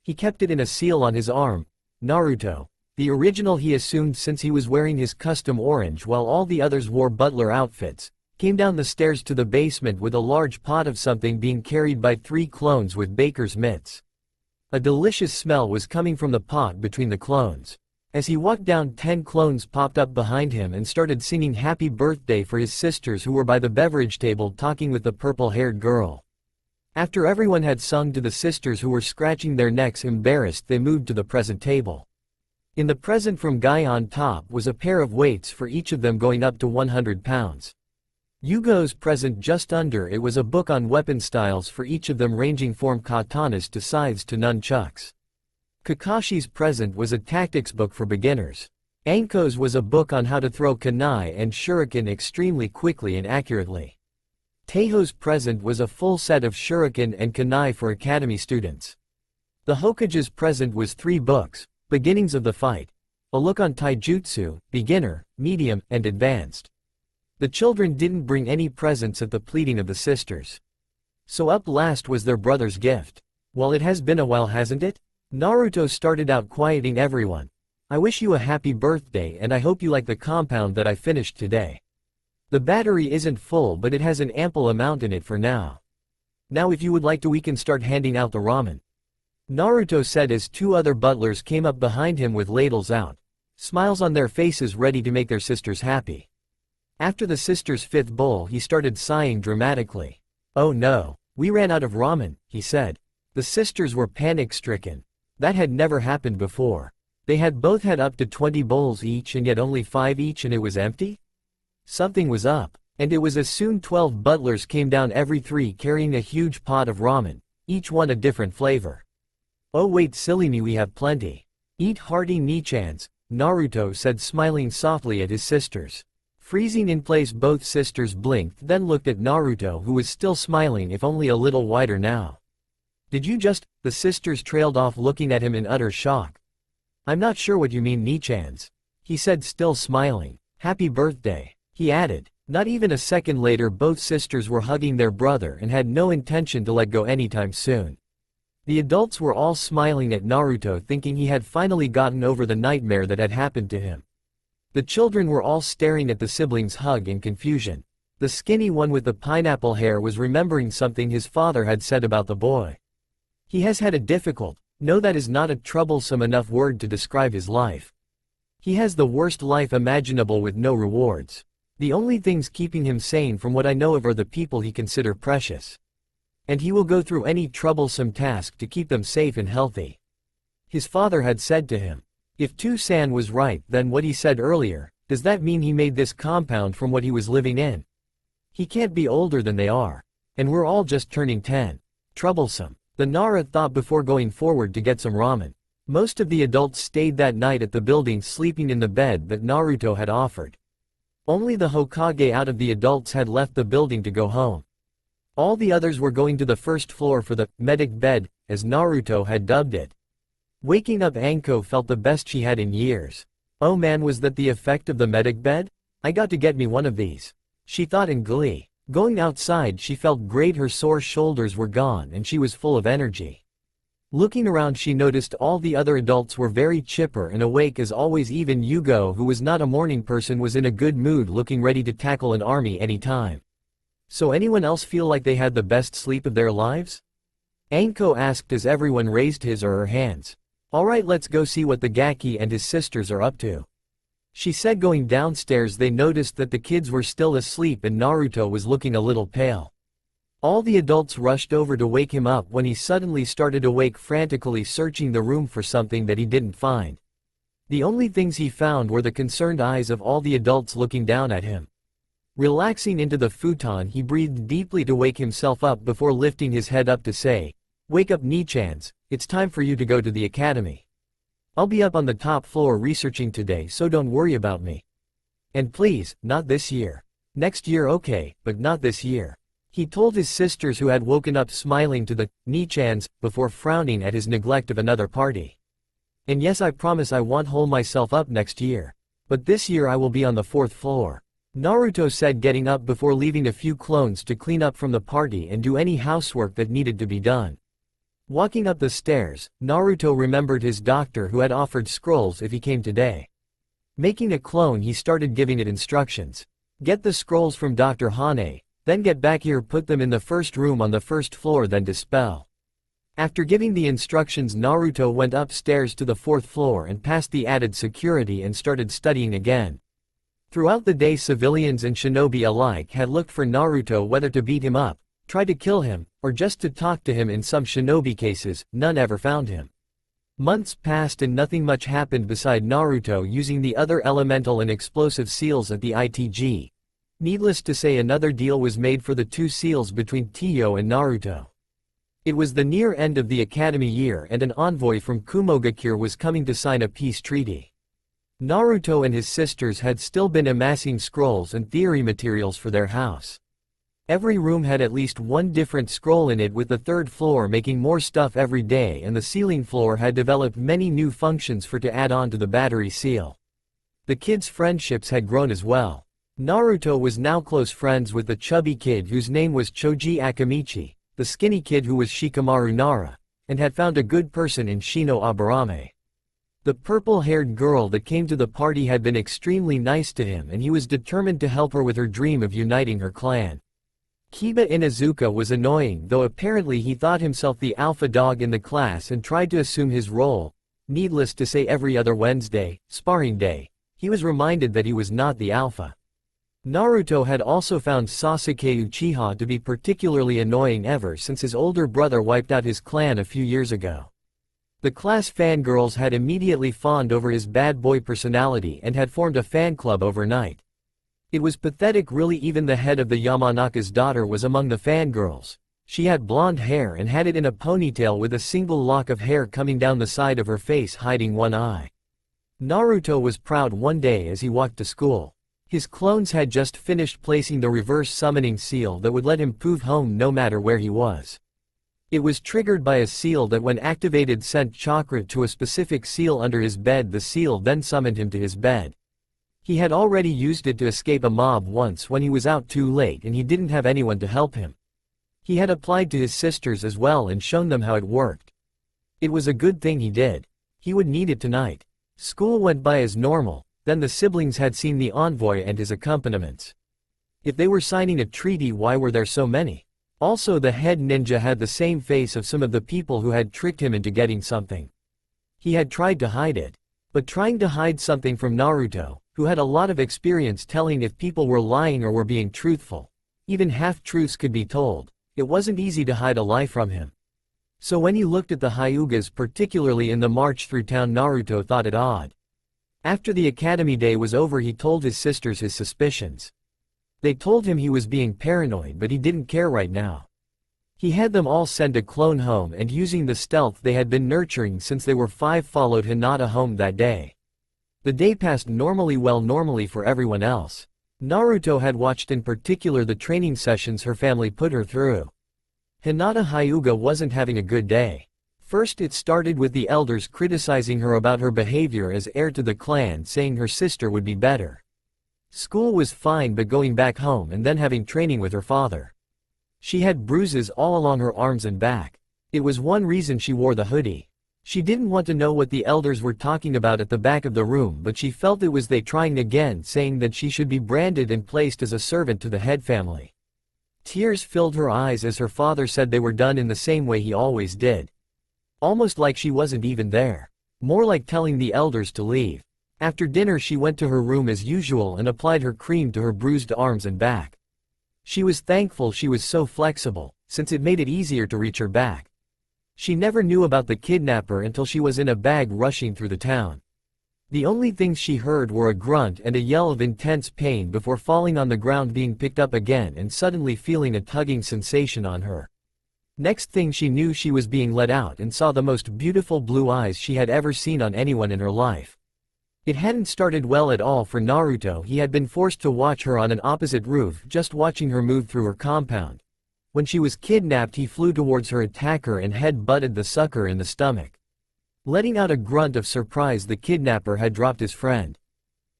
he kept it in a seal on his arm, Naruto, the original he assumed since he was wearing his custom orange while all the others wore butler outfits, came down the stairs to the basement with a large pot of something being carried by 3 clones with baker's mitts. A delicious smell was coming from the pot between the clones. As he walked down, 10 clones popped up behind him and started singing happy birthday for his sisters who were by the beverage table talking with the purple-haired girl. After everyone had sung to the sisters who were scratching their necks embarrassed, they moved to the present table. In the present from Guy on top was a pair of weights for each of them going up to 100 pounds. Yugo's present just under it was a book on weapon styles for each of them ranging from katanas to scythes to nunchucks. Kakashi's present was a tactics book for beginners. Anko's was a book on how to throw kunai and shuriken extremely quickly and accurately. Teiho's present was a full set of shuriken and kunai for academy students. The Hokage's present was 3 books: Beginnings of the Fight, a look on taijutsu, beginner, medium, and advanced. The children didn't bring any presents at the pleading of the sisters. So up last was their brother's gift. Well, it has been a while, hasn't it? Naruto started out quieting everyone. I wish you a happy birthday and I hope you like the compound that I finished today. The battery isn't full but it has an ample amount in it for now. Now if you would like to we can start handing out the ramen. Naruto said as 2 other butlers came up behind him with ladles out, smiles on their faces ready to make their sisters happy. After the sisters' 5th bowl he started sighing dramatically. Oh no, we ran out of ramen, he said. The sisters were panic-stricken. That had never happened before. They had both had up to 20 bowls each and yet only 5 each and it was empty? Something was up, and it was as soon 12 butlers came down every 3 carrying a huge pot of ramen, each one a different flavor. Oh wait silly me, we have plenty. Eat hearty Nichans, Naruto said smiling softly at his sisters. Freezing in place both sisters blinked then looked at Naruto who was still smiling if only a little wider now. Did you just? The sisters trailed off looking at him in utter shock. I'm not sure what you mean Nichans. He said still smiling. Happy birthday, he added. Not even a second later both sisters were hugging their brother and had no intention to let go anytime soon. The adults were all smiling at Naruto thinking he had finally gotten over the nightmare that had happened to him. The children were all staring at the siblings' hug in confusion. The skinny one with the pineapple hair was remembering something his father had said about the boy. He has had a difficult, no that is not a troublesome enough word to describe his life. He has the worst life imaginable with no rewards. The only things keeping him sane from what I know of are the people he consider precious. And he will go through any troublesome task to keep them safe and healthy. His father had said to him. If Tu-san was right then what he said earlier, does that mean he made this compound from what he was living in? He can't be older than they are. And we're all just turning 10. Troublesome. The Nara thought before going forward to get some ramen. Most of the adults stayed that night at the building sleeping in the bed that Naruto had offered. Only the Hokage out of the adults had left the building to go home. All the others were going to the first floor for the medic bed, as Naruto had dubbed it. Waking up Anko felt the best she had in years. Oh man, was that the effect of the medic bed? I got to get me one of these. She thought in glee. Going outside she felt great, her sore shoulders were gone and she was full of energy. Looking around she noticed all the other adults were very chipper and awake as always, even Yugo who was not a morning person was in a good mood looking ready to tackle an army anytime. So anyone else feel like they had the best sleep of their lives? Anko asked as everyone raised his or her hands. Alright, let's go see what the Gaki and his sisters are up to. She said. Going downstairs they noticed that the kids were still asleep and Naruto was looking a little pale. All the adults rushed over to wake him up when he suddenly started awake, frantically searching the room for something that he didn't find. The only things he found were the concerned eyes of all the adults looking down at him. Relaxing into the futon he breathed deeply to wake himself up before lifting his head up to say, "Wake up Nichans, it's time for you to go to the academy. I'll be up on the top floor researching today, so don't worry about me. And please, not this year. Next year okay, but not this year," he told his sisters who had woken up smiling to the Nichans before frowning at his neglect of another party. "And yes, I promise I won't hold myself up next year. But this year I will be on the 4th floor," Naruto said, getting up before leaving a few clones to clean up from the party and do any housework that needed to be done. Walking up the stairs, Naruto remembered his doctor who had offered scrolls if he came today. Making a clone he started giving it instructions. Get the scrolls from Dr. Hane, then get back here, put them in the first room on the 1st floor, then dispel. After giving the instructions Naruto went upstairs to the 4th floor and passed the added security and started studying again. Throughout the day civilians and shinobi alike had looked for Naruto, whether to beat him up, try to kill him, or just to talk to him. In some shinobi cases, none ever found him. Months passed and nothing much happened beside Naruto using the other elemental and explosive seals at the ITG. Needless to say, another deal was made for the two seals between Tio and Naruto. It was the near end of the academy year and an envoy from Kumogakure was coming to sign a peace treaty. Naruto and his sisters had still been amassing scrolls and theory materials for their house. Every room had at least one different scroll in it, with the third floor making more stuff every day, and the ceiling floor had developed many new functions to add on to the battery seal. The kids' friendships had grown as well. Naruto was now close friends with the chubby kid whose name was Choji Akamichi, the skinny kid who was Shikamaru Nara, and had found a good person in Shino Aburame. The purple-haired girl that came to the party had been extremely nice to him, and he was determined to help her with her dream of uniting her clan. Kiba Inuzuka was annoying, though apparently he thought himself the alpha dog in the class and tried to assume his role. Needless to say, every other Wednesday, sparring day, he was reminded that he was not the alpha. Naruto had also found Sasuke Uchiha to be particularly annoying ever since his older brother wiped out his clan a few years ago. The class fangirls had immediately fawned over his bad boy personality and had formed a fan club overnight. It was pathetic, really. Even the head of the Yamanaka's daughter was among the fangirls. She had blonde hair and had it in a ponytail with a single lock of hair coming down the side of her face hiding one eye. Naruto was proud one day as he walked to school. His clones had just finished placing the reverse summoning seal that would let him poof home no matter where he was. It was triggered by a seal that, when activated, sent chakra to a specific seal under his bed. The seal then summoned him to his bed. He had already used it to escape a mob once when he was out too late and he didn't have anyone to help him. He had applied to his sisters as well and shown them how it worked. It was a good thing he did. He would need it tonight. School went by as normal. Then the siblings had seen the envoy and his accompaniments. If they were signing a treaty, why were there so many? Also, the head ninja had the same face of some of the people who had tricked him into getting something. He had tried to hide it. But trying to hide something from Naruto, who had a lot of experience telling if people were lying or were being truthful, even half-truths could be told, it wasn't easy to hide a lie from him. So when he looked at the Hyugas, particularly in the march through town, Naruto thought it odd. After the academy day was over, he told his sisters his suspicions. They told him he was being paranoid, but he didn't care right now. He had them all send a clone home, and using the stealth they had been nurturing since they were 5, followed Hinata home that day. The day passed normally for everyone else. Naruto had watched in particular the training sessions her family put her through. Hinata Hyuga wasn't having a good day. First, it started with the elders criticizing her about her behavior as heir to the clan, saying her sister would be better. School was fine, but going back home and then having training with her father. She had bruises all along her arms and back. It was one reason she wore the hoodie. She didn't want to know what the elders were talking about at the back of the room, but she felt it was they trying again, saying that she should be branded and placed as a servant to the head family. Tears filled her eyes as her father said they were done in the same way he always did. Almost like she wasn't even there. More like telling the elders to leave. After dinner she went to her room as usual and applied her cream to her bruised arms and back. She was thankful she was so flexible, since it made it easier to reach her back. She never knew about the kidnapper until she was in a bag rushing through the town. The only things she heard were a grunt and a yell of intense pain before falling on the ground, being picked up again and suddenly feeling a tugging sensation on her. Next thing she knew, she was being let out and saw the most beautiful blue eyes she had ever seen on anyone in her life. It hadn't started well at all for Naruto. He had been forced to watch her on an opposite roof, just watching her move through her compound. When she was kidnapped, he flew towards her attacker and head-butted the sucker in the stomach. Letting out a grunt of surprise, the kidnapper had dropped his friend.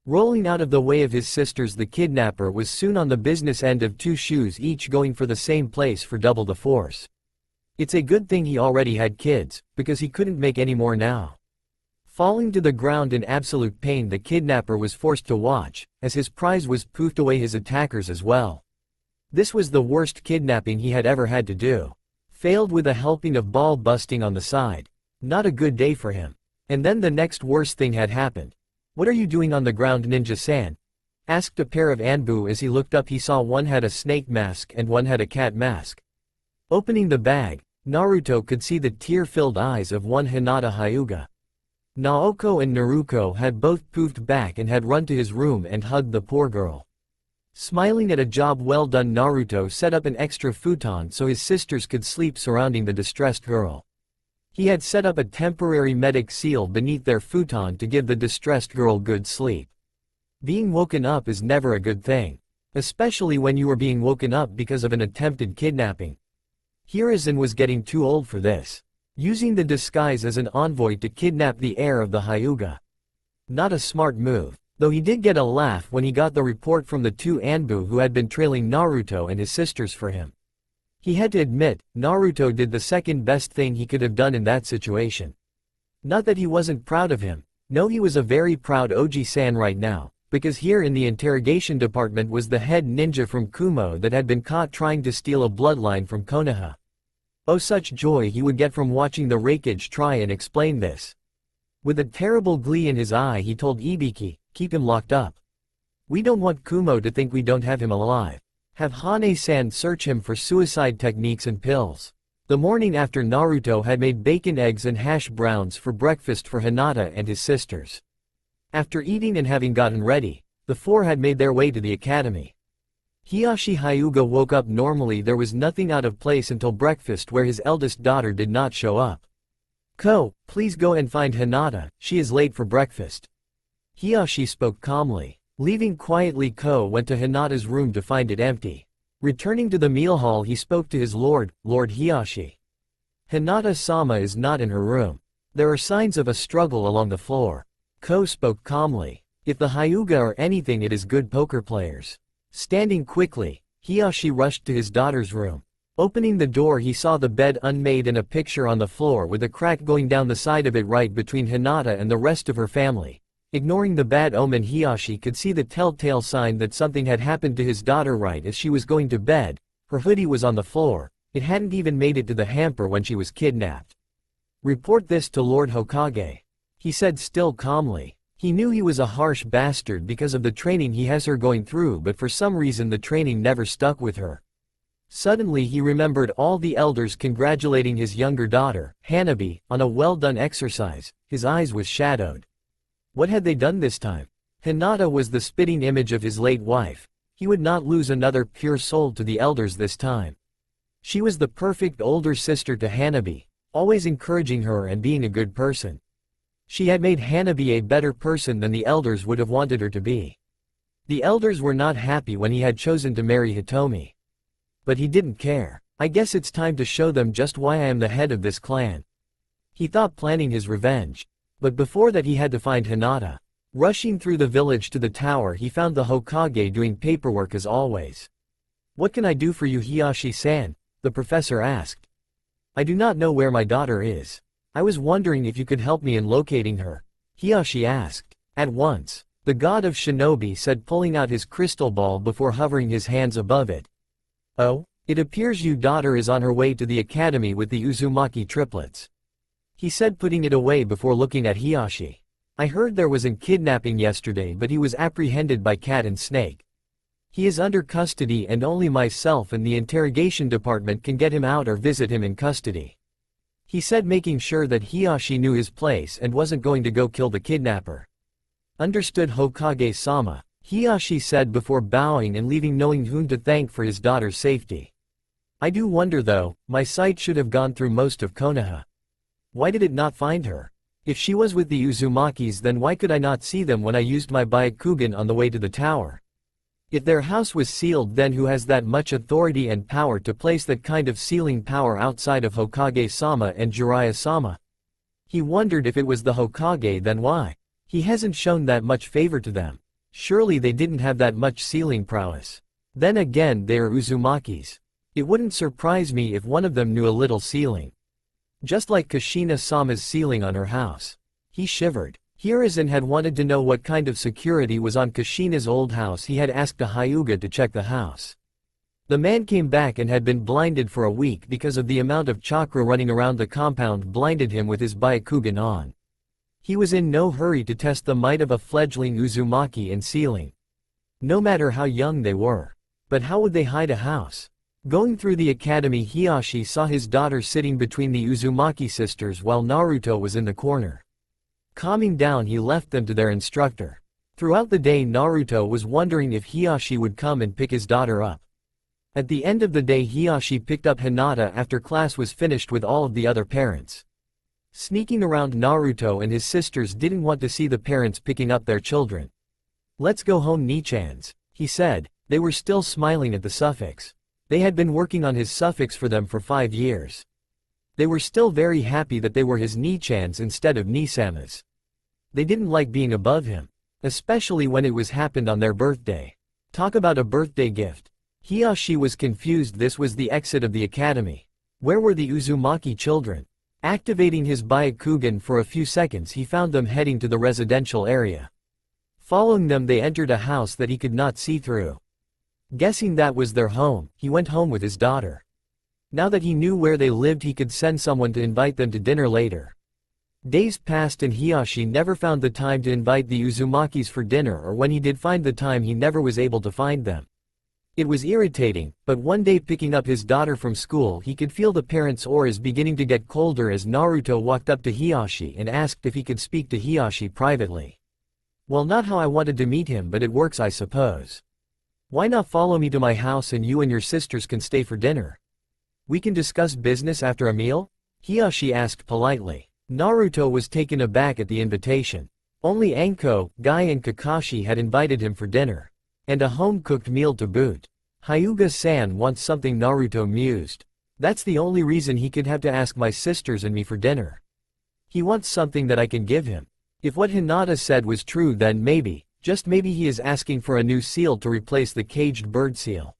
Rolling out of the way of his sisters, the kidnapper was soon on the business end of 2 shoes, each going for the same place for double the force. It's a good thing he already had kids, because he couldn't make any more now. Falling to the ground in absolute pain, the kidnapper was forced to watch, as his prize was poofed away his attackers as well. This was the worst kidnapping he had ever had to do. Failed with a helping of ball busting on the side. Not a good day for him. And then the next worst thing had happened. "What are you doing on the ground, Ninja-san?" asked a pair of Anbu. As he looked up, he saw one had a snake mask and one had a cat mask. Opening the bag, Naruto could see the tear-filled eyes of one Hinata Hyuga. Naoko and Naruko had both poofed back and had run to his room and hugged the poor girl. Smiling at a job well done, Naruto set up an extra futon so his sisters could sleep surrounding the distressed girl. He had set up a temporary medic seal beneath their futon to give the distressed girl good sleep. Being woken up is never a good thing. Especially when you are being woken up because of an attempted kidnapping. Hiruzen was getting too old for this. Using the disguise as an envoy to kidnap the heir of the Hyuga. Not a smart move, though he did get a laugh when he got the report from the two Anbu who had been trailing Naruto and his sisters for him. He had to admit, Naruto did the second best thing he could have done in that situation. Not that he wasn't proud of him, no, he was a very proud Oji-san right now, because here in the interrogation department was the head ninja from Kumo that had been caught trying to steal a bloodline from Konoha. Oh, such joy he would get from watching the Raikage try and explain this. With a terrible glee in his eye he told Ibiki, keep him locked up. We don't want Kumo to think we don't have him alive. Have Hane-san search him for suicide techniques and pills. The morning after, Naruto had made bacon, eggs and hash browns for breakfast for Hinata and his sisters. After eating and having gotten ready, the four had made their way to the academy. Hiyashi Hyuga woke up normally. There was nothing out of place until breakfast, where his eldest daughter did not show up. Ko, please go and find Hinata, she is late for breakfast. Hiyashi spoke calmly. Leaving quietly, Ko went to Hinata's room to find it empty. Returning to the meal hall, he spoke to his lord, Lord Hiyashi. Hinata-sama is not in her room. There are signs of a struggle along the floor. Ko spoke calmly. If the Hyuga are anything, it is good poker players. Standing quickly, Hiyashi rushed to his daughter's room. Opening the door, he saw the bed unmade and a picture on the floor with a crack going down the side of it right between Hinata and the rest of her family. Ignoring the bad omen, Hiyashi could see the telltale sign that something had happened to his daughter right as she was going to bed. Her hoodie was on the floor. It hadn't even made it to the hamper when she was kidnapped. Report this to Lord Hokage, he said still calmly. He knew he was a harsh bastard because of the training he has her going through, but for some reason the training never stuck with her. Suddenly he remembered all the elders congratulating his younger daughter, Hanabi, on a well-done exercise. His eyes was shadowed. What had they done this time? Hinata was the spitting image of his late wife. He would not lose another pure soul to the elders this time. She was the perfect older sister to Hanabi, always encouraging her and being a good person. She had made Hanabi a better person than the elders would have wanted her to be. The elders were not happy when he had chosen to marry Hitomi. But he didn't care. I guess it's time to show them just why I am the head of this clan. He thought, planning his revenge. But before that he had to find Hinata. Rushing through the village to the tower, he found the Hokage doing paperwork as always. What can I do for you, Hiyashi-san? The professor asked. I do not know where my daughter is. I was wondering if you could help me in locating her, Hiyashi asked. At once, the god of shinobi said, pulling out his crystal ball before hovering his hands above it. Oh, it appears your daughter is on her way to the academy with the Uzumaki triplets, he said, putting it away before looking at Hiyashi. I heard there was a kidnapping yesterday, but he was apprehended by Cat and Snake. He is under custody and only myself and the interrogation department can get him out or visit him in custody, he said, making sure that Hiyashi knew his place and wasn't going to go kill the kidnapper. Understood, Hokage-sama, Hiyashi said before bowing and leaving, knowing whom to thank for his daughter's safety. I do wonder though, my sight should have gone through most of Konoha. Why did it not find her? If she was with the Uzumakis, then why could I not see them when I used my Byakugan on the way to the tower? If their house was sealed, then who has that much authority and power to place that kind of sealing power outside of Hokage-sama and Jiraiya-sama? He wondered if it was the Hokage, then why? He hasn't shown that much favor to them. Surely they didn't have that much sealing prowess. Then again, they are Uzumakis. It wouldn't surprise me if one of them knew a little sealing. Just like Kushina-sama's sealing on her house. He shivered. Hiruzen had wanted to know what kind of security was on Kushina's old house. He had asked a Hyuga to check the house. The man came back and had been blinded for a week because of the amount of chakra running around the compound blinded him with his Byakugan on. He was in no hurry to test the might of a fledgling Uzumaki in sealing. No matter how young they were. But how would they hide a house? Going through the academy, Hiyashi saw his daughter sitting between the Uzumaki sisters while Naruto was in the corner. Calming down, he left them to their instructor. Throughout the day Naruto was wondering if Hiyashi would come and pick his daughter up. At the end of the day Hiyashi picked up Hinata after class was finished with all of the other parents. Sneaking around, Naruto and his sisters didn't want to see the parents picking up their children. "Let's go home, Nichans," he said. They were still smiling at the suffix. They had been working on his suffix for them for 5 years. They were still very happy that they were his Nichans instead of Nisamas. They didn't like being above him, especially when it was happened on their birthday. Talk about a birthday gift. Hiyashi was confused. This was the exit of the academy. Where were the Uzumaki children? Activating his Byakugan for a few seconds, he found them heading to the residential area. Following them, they entered a house that he could not see through. Guessing that was their home, he went home with his daughter. Now that he knew where they lived, he could send someone to invite them to dinner later. Days passed and Hiyashi never found the time to invite the Uzumakis for dinner, or when he did find the time, he never was able to find them. It was irritating, but one day picking up his daughter from school, he could feel the parents' auras beginning to get colder as Naruto walked up to Hiyashi and asked if he could speak to Hiyashi privately. "Well, not how I wanted to meet him, but it works, I suppose. Why not follow me to my house and you and your sisters can stay for dinner? We can discuss business after a meal?" Hiyashi asked politely. Naruto was taken aback at the invitation. Only Anko, Guy and Kakashi had invited him for dinner. And a home-cooked meal to boot. Hyuga-san wants something, Naruto mused. That's the only reason he could have to ask my sisters and me for dinner. He wants something that I can give him. If what Hinata said was true, then maybe, just maybe, he is asking for a new seal to replace the caged bird seal.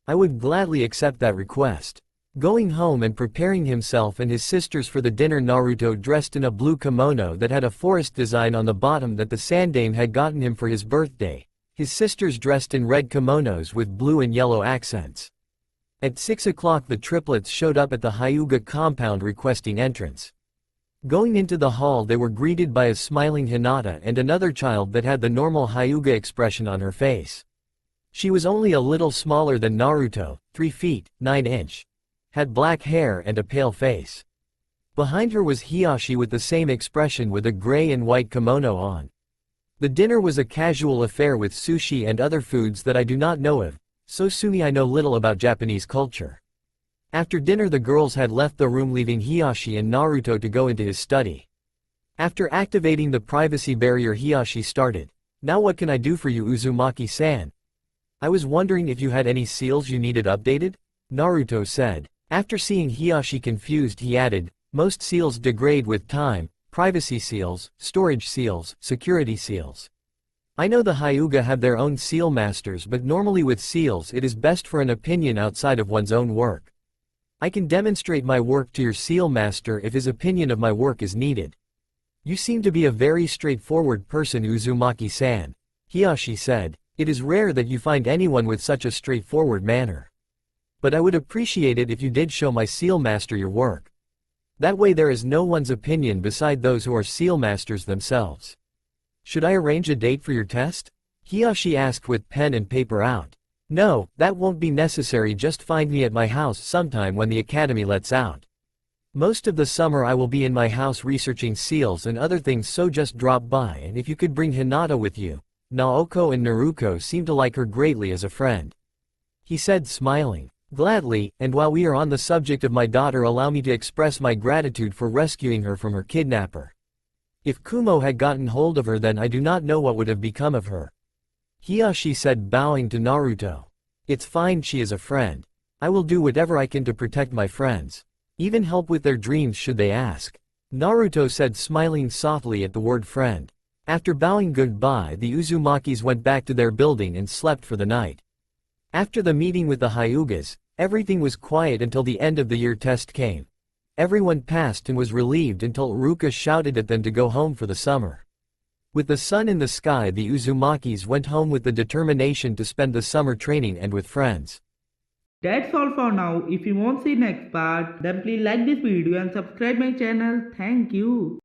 I would gladly accept that request. Going home and preparing himself and his sisters for the dinner, Naruto dressed in a blue kimono that had a forest design on the bottom that the Sandame had gotten him for his birthday. His sisters dressed in red kimonos with blue and yellow accents. At 6 o'clock the triplets showed up at the Hyuga compound requesting entrance. Going into the hall, they were greeted by a smiling Hinata and another child that had the normal Hyuga expression on her face. She was only a little smaller than Naruto, 3 feet, 9 inch. Had black hair and a pale face. Behind her was Hiyashi with the same expression with a gray and white kimono on. The dinner was a casual affair with sushi and other foods that I do not know of, so Sumi, I know little about Japanese culture. After dinner the girls had left the room, leaving Hiyashi and Naruto to go into his study. After activating the privacy barrier, Hiyashi started. "Now what can I do for you, Uzumaki-san? I was wondering if you had any seals you needed updated?" Naruto said. After seeing Hiyashi confused, he added, "Most seals degrade with time. Privacy seals, storage seals, security seals. I know the Hyuga have their own seal masters, but normally with seals it is best for an opinion outside of one's own work. I can demonstrate my work to your seal master if his opinion of my work is needed. You seem to be a very straightforward person, Uzumaki-san," Hiyashi said. "It is rare that you find anyone with such a straightforward manner. But I would appreciate it if you did show my seal master your work. That way there is no one's opinion beside those who are seal masters themselves." "Should I arrange a date for your test?" Hiyashi asked with pen and paper out. "No, that won't be necessary, just find me at my house sometime when the academy lets out. Most of the summer I will be in my house researching seals and other things, so just drop by, and if you could bring Hinata with you. Naoko and Naruko seem to like her greatly as a friend," he said, smiling. "Gladly, and while we are on the subject of my daughter, allow me to express my gratitude for rescuing her from her kidnapper. If Kumo had gotten hold of her, then I do not know what would have become of her," Hiyashi said, bowing to Naruto. "It's fine, she is a friend. I will do whatever I can to protect my friends. Even help with their dreams should they ask," Naruto said, smiling softly at the word friend. After bowing goodbye, the Uzumakis went back to their building and slept for the night. After the meeting with the Hyugas, everything was quiet until the end of the year test came. Everyone passed and was relieved until Iruka shouted at them to go home for the summer. With the sun in the sky, the Uzumakis went home with the determination to spend the summer training and with friends. That's all for now. If you want to see next part, then please like this video and subscribe my channel. Thank you.